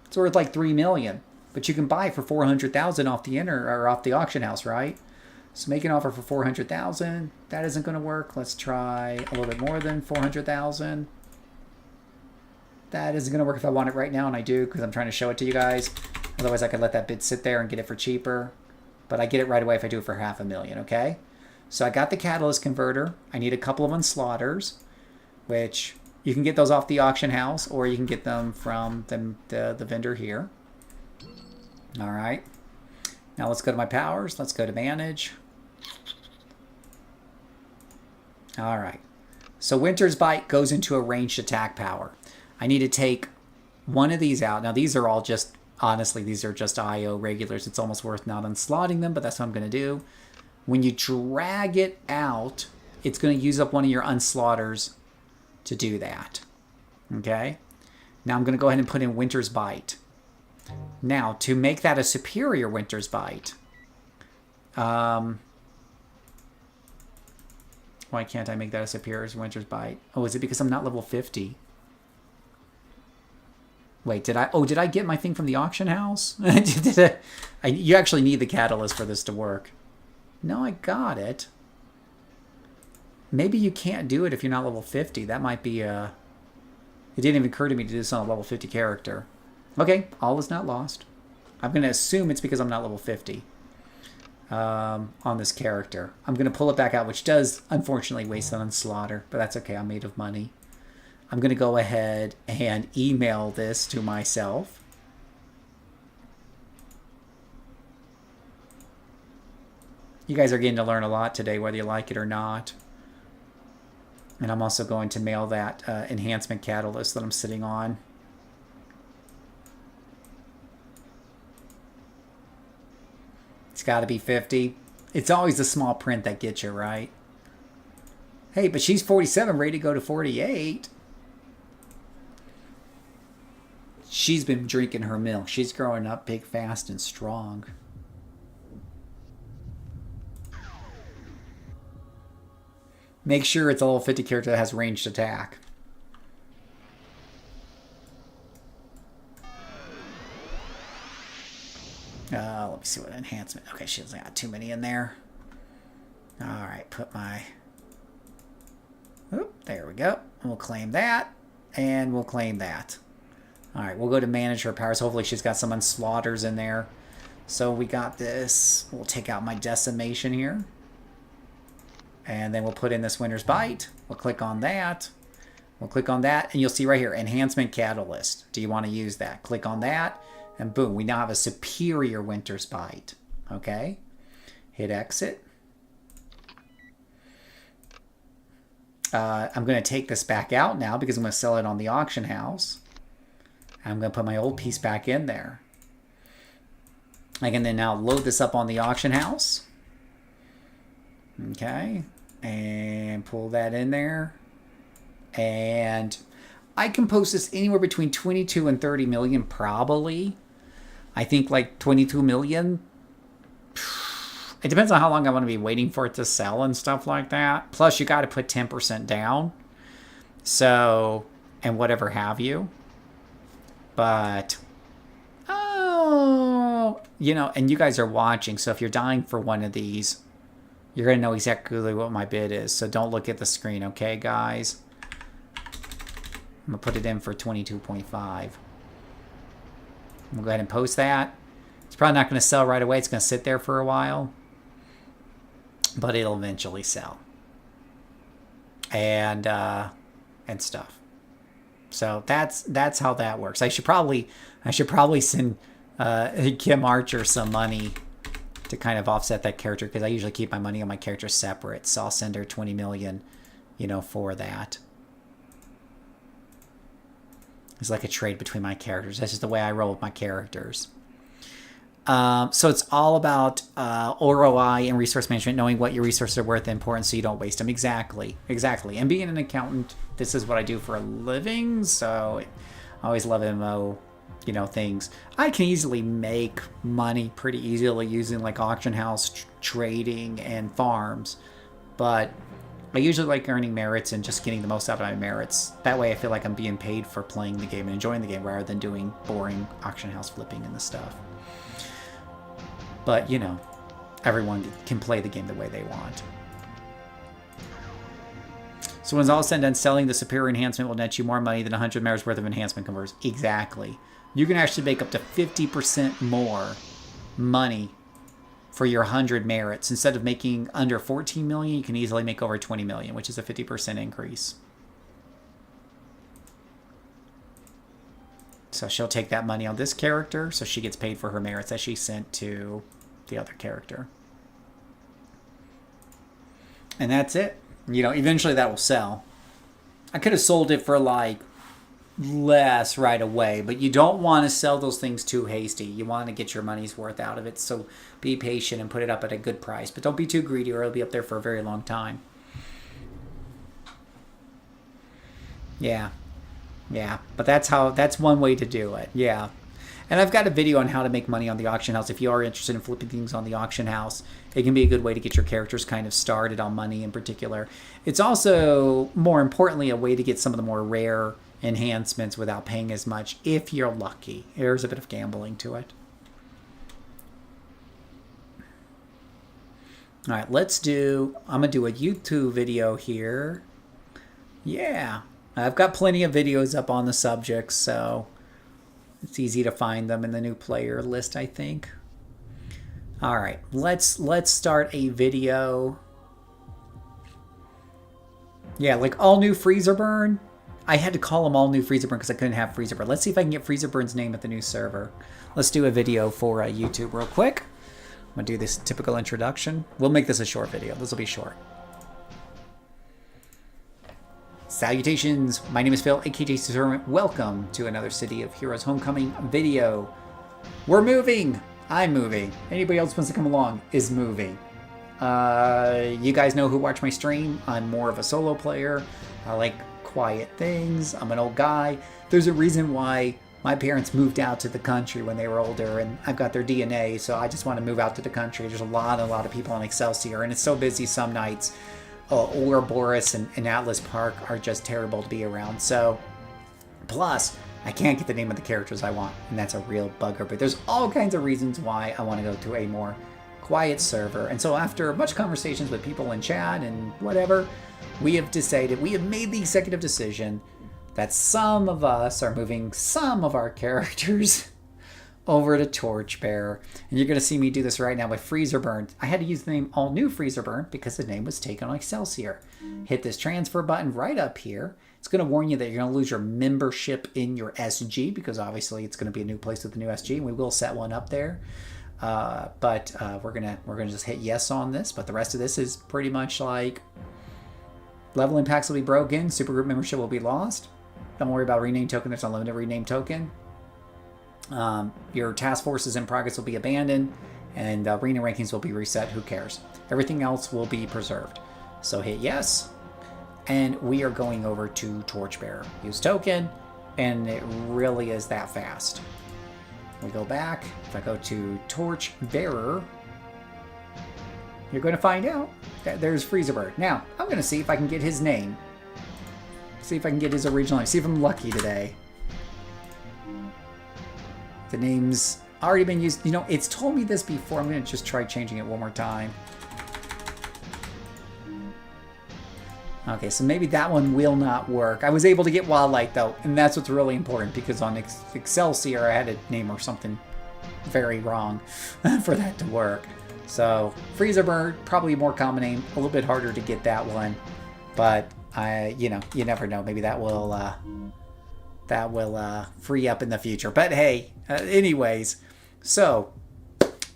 It's worth like 3 million. But you can buy it for 400,000 off the auction house, right? So make an offer for 400,000. That isn't going to work. Let's try a little bit more than 400,000. That isn't going to work if I want it right now, and I do because I'm trying to show it to you guys. Otherwise, I could let that bid sit there and get it for cheaper. But I get it right away if I do it for 500,000, okay? So I got the catalyst converter. I need a couple of unslaughters, which you can get those off the auction house, or you can get them from the vendor here. All right. Now let's go to my powers. Let's go to manage. All right. So Winter's Bite goes into a ranged attack power. I need to take one of these out. Now these are all just, honestly, these are just IO regulars. It's almost worth not unslotting them, but that's what I'm going to do. When you drag it out, it's going to use up one of your unslaughters to do that. Okay? Now I'm going to go ahead and put in Winter's Bite. Now, to make that a superior Winter's Bite, why can't I make that a superior Winter's Bite? Oh, is it because I'm not level 50? Wait, did I get my thing from the auction house? You actually need the catalyst for this to work. No, I got it. Maybe you can't do it if you're not level 50. That might be a... It didn't even occur to me to do this on a level 50 character. Okay, all is not lost. I'm going to assume it's because I'm not level 50 on this character. I'm going to pull it back out, which does, unfortunately, waste on slaughter, but that's okay. I'm made of money. I'm going to go ahead and email this to myself. You guys are getting to learn a lot today, whether you like it or not. And I'm also going to mail that enhancement catalyst that I'm sitting on. It's got to be 50. It's always the small print that gets you, right? Hey, but she's 47, ready to go to 48. She's been drinking her milk. She's growing up big, fast, and strong. Make sure it's a level 50 character that has ranged attack. Let me see what enhancement. Okay, she doesn't got too many in there. All right, put my... Oop, there we go. We'll claim that, and we'll claim that. All right, we'll go to manage her powers. Hopefully she's got some unslaughters in there. So we got this. We'll take out my decimation here. And then we'll put in this Winter's Bite. We'll click on that. We'll click on that, and you'll see right here, Enhancement Catalyst. Do you want to use that? Click on that, and boom, we now have a superior Winter's Bite. Okay? Hit exit. I'm going to take this back out now because I'm going to sell it on the auction house. I'm going to put my old piece back in there. I can then now load this up on the auction house. Okay. And pull that in there. And I can post this anywhere between 22 and 30 million probably. I think like 22 million. It depends on how long I want to be waiting for it to sell and stuff like that. Plus, you got to put 10% down. So, and whatever have you. But, oh, now, you know, and you guys are watching, so if you're dying for one of these, you're going to know exactly what my bid is. So don't look at the screen, okay, guys? I'm going to put it in for 22.5. I'm going to go ahead and post that. It's probably not going to sell right away. It's going to sit there for a while. But it'll eventually sell. And stuff. So that's how that works. I should probably send Kim Archer some money to kind of offset that character, because I usually keep my money on my character separate. So I'll send her 20 million, you know, for that. It's like a trade between my characters. That's just the way I roll with my characters. So it's all about ROI and resource management, knowing what your resources are worth and important so you don't waste them. Exactly. And being an accountant, this is what I do for a living, so I always love MMO, you know, things. I can easily make money pretty easily using like auction house trading and farms, but I usually like earning merits and just getting the most out of my merits. That way I feel like I'm being paid for playing the game and enjoying the game rather than doing boring auction house flipping and the stuff. But, you know, everyone can play the game the way they want. So when it's all said and done, selling the superior enhancement will net you more money than 100 merits worth of enhancement converts. Exactly. You can actually make up to 50% more money for your 100 merits. Instead of making under 14 million, you can easily make over 20 million, which is a 50% increase. So she'll take that money on this character, so she gets paid for her merits that she sent to the other character. And that's it. You know, eventually that will sell. I could have sold it for like less right away, but you don't want to sell those things too hasty. You want to get your money's worth out of it, so be patient and put it up at a good price. But don't be too greedy or it'll be up there for a very long time. Yeah, but that's one way to do it. Yeah. And I've got a video on how to make money on the auction house. If you are interested in flipping things on the auction house, it can be a good way to get your characters kind of started on money in particular. It's also, more importantly, a way to get some of the more rare enhancements without paying as much if you're lucky. There's a bit of gambling to it. All right, I'm going to do a YouTube video here. Yeah. I've got plenty of videos up on the subject, so it's easy to find them in the new player list, I think. All right, let's start a video. Yeah, like all new Freezer Burn. I had to call them all new Freezer Burn because I couldn't have Freezer Burn. Let's see if I can get Freezer Burn's name at the new server. Let's do a video for YouTube real quick. I'm going to do this typical introduction. We'll make this a short video. This will be short. Salutations, my name is Phil, aka JCServant. Welcome to another City of Heroes Homecoming video. We're moving. I'm moving. Anybody else wants to come along is moving. You guys know who watch my stream. I'm more of a solo player. I like quiet things. I'm an old guy. There's a reason why my parents moved out to the country when they were older, and I've got their DNA, so I just want to move out to the country. There's a lot of people on Excelsior, and it's so busy some nights. Ouroboros and Atlas Park are just terrible to be around. So, plus, I can't get the name of the characters I want, and that's a real bugger. But there's all kinds of reasons why I want to go to a more quiet server. And so after much conversations with people in chat and whatever, we have made the executive decision that some of us are moving some of our characters over to Torchbearer. And you're going to see me do this right now with Freezer Burn. I had to use the name All New Freezer Burn because the name was taken on Excelsior. Hit this transfer button right up here. It's going to warn you that you're going to lose your membership in your SG because obviously it's going to be a new place with the new SG, and we will set one up there. But we're gonna just hit yes on this. But the rest of this is pretty much like leveling packs will be broken, supergroup membership will be lost. Don't worry about rename token. There's unlimited rename token. Your task forces in progress will be abandoned, and arena rankings will be reset. Who cares? Everything else will be preserved. So hit yes, and we are going over to Torchbearer. Use token, and it really is that fast. We go back. If I go to Torchbearer, you're going to find out that there's Freezerberg. Now, I'm going to see if I can get his name. See if I can get his original name. See if I'm lucky today. The name's already been used. You know, it's told me this before. I'm going to just try changing it one more time. Okay, so maybe that one will not work. I was able to get Wildlight, though, and that's what's really important, because on Excelsior, I had to name or something very wrong for that to work. So, Freezer Bird, probably a more common name. A little bit harder to get that one. But, you know, you never know. Maybe that will free up in the future. But hey, anyways, so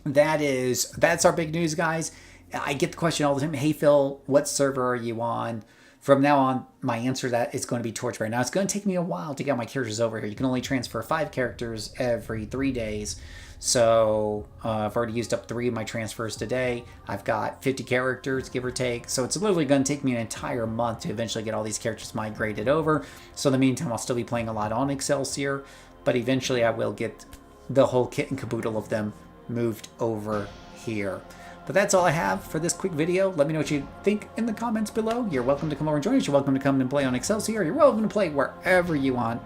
that's our big news, guys. I get the question all the time, hey Phil, what server are you on? From now on, my answer to that is going to be Torchbearer. Now, it's going to take me a while to get my characters over here. You can only transfer 5 characters every 3 days. So I've already used up 3 of my transfers today. I've got 50 characters, give or take. So it's literally going to take me an entire month to eventually get all these characters migrated over. So in the meantime, I'll still be playing a lot on Excelsior. But eventually I will get the whole kit and caboodle of them moved over here. But that's all I have for this quick video. Let me know what you think in the comments below. You're welcome to come over and join us. You're welcome to come and play on Excelsior. You're welcome to play wherever you want.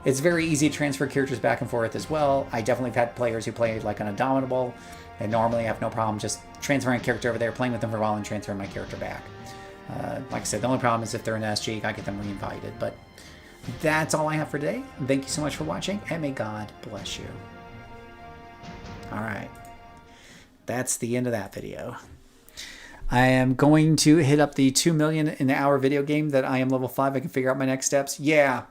It's very easy to transfer characters back and forth as well. I definitely have had players who play like on Indomitable, and normally I have no problem just transferring a character over there, playing with them for a while, and transferring my character back. Like I said, the only problem is if they're an SG, I get them reinvited. But that's all I have for today. Thank you so much for watching, and may God bless you. All right. That's the end of that video. I am going to hit up the 2 million an hour video game that I am level 5. I can figure out my next steps. Yeah.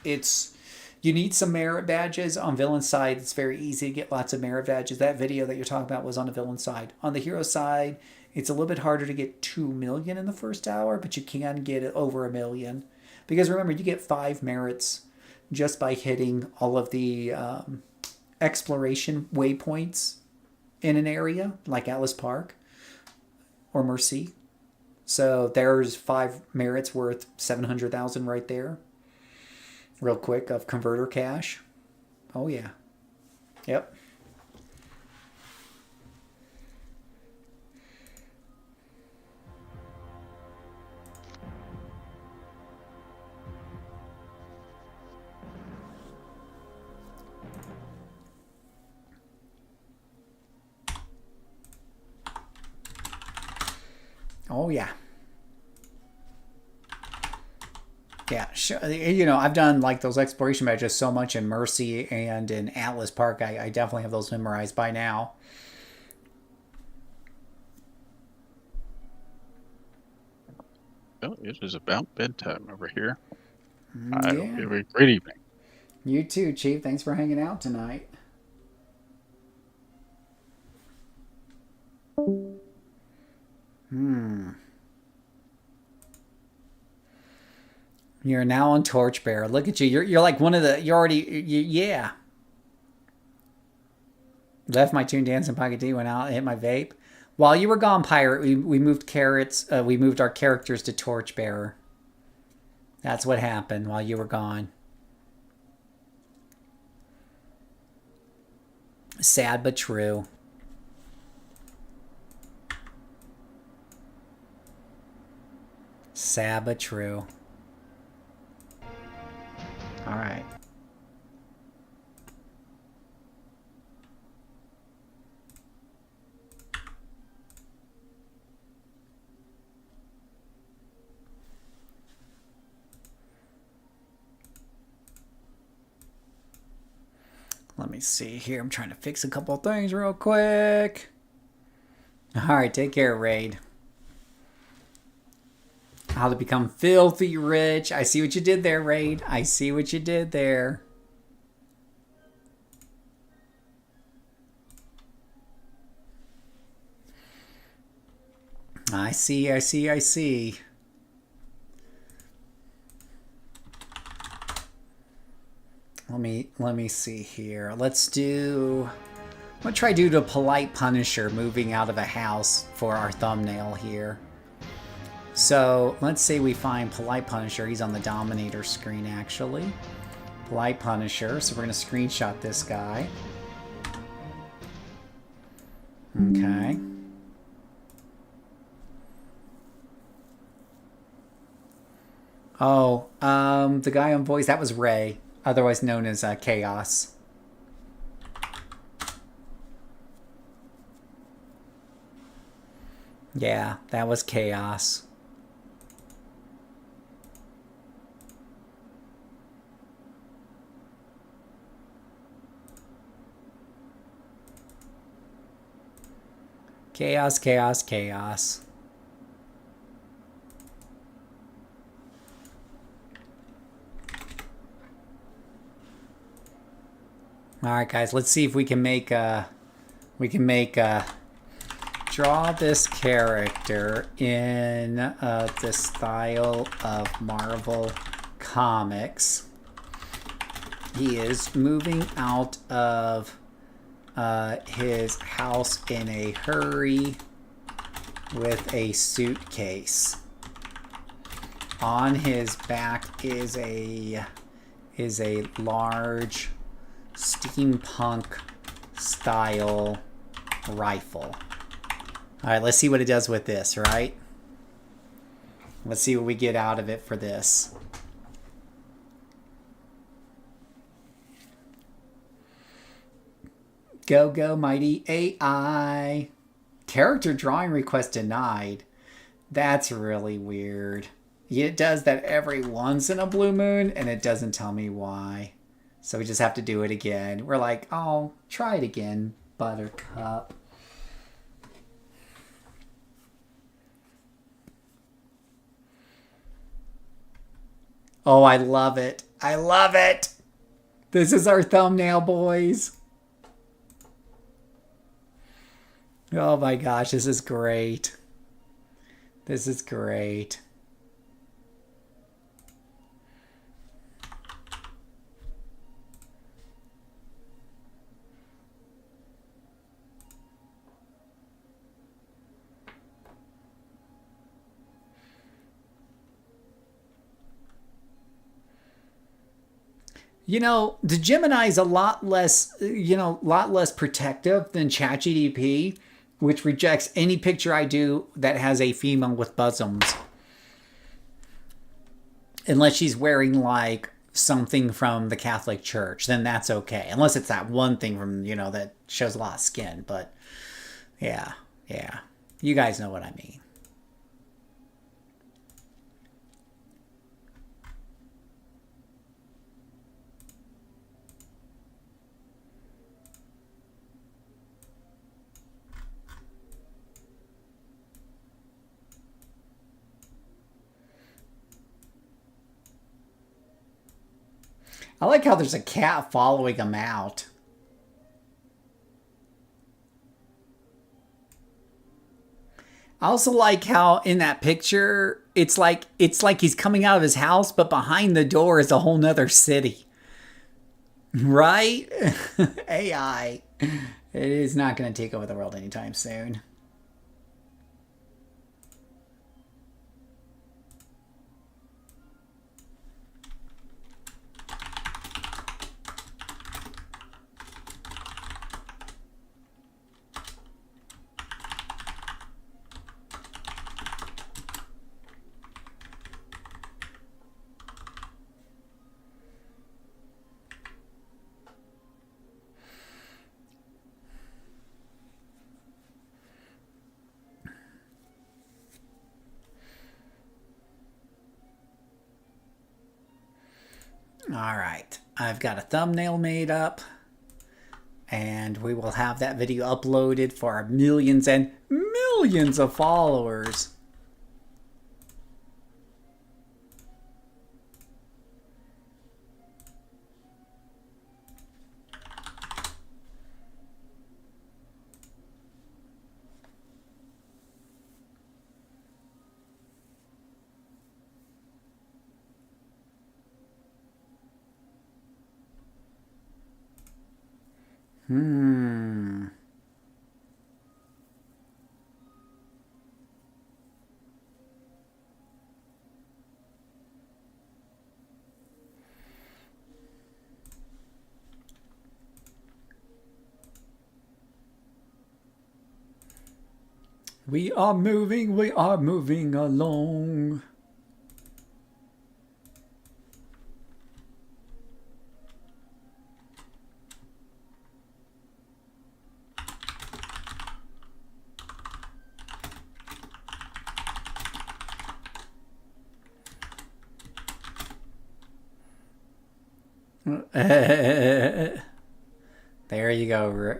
It's, you need some merit badges. On villain side, it's very easy to get lots of merit badges. That video that you're talking about was on the villain side. On the hero side, it's a little bit harder to get 2 million in the first hour, but you can get it over 1 million. Because remember, you get 5 merits just by hitting all of the exploration waypoints in an area like Atlas Park or Mercy. So there's 5 merits worth 700,000 right there. Real quick of converter cash. Oh yeah. Yep. Oh, yeah. Yeah, sure. You know, I've done like those exploration badges so much in Mercy and in Atlas Park. I definitely have those memorized by now. Well, it is about bedtime over here. Yeah. I hope you have a great evening. You too, Chief. Thanks for hanging out tonight. You're now on Torchbearer. Look at you. You're like one of the. You're already. Yeah. Left my Tune Dancing Pocket D. Went out and hit my vape. While you were gone, Pirate, we moved carrots. We moved our characters to Torchbearer. That's what happened while you were gone. Sad but true. Sad but true. All right. Let me see here. I'm trying to fix a couple things real quick. All right, take care, Raid. How to become filthy rich. I see what you did there, Raid. I see what you did there. I see. Let me see here. Let's do... I'm going to try to do the Polite Punisher moving out of a house for our thumbnail here. So let's say we find Polite Punisher. He's on the Dominator screen, actually. Polite Punisher. So we're going to screenshot this guy. Okay. Oh, the guy on voice, that was Ray, otherwise known as Chaos. Yeah, that was chaos. Chaos, chaos, chaos. All right, guys, let's see if we can make draw this character in the style of Marvel Comics. He is moving out of his house in a hurry with a suitcase. On his back is a large steampunk style rifle. All right, let's see what it does with this, right? Let's see what we get out of it for this. Go, go, mighty AI. Character drawing request denied. That's really weird. It does that every once in a blue moon, and it doesn't tell me why. So we just have to do it again. We're like, oh, try it again, Buttercup. Oh, I love it. I love it. This is our thumbnail, boys. Oh my gosh, this is great. This is great. You know, the Gemini's a lot less, protective than ChatGPT, which rejects any picture I do that has a female with bosoms. Unless she's wearing, like, something from the Catholic Church, then that's okay. Unless it's that one thing from, that shows a lot of skin. But, yeah. You guys know what I mean. I like how there's a cat following him out. I also like how in that picture, it's like he's coming out of his house, but behind the door is a whole nother city. Right? AI. It is not going to take over the world anytime soon. All right, I've got a thumbnail made up, and we will have that video uploaded for our millions and millions of followers. We are moving along. There you go.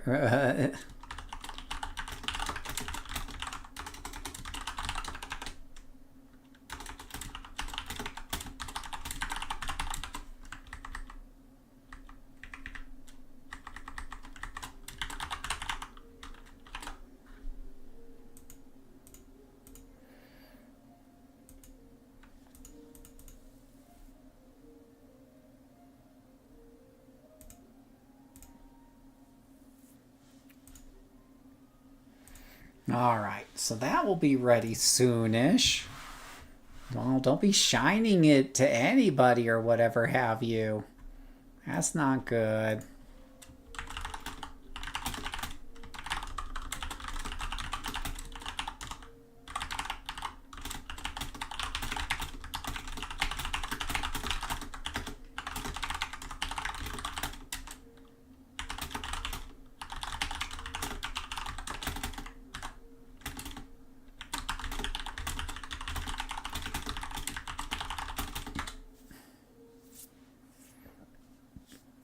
All right, so that will be ready soonish. Well, don't be shining it to anybody or whatever have you. That's not good.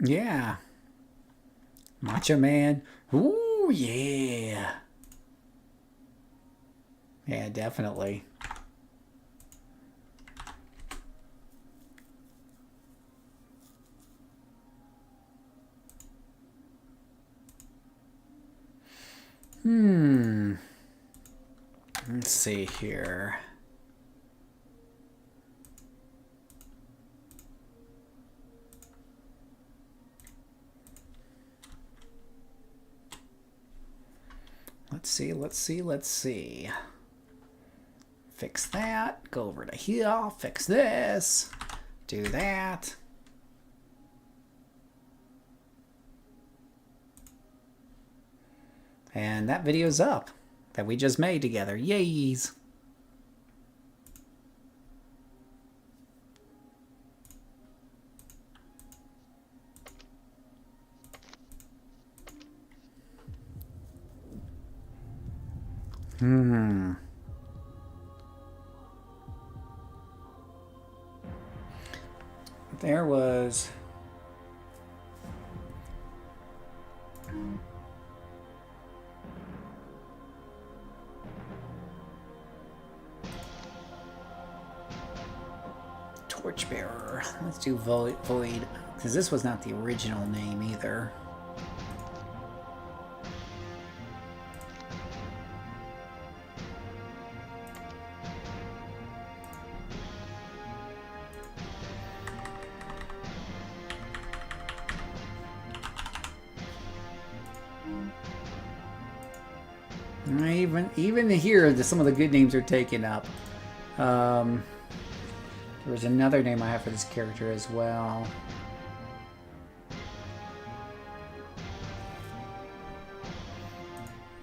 Yeah. Macho Man. Ooh, yeah. Yeah, definitely. Let's see here. Let's see. Fix that. Go over to here. Fix this. Do that. And that video's up that we just made together. Yays! There was... Torchbearer. Let's do Void, because this was not the original name either. Even here, some of the good names are taken up. There was another name I have for this character as well.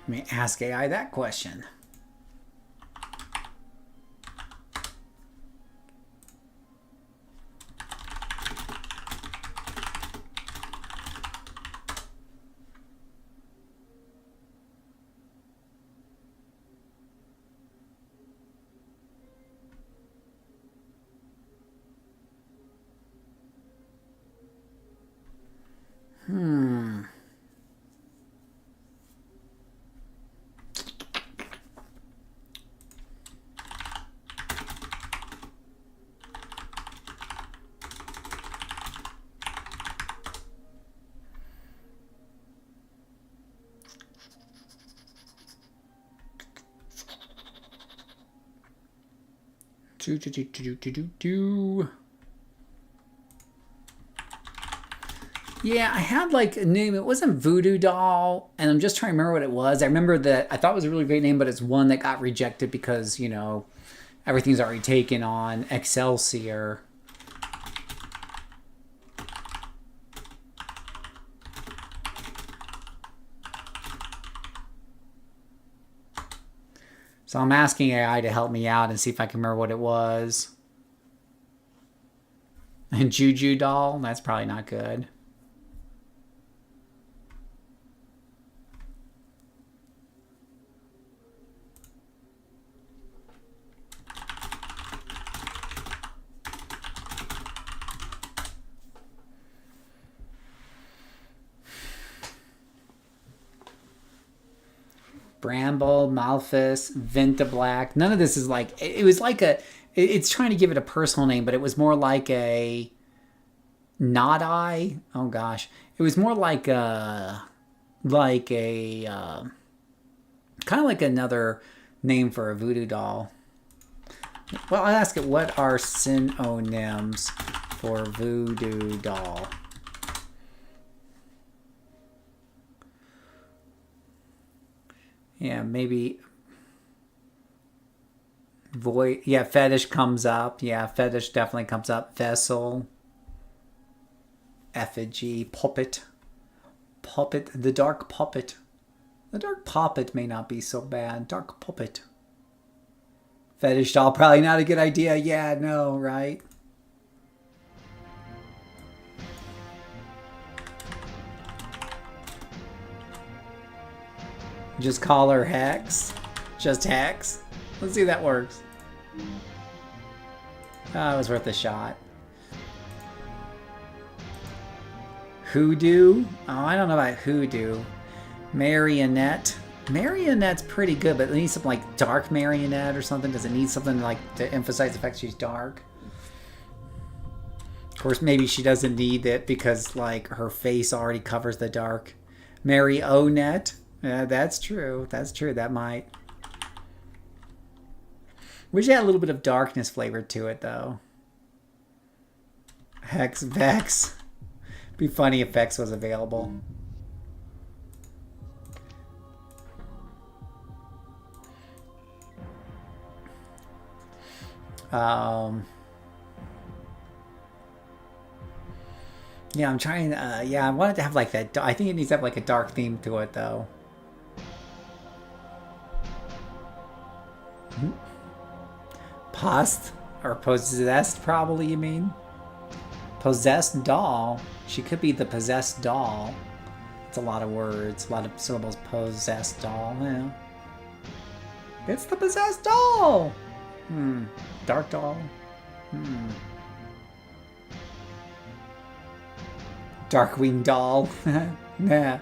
Let me ask AI that question. Yeah, I had like a name. It wasn't Voodoo Doll, and I'm just trying to remember what it was. I remember that I thought it was a really great name, but it's one that got rejected because, you know, everything's already taken on Excelsior. So I'm asking AI to help me out and see if I can remember what it was. And Juju Doll, that's probably not good. Bramble, Malphus, Ventablack. None of this is like, it was like a, it's trying to give it a personal name, but it was more like a Not-Eye. Oh gosh. It was more like a kind of like another name for a voodoo doll. Well, I'll ask it, what are synonyms for voodoo doll? Yeah, maybe void. Yeah, fetish comes up. Yeah, fetish definitely comes up. Vessel, effigy, puppet, the dark puppet. The dark puppet may not be so bad. Dark puppet. Fetish doll, probably not a good idea. Yeah, no, right? Just call her Hex. Just Hex. Let's see if that works. Oh, it was worth a shot. Hoodoo? Oh, I don't know about Hoodoo. Marionette. Marionette's pretty good, but it needs something like Dark Marionette or something. Does it need something like to emphasize the fact she's dark? Of course, maybe she doesn't need it because like her face already covers the dark. Marionette. Yeah, that's true. That's true. That might. Wish it had a little bit of darkness flavor to it, though. Hex Vex. Be funny if Vex was available. Yeah, I'm trying. Yeah, I want it to have like that. I think it needs to have like a dark theme to it, though. Possessed or possessed, probably, you mean? Possessed doll. She could be the possessed doll. It's a lot of words, a lot of syllables. Possessed doll. Yeah. It's the possessed doll. Dark doll. Darkwing doll. Nah.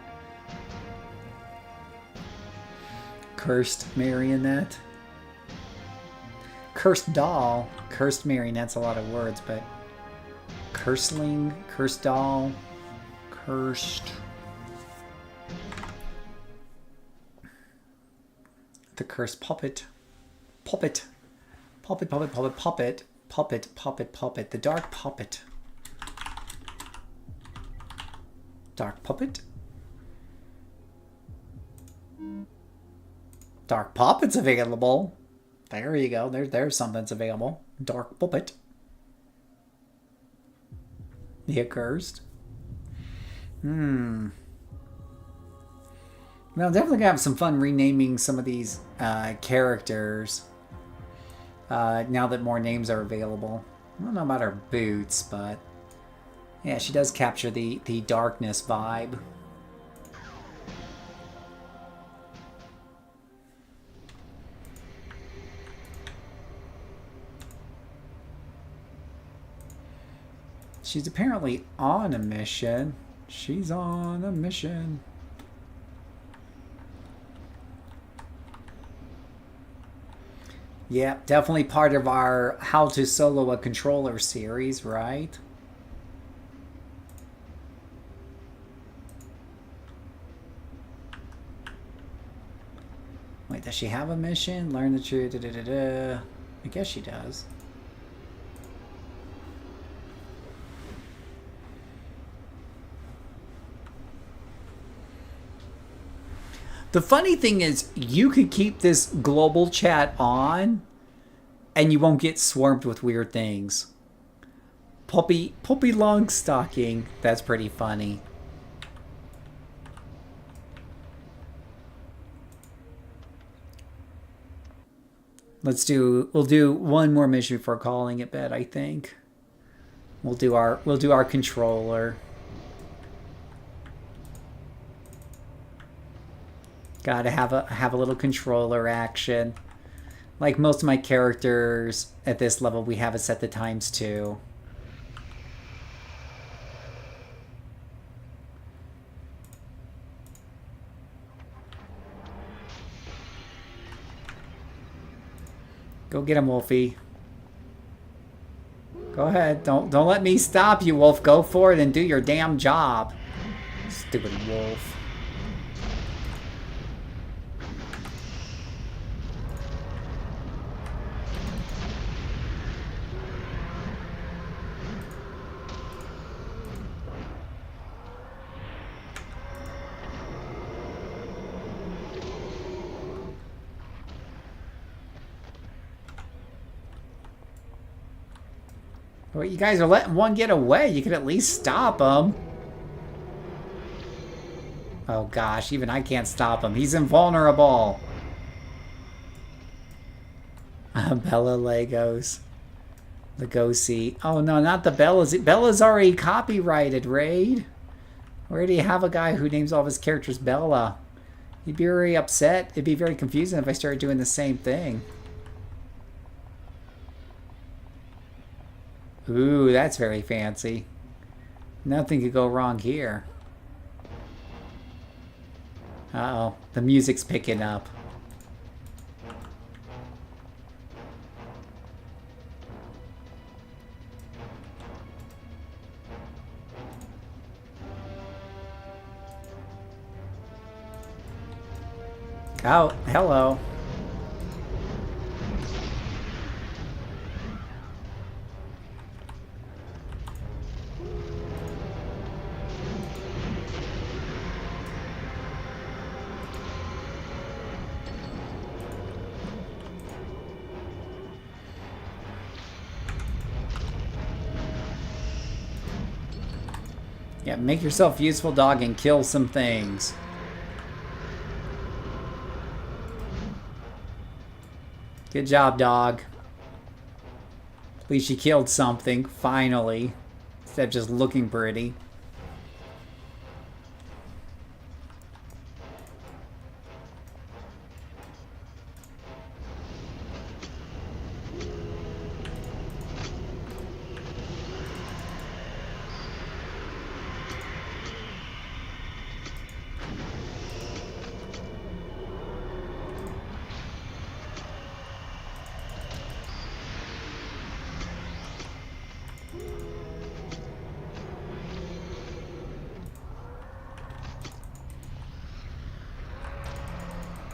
Cursed marionette. Cursed doll. Cursed marionette's a lot of words, but curseling, cursed doll, cursed. The cursed puppet. Puppet. Puppet, puppet, puppet, puppet. Puppet, puppet, puppet. The dark puppet. Dark puppet. Dark puppet's available. There you go. There's something that's available. Dark puppet. The accursed. Well, definitely gonna have some fun renaming some of these characters. Now that more names are available. I don't know about her boots, but yeah, she does capture the darkness vibe. She's apparently on a mission. She's on a mission. Yeah, definitely part of our How to Solo a Controller series, right? Wait, does she have a mission? Learn the truth. I guess she does. The funny thing is, you could keep this global chat on, and you won't get swarmed with weird things. Puppy Longstocking. That's pretty funny. We'll do one more mission before calling it bed, I think. We'll do our controller. Gotta have a little controller action. Like most of my characters at this level, we have it set to ×2. Go get him, Wolfie. Go ahead. Don't let me stop you, Wolf. Go for it and do your damn job. Stupid wolf. Well, you guys are letting one get away. You could at least stop him. Oh gosh, even I can't stop him. He's invulnerable. Bella Legos. The Go See. Oh no, not the Bella's. Bella's already copyrighted, Raid. We already have a guy who names all of his characters Bella. He'd be very upset. It'd be very confusing if I started doing the same thing. Ooh, that's very fancy. Nothing could go wrong here. Uh-oh, the music's picking up. Oh, hello. Yeah, make yourself useful, dog, and kill some things. Good job, dog. At least you killed something, finally. Instead of just looking pretty.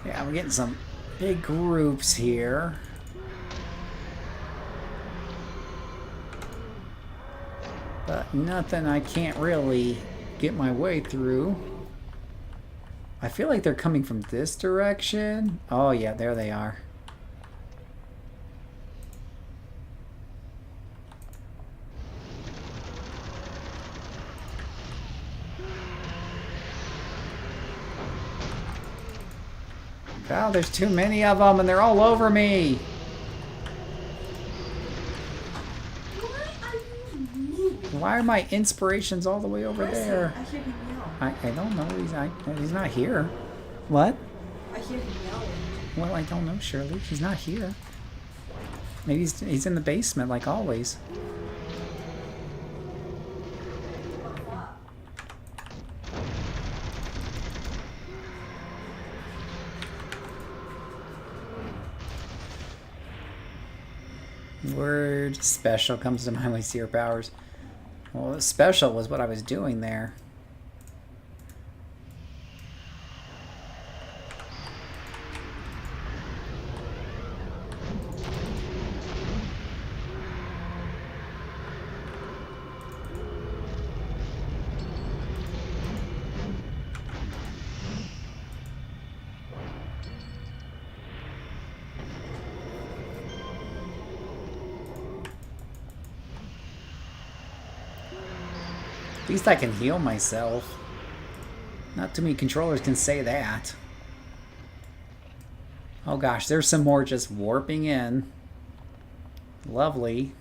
Yeah, we're getting some big groups here. But nothing I can't really get my way through. I feel like they're coming from this direction. Oh yeah, there they are. Oh, there's too many of them, and they're all over me. Why are my inspirations all the way over there? I hear him yell. I don't know. He's not here. What? I hear him yelling. Well, I don't know, Shirley. He's not here. Maybe he's in the basement, like always. Word special comes to mind when I see your powers. Well, special was what I was doing there. At least I can heal myself. Not too many controllers can say that. Oh gosh, there's some more just warping in. Lovely.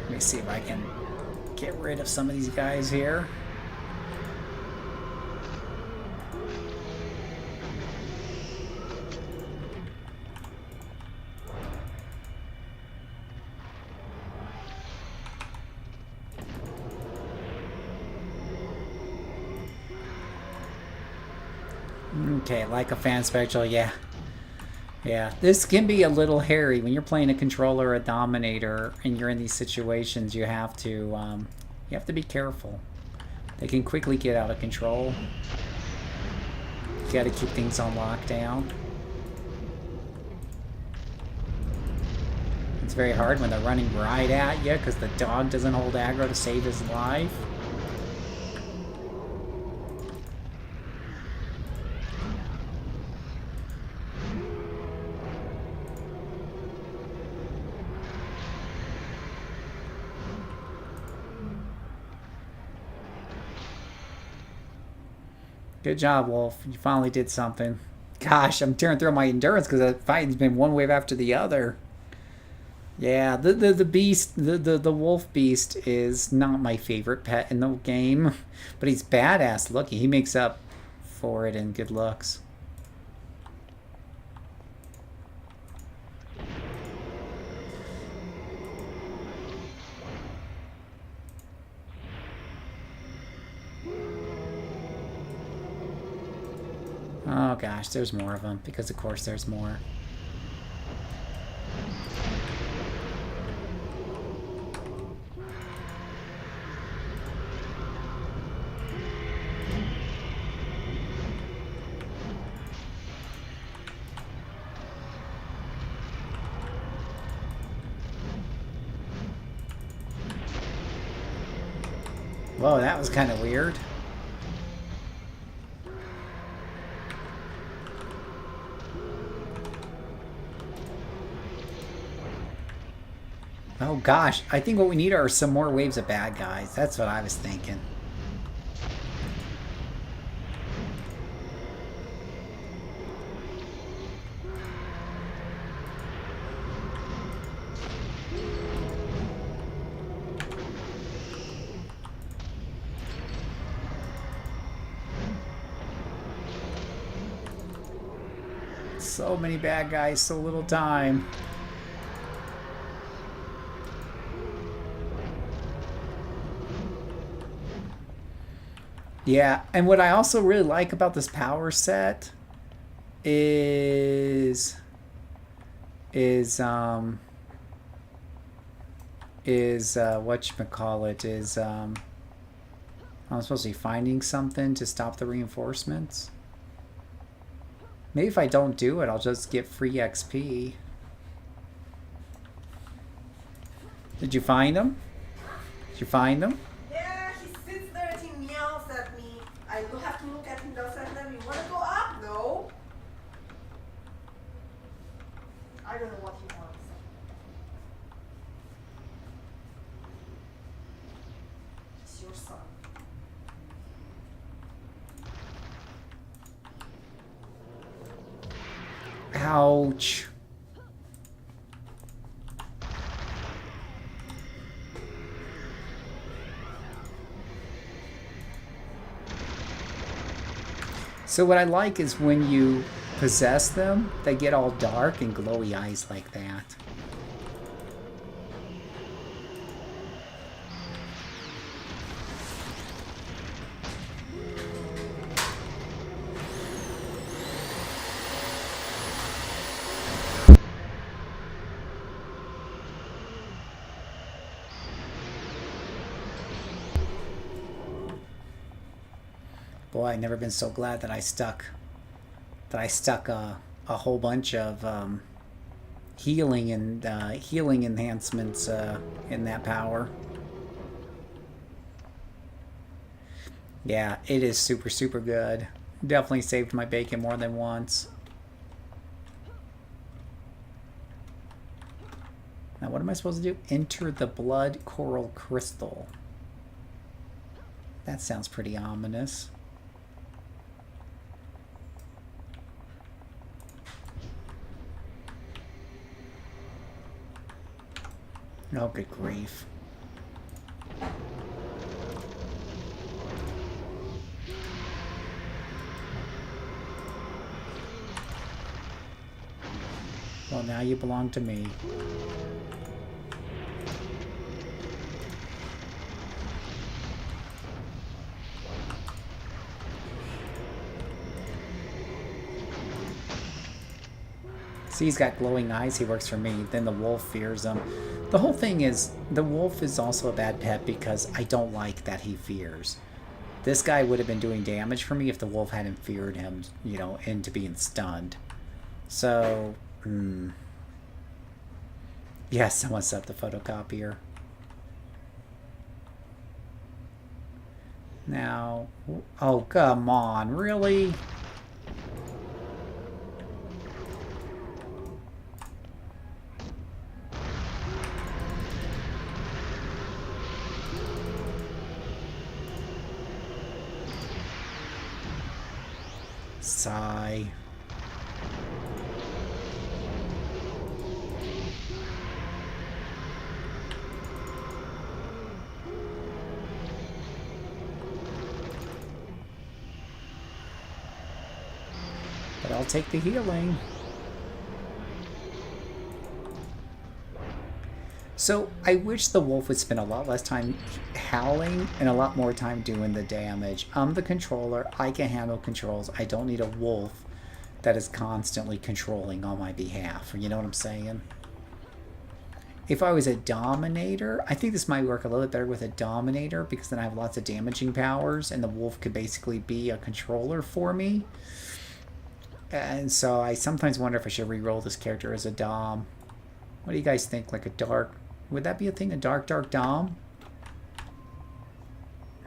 Let me see if I can get rid of some of these guys here. Okay, like a fan spectral, yeah. Yeah, this can be a little hairy when you're playing a controller or a dominator and you're in these situations. You have to be careful. They can quickly get out of control. You got to keep things on lockdown. It's very hard when they're running right at you because the dog doesn't hold aggro to save his life. Good job, Wolf. You finally did something. Gosh, I'm tearing through my endurance because the fighting's been one wave after the other. Yeah, the beast, the wolf beast is not my favorite pet in the game, but he's badass looking. He makes up for it in good looks. Oh gosh, there's more of them, because of course there's more. Whoa, that was kind of weird. Oh gosh, I think what we need are some more waves of bad guys. That's what I was thinking. So many bad guys, so little time. Yeah, and what I also really like about this power set is whatchamacallit, is I'm supposed to be finding something to stop the reinforcements. Maybe if I don't do it, I'll just get free XP. Did you find them? Did you find them? Yeah, he sits there and he meows at me. I do have to look at him downstairs and you want to go up? No. I don't know what he wants. It's your son. Ouch. So what I like is when you possess them, they get all dark and glowy eyes like that. Boy, I've never been so glad that I stuck a whole bunch of healing and healing enhancements in that power. Yeah, it is super, super good. Definitely saved my bacon more than once. Now, what am I supposed to do? Enter the blood coral crystal. That sounds pretty ominous. Oh, good grief. Well, now you belong to me. See, he's got glowing eyes. He works for me. Then the wolf fears him. The whole thing is, the wolf is also a bad pet because I don't like that he fears. This guy would have been doing damage for me if the wolf hadn't feared him, you know, into being stunned. So, yeah, someone set up the photocopier. Now, oh, come on, really? Sigh. But I'll take the healing. So I wish the wolf would spend a lot less time howling and a lot more time doing the damage. I'm the controller. I can handle controls. I don't need a wolf that is constantly controlling on my behalf. You know what I'm saying? If I was a Dominator, I think this might work a little bit better with a Dominator because then I have lots of damaging powers and the wolf could basically be a controller for me. And so I sometimes wonder if I should re-roll this character as a Dom. What do you guys think? Like a dark... Would that be a thing? A dark Dom?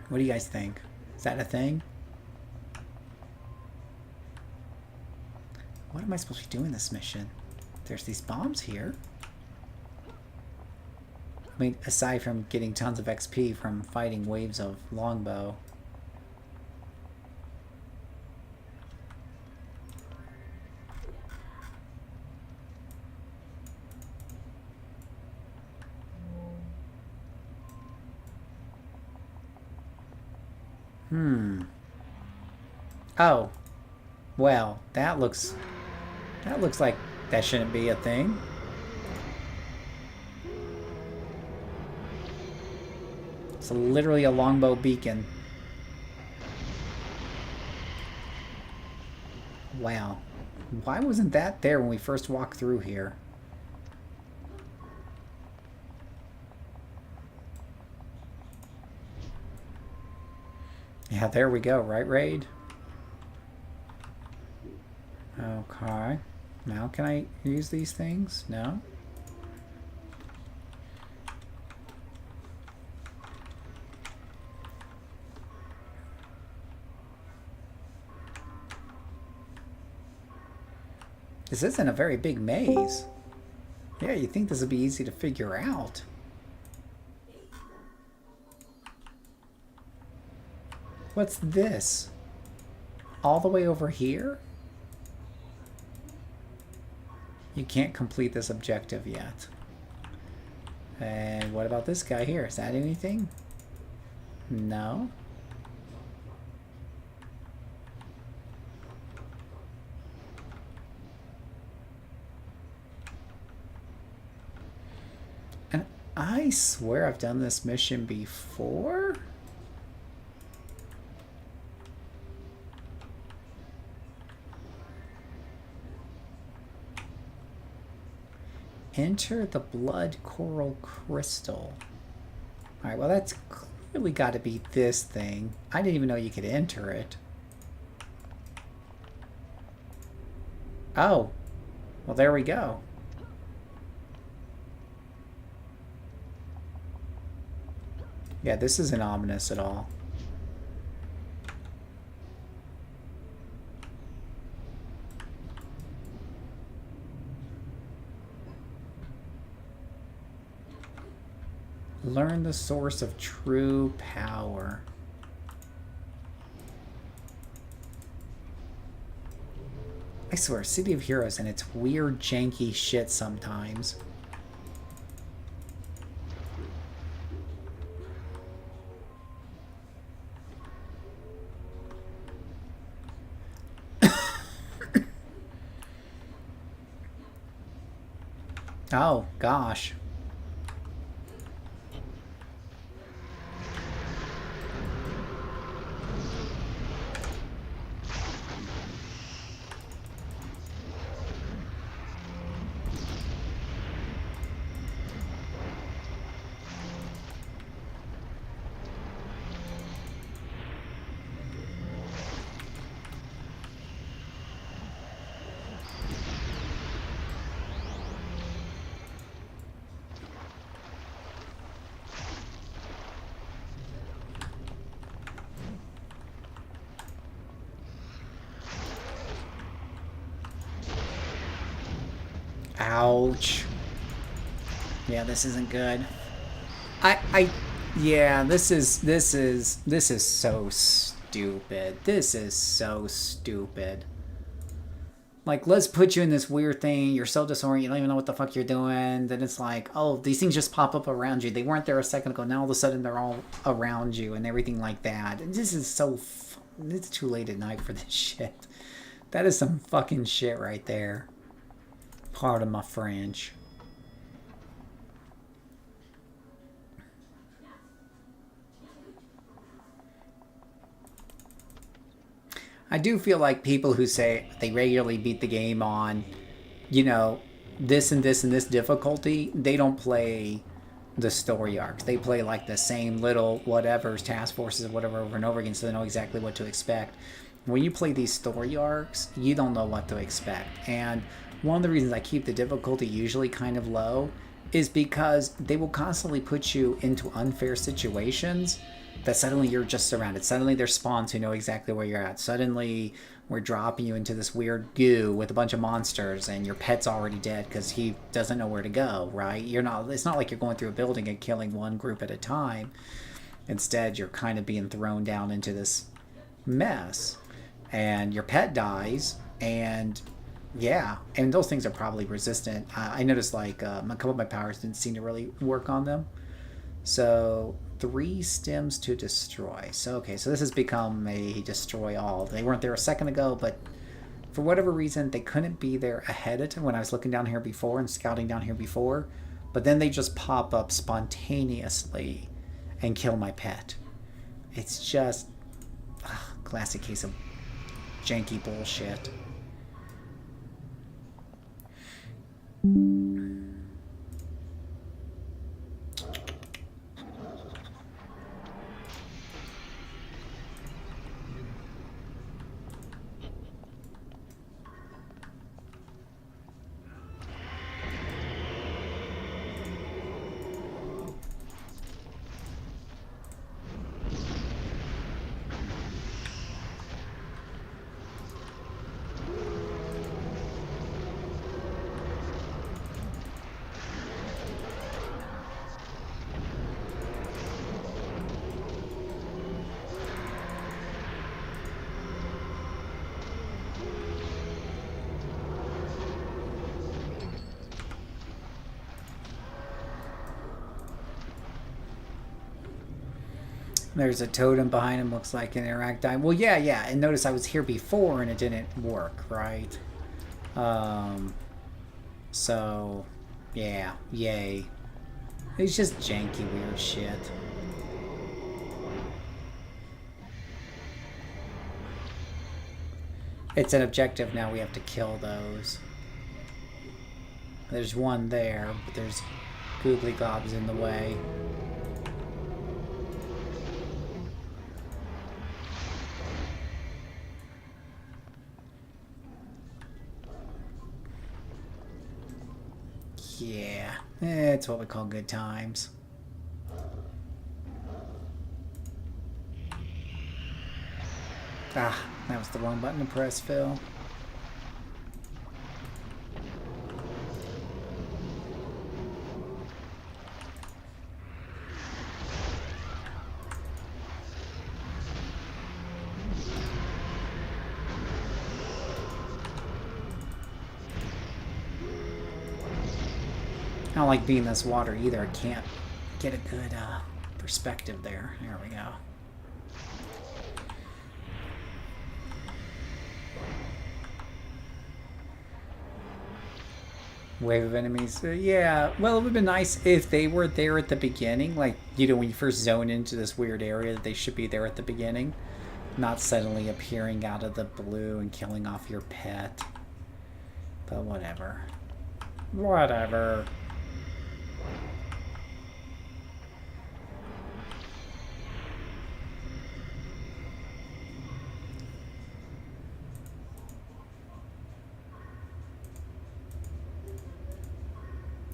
What do you guys think? Is that a thing? What am I supposed to be doing this mission? There's these bombs here. I mean, aside from getting tons of XP from fighting waves of longbow. Oh. Well, that looks like that shouldn't be a thing. It's literally a longbow beacon. Wow. Why wasn't that there when we first walked through here? Yeah, there we go, right, Raid? Okay. Now can I use these things? No? This isn't a very big maze. Yeah, you'd think this would be easy to figure out. What's this? All the way over here? You can't complete this objective yet. And what about this guy here? Is that anything? No. And I swear I've done this mission before. Enter the blood coral crystal. Alright, well that's clearly got to be this thing. I didn't even know you could enter it. Oh. Well, there we go. Yeah, this isn't ominous at all. Learn the source of true power. I swear, City of Heroes and its weird, janky shit sometimes. Oh, gosh. Ouch. Yeah, this isn't good. Yeah, this is so stupid. This is so stupid. Like, let's put you in this weird thing. You're so disoriented. You don't even know what the fuck you're doing. Then it's like, oh, these things just pop up around you. They weren't there a second ago. Now all of a sudden they're all around you and everything like that. And this is so... It's too late at night for this shit. That is some fucking shit right there. Pardon my French. I do feel like people who say they regularly beat the game on, you know, this and this and this difficulty, they don't play the story arcs. They play like the same little whatever's, task forces, whatever, over and over again, so they know exactly what to expect. When you play these story arcs, you don't know what to expect. And one of the reasons I keep the difficulty usually kind of low is because they will constantly put you into unfair situations that suddenly you're just surrounded. Suddenly there's spawns who know exactly where you're at. Suddenly we're dropping you into this weird goo with a bunch of monsters and your pet's already dead because he doesn't know where to go, right? It's not like you're going through a building and killing one group at a time. Instead, you're kind of being thrown down into this mess. And your pet dies, and yeah, and those things are probably resistant. I noticed like a couple of my powers didn't seem to really work on them. So 3 stems to destroy. So okay, so this has become a destroy all. They weren't there a second ago, but for whatever reason they couldn't be there ahead of time when I was looking down here before and scouting down here before. But then they just pop up spontaneously and kill my pet. It's just classic case of janky bullshit. There's a totem behind him, looks like an archtype. Well, yeah. And notice I was here before and it didn't work, right? So, yeah, yay. It's just janky, weird shit. It's an objective now, we have to kill those. There's one there, but there's googly gobs in the way. Yeah, it's what we call good times. Ah, that was the wrong button to press, Phil. I don't like being in this water either. I can't get a good perspective there. There we go. Wave of enemies. Yeah, well, it would have been nice if they were there at the beginning. Like, you know, when you first zone into this weird area, that they should be there at the beginning. Not suddenly appearing out of the blue and killing off your pet. But whatever. Whatever.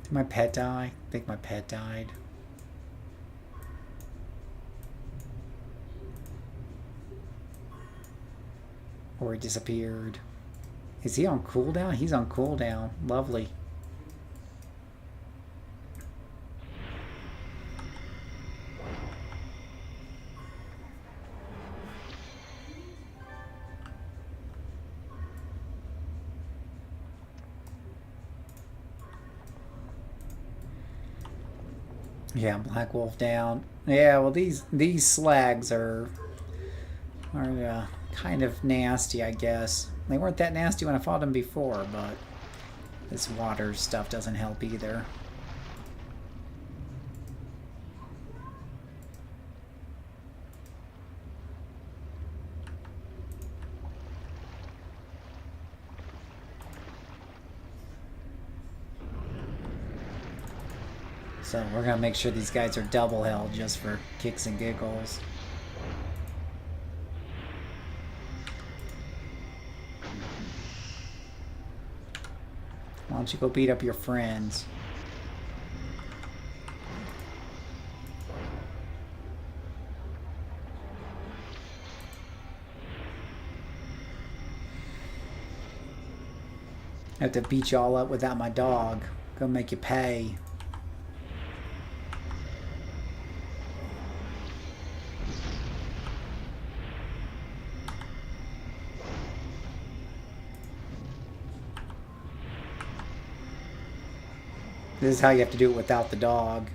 Did my pet die? I think my pet died. Or he disappeared. Is he on cooldown? He's on cooldown. Lovely. Yeah, Black Wolf down. Yeah, well these slags are kind of nasty, I guess. They weren't that nasty when I fought them before, but this water stuff doesn't help either. So we're gonna make sure these guys are double held just for kicks and giggles. Why don't you go beat up your friends? I have to beat you all up without my dog. Gonna make you pay. This is how you have to do it without the dog.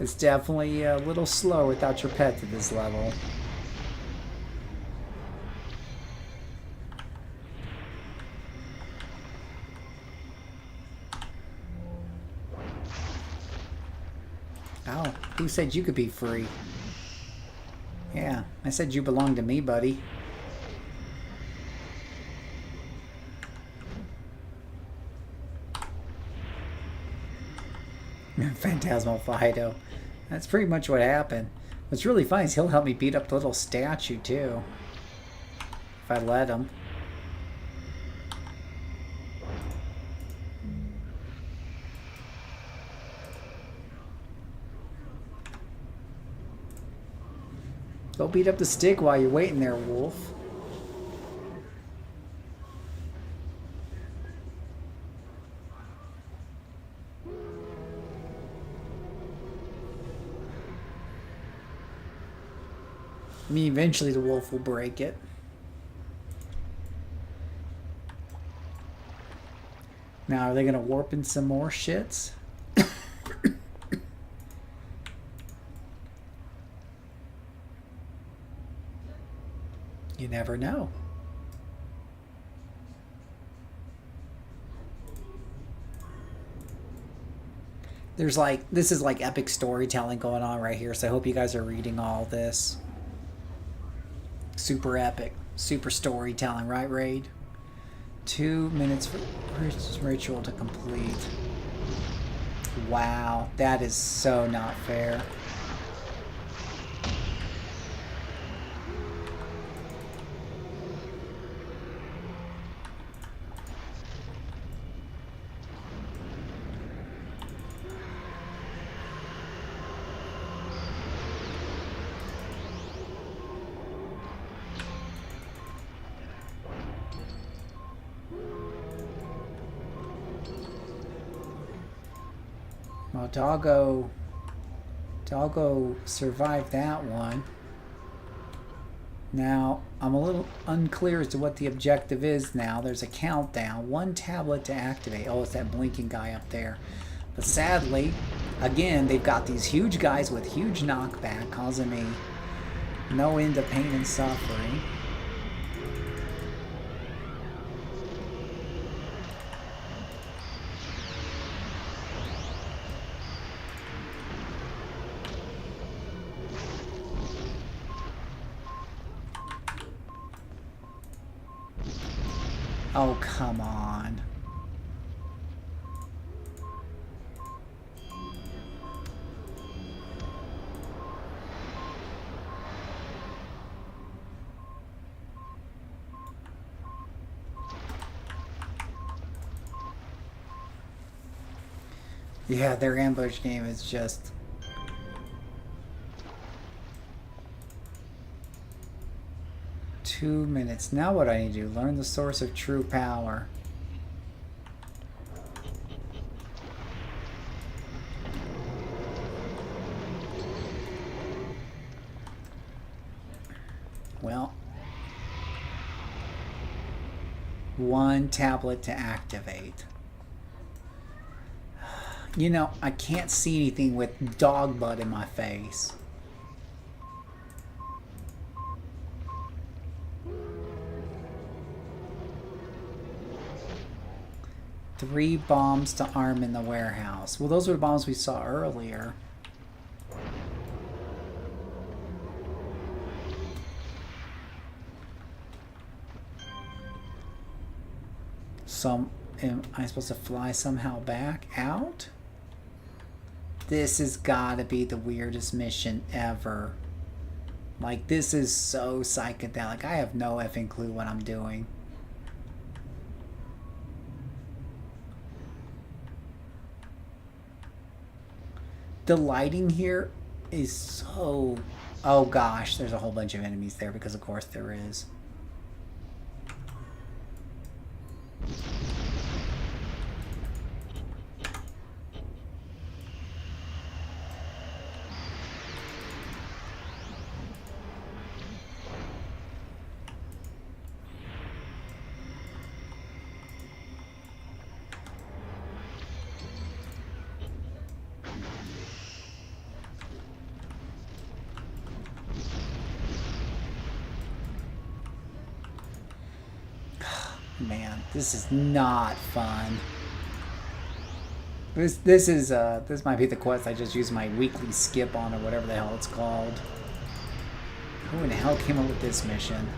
It's definitely a little slow without your pet at this level. Oh, who said you could be free? Yeah, I said you belong to me, buddy. Phantasmal Fido. That's pretty much what happened. What's really funny is he'll help me beat up the little statue too. If I let him. Go beat up the stick while you're waiting there, Wolf. I mean, eventually the wolf will break it. Now, are they going to warp in some more shits? You never know. There's like, this is like epic storytelling going on right here, so I hope you guys are reading all this. Super epic, super storytelling, right, Raid? 2 minutes for ritual to complete. Wow, that is so not fair. Well, Doggo survived that one. Now, I'm a little unclear as to what the objective is now. There's a countdown. 1 tablet to activate. Oh, it's that blinking guy up there. But sadly, again, they've got these huge guys with huge knockback, causing me no end of pain and suffering. Oh, come on. Yeah, their ambush game is just... ...2 minutes. Now what I need to do? Learn the source of true power. Well... 1 tablet to activate. You know, I can't see anything with dog butt in my face. Three bombs to arm in the warehouse. Well, those were the bombs we saw earlier. Am I supposed to fly somehow back out? This has got to be the weirdest mission ever. Like, this is so psychedelic. I have no effing clue what I'm doing. The lighting here is so... Oh gosh, there's a whole bunch of enemies there because of course there is. Man, this is not fun. This might be the quest I just used my weekly skip on, or whatever the hell it's called. Who in the hell came up with this mission?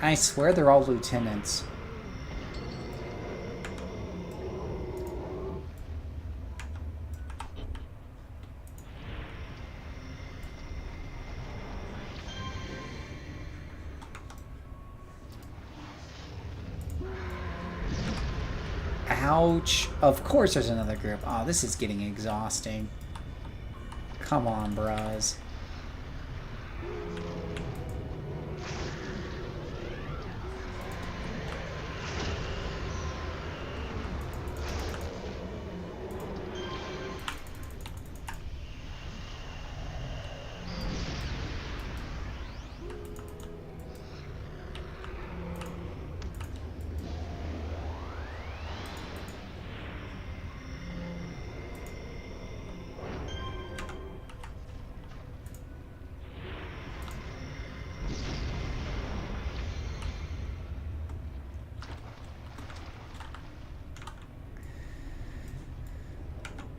I swear they're all lieutenants. Ouch. Of course there's another group. Oh, this is getting exhausting. Come on, bros.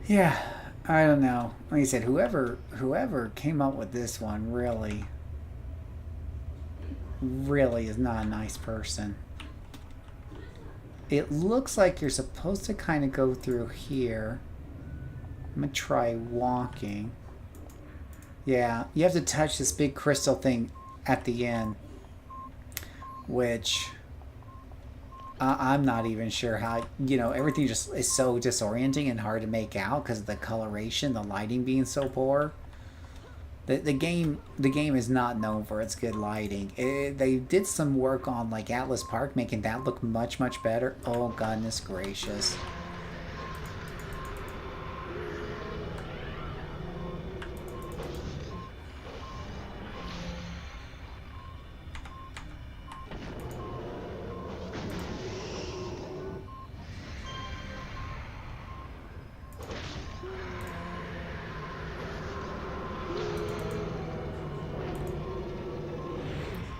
Yeah, I don't know. Like I said, whoever came up with this one really is not a nice person. It looks like you're supposed to kind of go through here. I'm gonna try walking. Yeah, you have to touch this big crystal thing at the end, which I'm not even sure how, you know, everything just is so disorienting and hard to make out because of the coloration, the lighting being so poor. The game is not known for its good lighting. They did some work on like Atlas Park, making that look much better. Oh goodness gracious.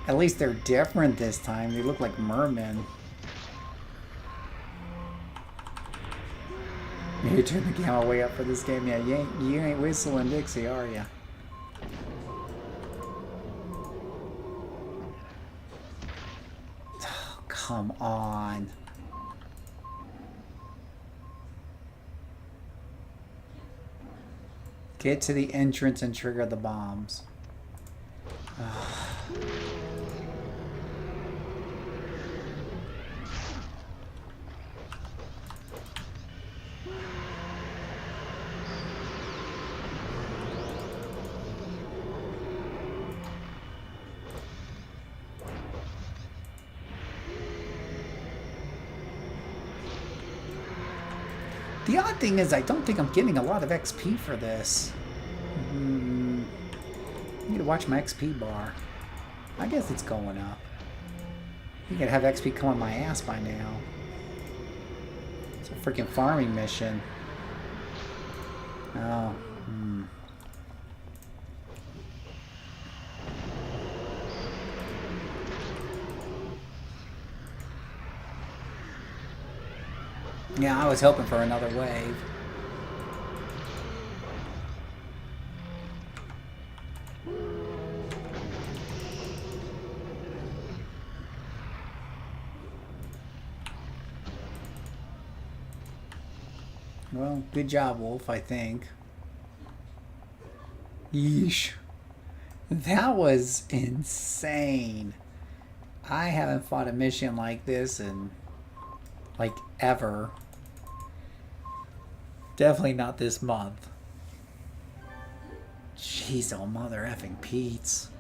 At least they're different this time. They look like mermen. You turn the camera way up for this game. Yeah, you ain't whistling Dixie, are ya? Oh, come on. Get to the entrance and trigger the bombs. The odd thing is I don't think I'm getting a lot of XP for this. I need to watch my XP bar. I guess it's going up. You gotta have XP come on my ass by now. It's a freaking farming mission. Oh. Yeah, I was hoping for another wave. Well, good job, Wolf, I think. Yeesh. That was insane. I haven't fought a mission like this in, like, ever. Definitely not this month. Jeez, oh mother effing Pete's.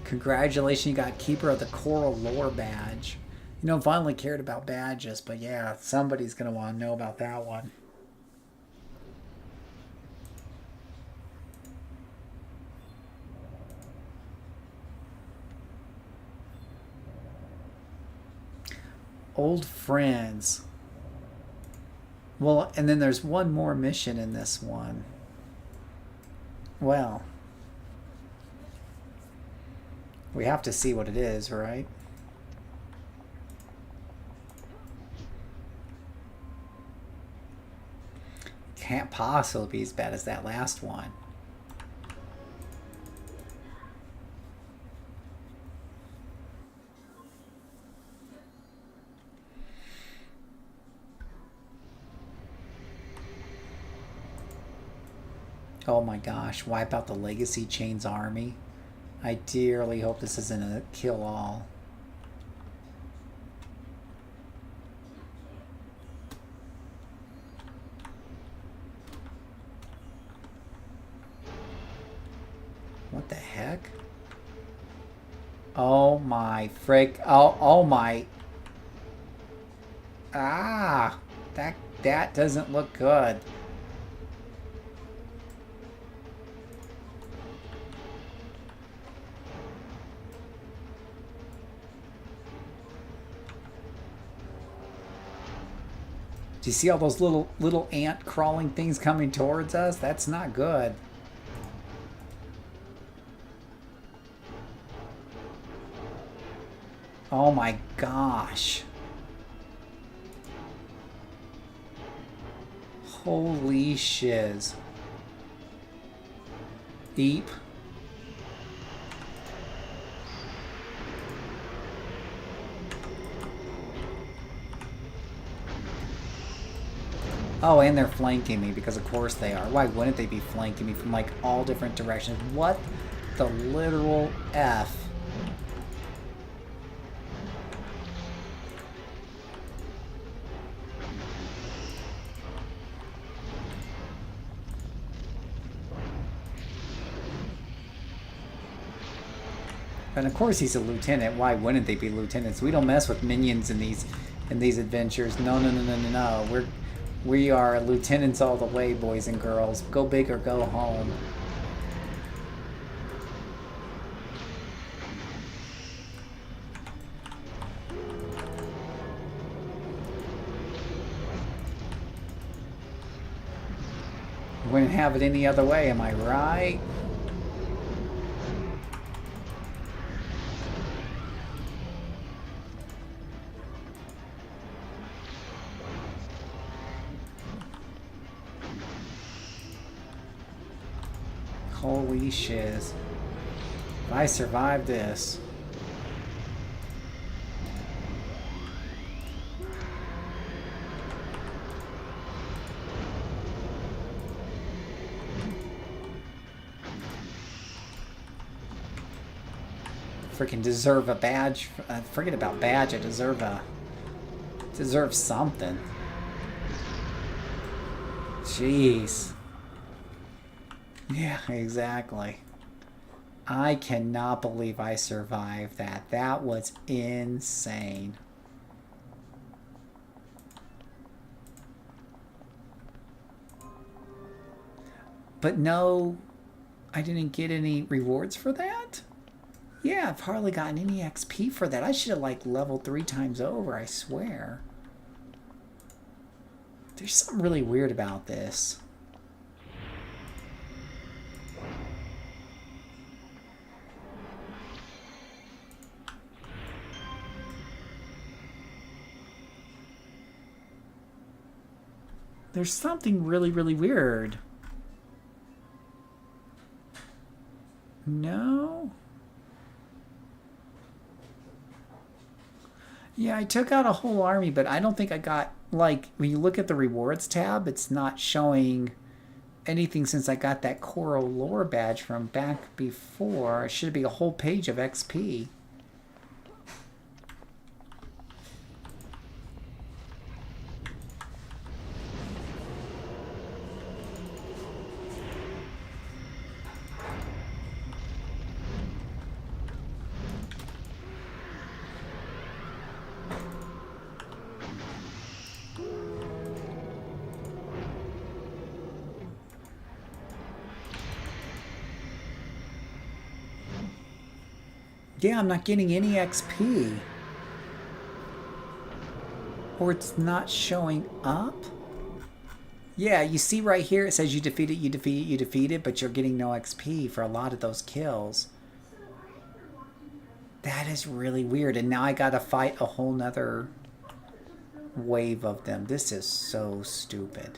Congratulations, you got Keeper of the Coral Lore badge. You know, I've only cared about badges, but yeah, somebody's going to want to know about that one. Old friends. Well, and then there's one more mission in this one. Well, we have to see what it is, right? Can't possibly be as bad as that last one. Oh my gosh, wipe out the Legacy Chains army. I dearly hope this isn't a kill-all. What the heck? Oh my frick. Oh my. Ah, that doesn't look good. Do you see all those little ant crawling things coming towards us? That's not good. Oh my gosh. Holy shiz. Deep. Oh, and they're flanking me, because of course they are. Why wouldn't they be flanking me from like all different directions? What the literal F? And of course he's a lieutenant. Why wouldn't they be lieutenants? We don't mess with minions in these adventures. No, no, no, no, no, no. We are lieutenants all the way, boys and girls. Go big or go home. Wouldn't have it any other way, am I right? Holy shiz. If I survive this. Freaking deserve a badge. Forget about badge. I deserve something. Jeez. Yeah, exactly. I cannot believe I survived that. That was insane. But no, I didn't get any rewards for that? Yeah, I've hardly gotten any XP for that. I should have, like, leveled 3 times over, I swear. There's something really weird about this. There's something really, really weird. No? Yeah, I took out a whole army, but I don't think I got, like, when you look at the rewards tab, it's not showing anything since I got that Coral Lore badge from back before. It should be a whole page of XP. Yeah, I'm not getting any XP. Or it's not showing up? Yeah, you see right here it says you defeated, you defeated, you defeated, but you're getting no XP for a lot of those kills. That is really weird, and now I gotta fight a whole nother wave of them. This is so stupid.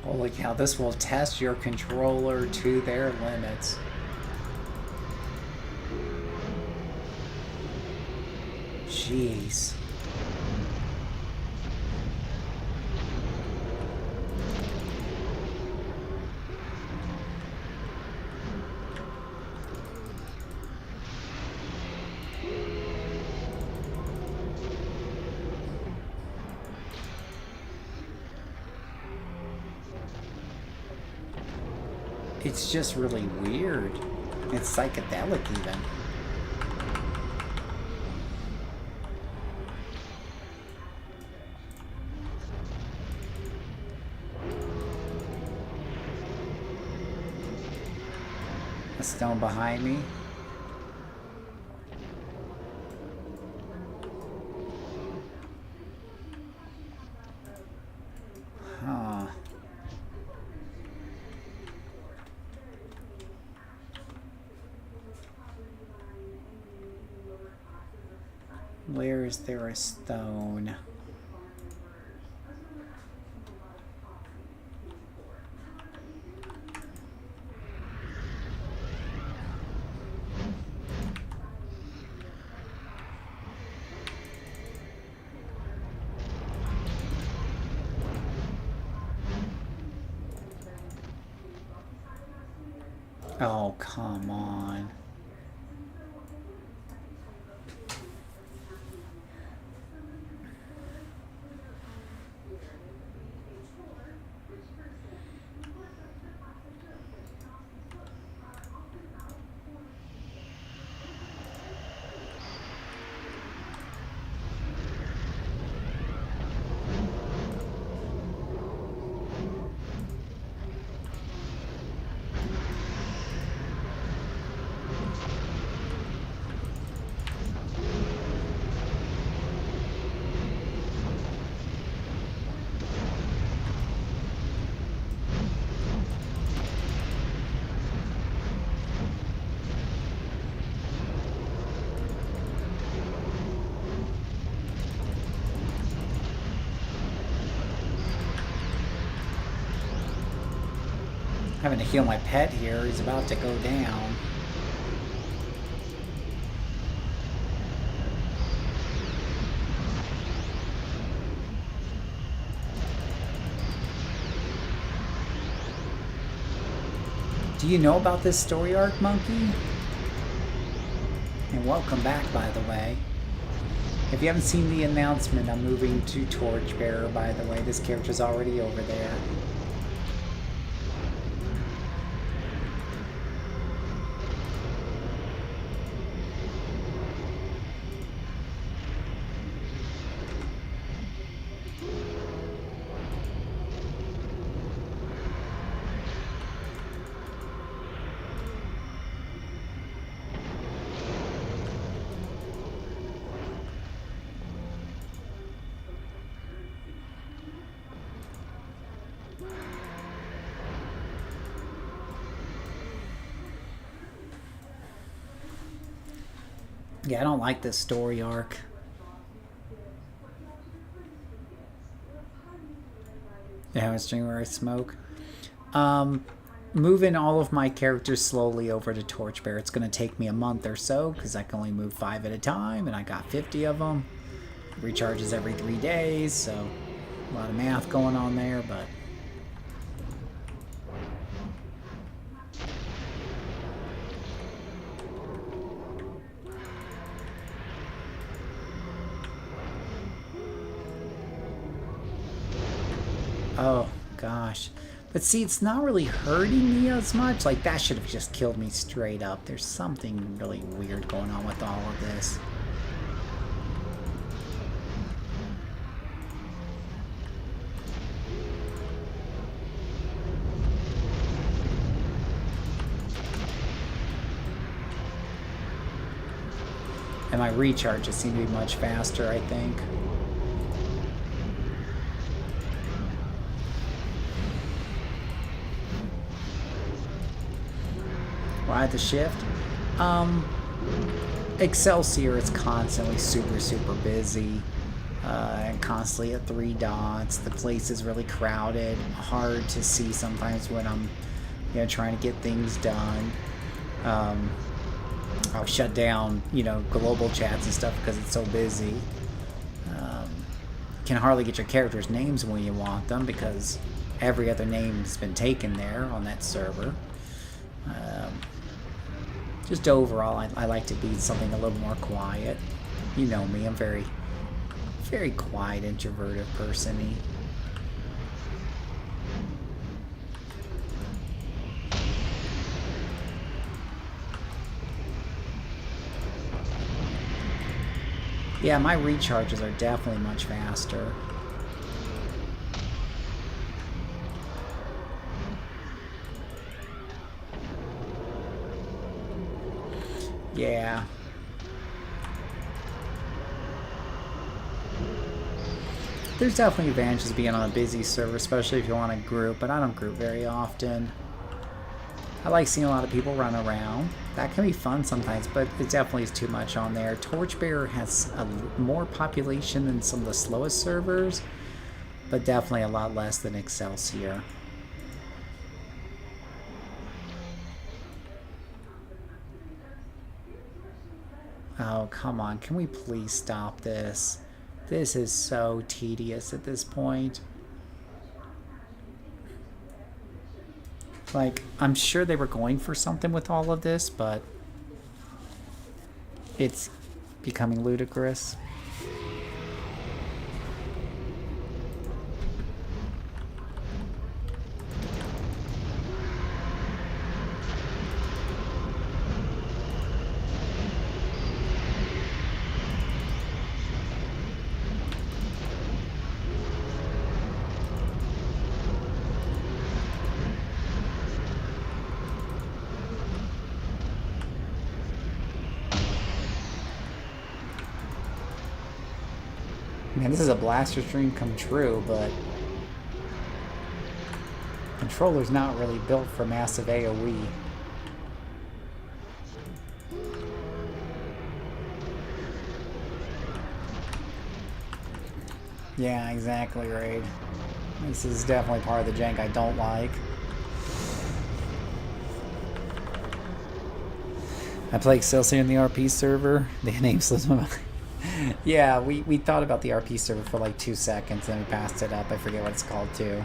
Holy cow, this will test your controller to their limits. Jeez. It's just really weird. It's psychedelic even. A stone behind me. Huh. Where is there a stone? Oh, come on. Having to heal my pet here. He's about to go down. Do you know about this story arc, Monkey? And welcome back, by the way. If you haven't seen the announcement, I'm moving to Torchbearer, by the way. This character's already over there. Yeah, I don't like this story arc. Yeah, I was drinking where I smoke. Moving all of my characters slowly over to Torchbearer. It's going to take me a month or so because I can only move 5 at a time, and I got 50 of them. Recharges every 3 days, so a lot of math going on there, but... Oh, gosh. But see, it's not really hurting me as much. Like, that should have just killed me straight up. There's something really weird going on with all of this. And my recharges seem to be much faster, I think. Why the shift? Excelsior is constantly super busy. And constantly at 3 dots. The place is really crowded. Hard to see sometimes when I'm, you know, trying to get things done. I'll shut down, you know, global chats and stuff because it's so busy. Can hardly get your characters' names when you want them because every other name has been taken there on that server. Just overall, I like to be something a little more quiet. You know me, I'm very quiet, introverted person-y. Yeah, my recharges are definitely much faster. Yeah. There's definitely advantages to being on a busy server, especially if you want to group, but I don't group very often. I like seeing a lot of people run around. That can be fun sometimes, but it definitely is too much on there. Torchbearer has a more population than some of the slowest servers, but definitely a lot less than Excelsior. Oh, come on. Can we please stop this? This is so tedious at this point. Like, I'm sure they were going for something with all of this, but it's becoming ludicrous. Man, this is a Blaster's dream come true, but controller's not really built for massive AoE. Yeah, exactly right. This is definitely part of the jank I don't like. I play Excelsior in the RP server. The name slips my mind. Yeah, we thought about the RP server for like 2 seconds, and we passed it up. I forget what it's called too.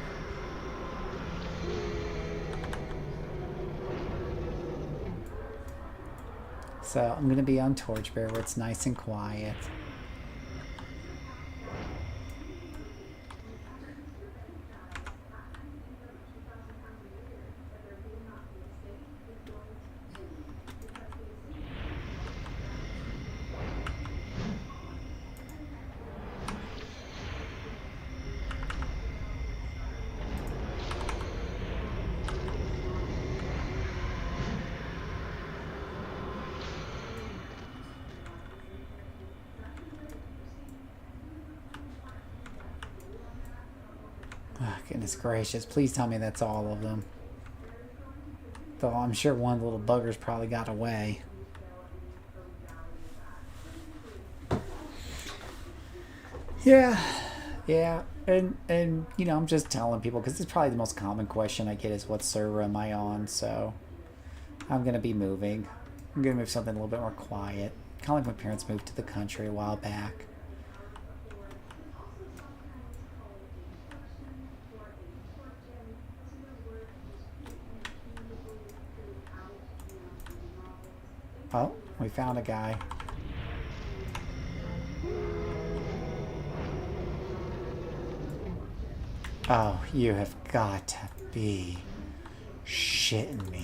So I'm gonna be on Torchbearer where it's nice and quiet. Oh, goodness gracious. Please tell me that's all of them. Though I'm sure one of the little buggers probably got away. Yeah. And you know, I'm just telling people because it's probably the most common question I get is what server am I on? So I'm going to be moving. I'm going to move something a little bit more quiet. Kind of like my parents moved to the country a while back. Oh, we found a guy. Oh, you have got to be shitting me.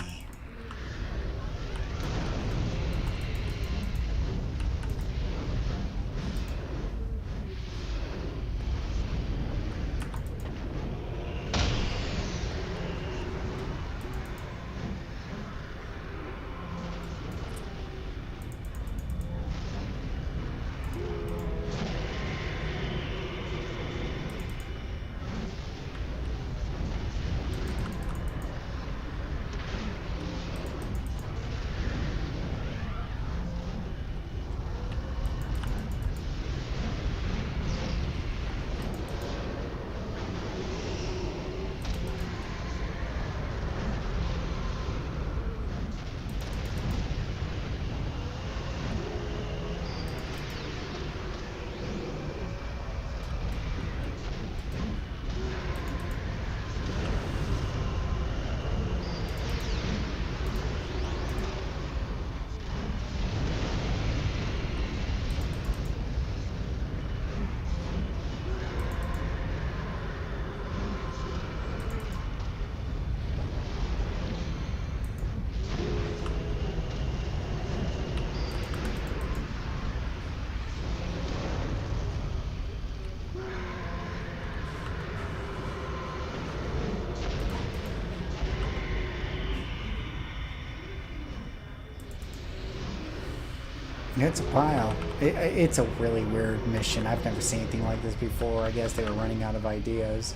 It's a pile. It's a really weird mission. I've never seen anything like this before. I guess they were running out of ideas.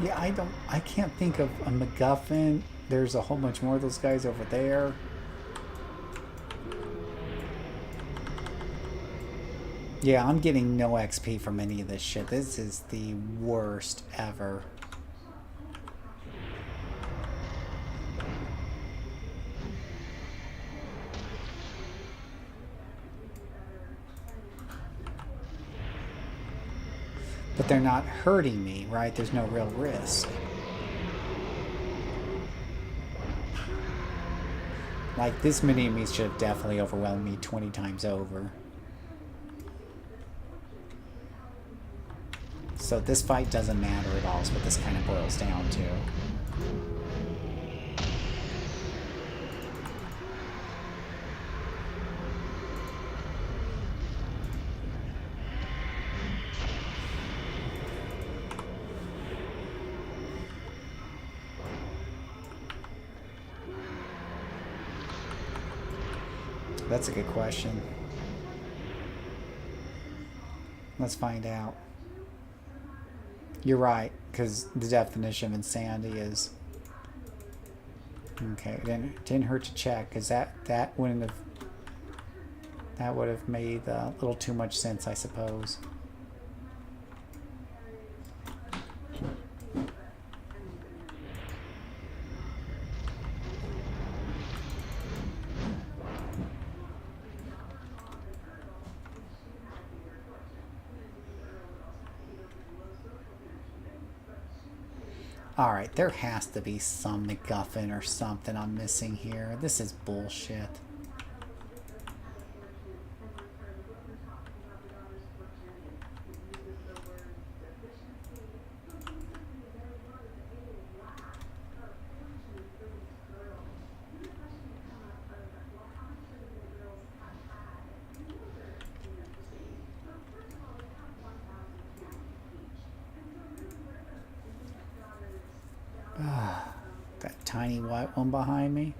Yeah, I can't think of a MacGuffin. There's a whole bunch more of those guys over there. Yeah, I'm getting no XP from any of this shit. This is the worst ever. But they're not hurting me, right? There's no real risk. Like, this mini-me should have definitely overwhelmed me 20 times over. So this fight doesn't matter at all is what this kind of boils down to. That's a good question. Let's find out. You're right, because the definition of insanity is... Okay, didn't hurt to check, because that wouldn't have... That would have made a little too much sense, I suppose. Alright, there has to be some MacGuffin or something I'm missing here. This is bullshit. That tiny white one behind me.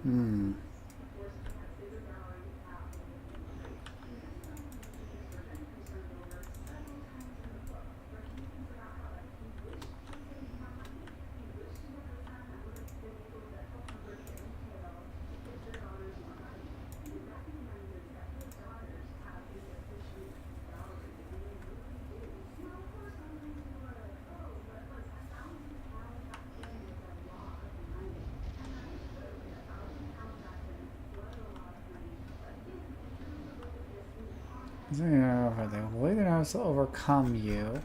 Hmm. The way that I was to overcome you.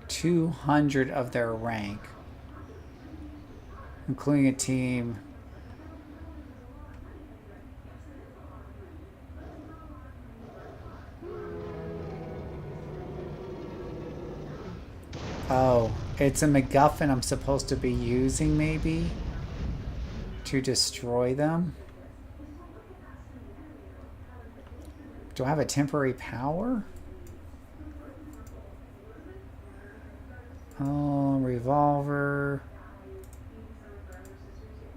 $200 of their rank, including a team. Oh, it's a MacGuffin I'm supposed to be using, maybe, to destroy them? Do I have a temporary power? Oh, revolver.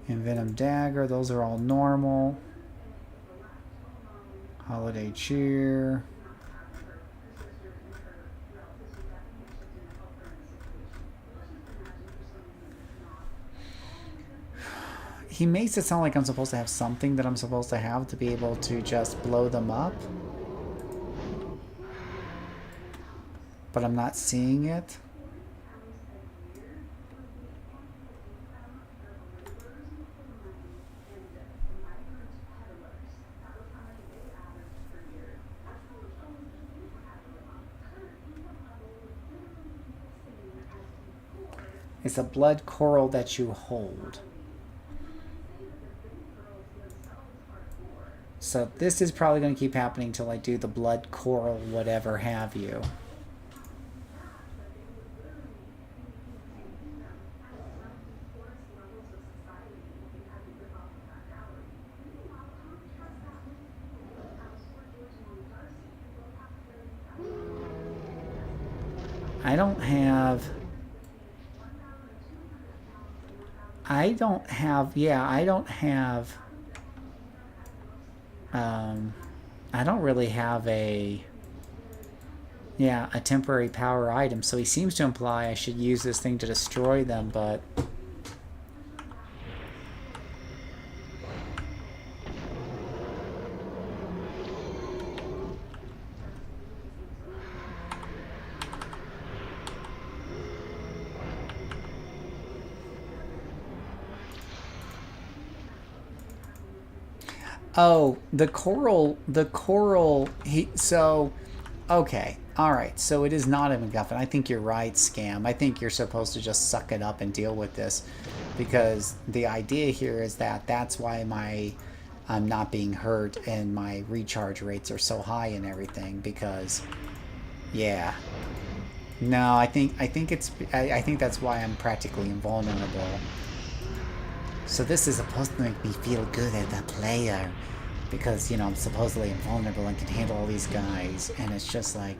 And venom dagger, those are all normal. Holiday cheer. He makes it sound like I'm supposed to have something that I'm supposed to have to be able to just blow them up. But I'm not seeing it. It's a blood coral that you hold. So this is probably going to keep happening until I do the blood coral whatever have you. I don't have... Yeah, I don't have... I don't really have a... Yeah, a temporary power item, so he seems to imply I should use this thing to destroy them, but... Oh, the coral, so, okay, alright, so it is not a MacGuffin. I think you're right, Scam. I think you're supposed to just suck it up and deal with this, because the idea here is that that's why I'm not being hurt and my recharge rates are so high and everything, because, yeah. No, I think that's why I'm practically invulnerable. So this is supposed to make me feel good as a player, because, you know, I'm supposedly invulnerable and can handle all these guys, and it's just like,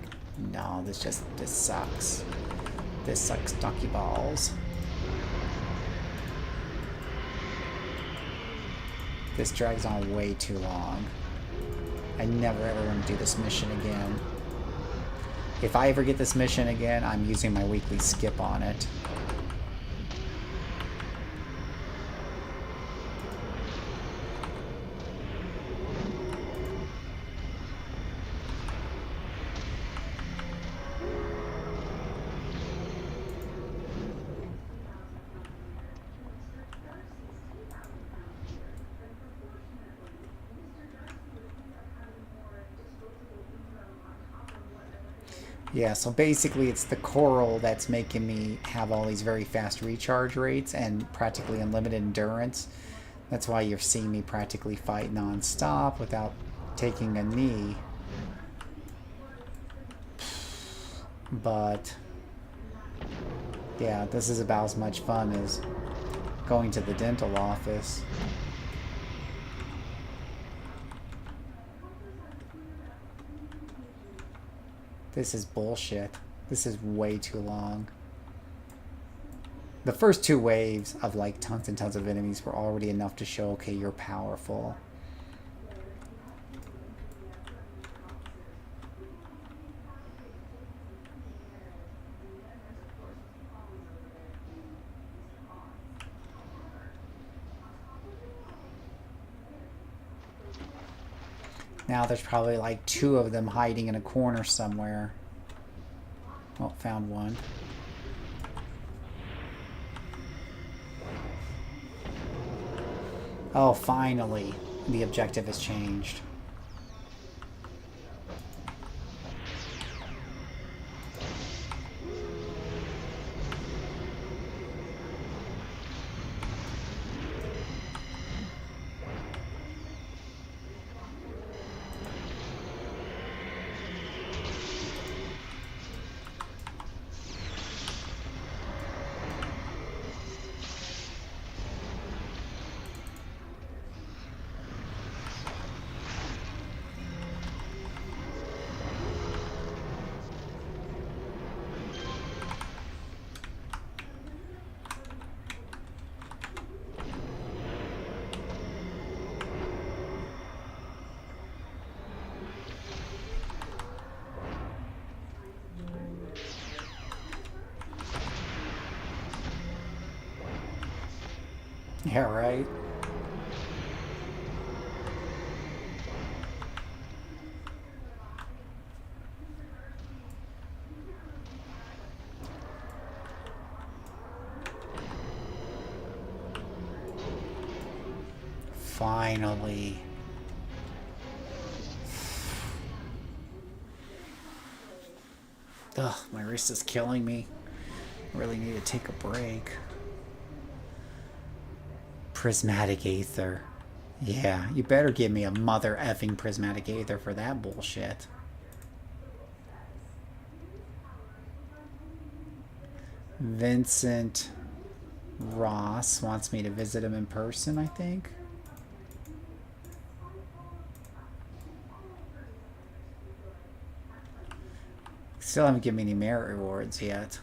no, this sucks. This sucks donkey balls. This drags on way too long. I never ever want to do this mission again. If I ever get this mission again, I'm using my weekly skip on it. Yeah, so basically it's the coral that's making me have all these very fast recharge rates and practically unlimited endurance. That's why you're seeing me practically fight non-stop without taking a knee. But, yeah, this is about as much fun as going to the dental office. This is bullshit. This is way too long. The first two waves of like tons and tons of enemies were already enough to show, okay, you're powerful. Now there's probably like 2 of them hiding in a corner somewhere. Oh, found one. Oh, finally, the objective has changed. Yeah, right. Finally. Ugh, my wrist is killing me. I really need to take a break. Prismatic Aether. Yeah, you better give me a mother effing Prismatic Aether for that bullshit. Vincent Ross wants me to visit him in person, I think. Still haven't given me any merit rewards yet.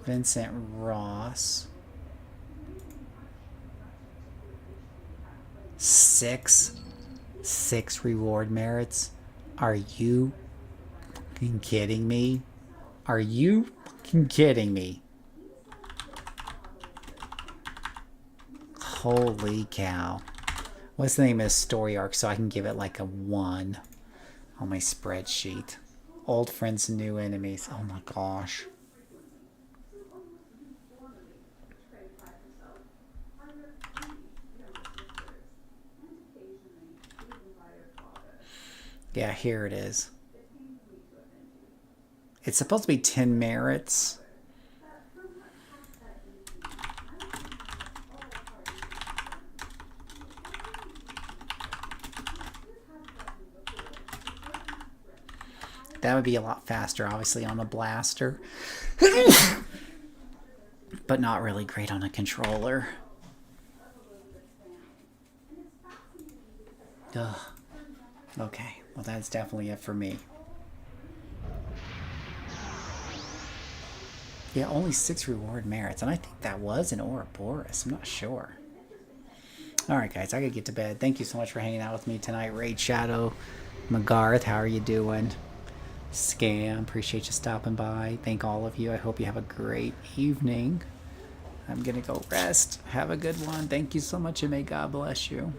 Vincent Ross. 6 reward merits. Are you fucking kidding me? Are you fucking kidding me? Holy cow. What's the name of this story arc so I can give it like a 1 on my spreadsheet? Old friends and new enemies. Oh my gosh. Yeah, here it is. It's supposed to be 10 merits. That would be a lot faster, obviously, on a blaster. But not really great on a controller. Ugh. Okay, well that's definitely it for me. Yeah, only 6 reward merits, and I think that was an Ouroboros. I'm not sure. Alright guys, I gotta get to bed. Thank you so much for hanging out with me tonight. Raid Shadow, McGarth, how are you doing? Scam, appreciate you stopping by. Thank all of you. I hope you have a great evening. I'm gonna go rest. Have a good one. Thank you so much, and may God bless you.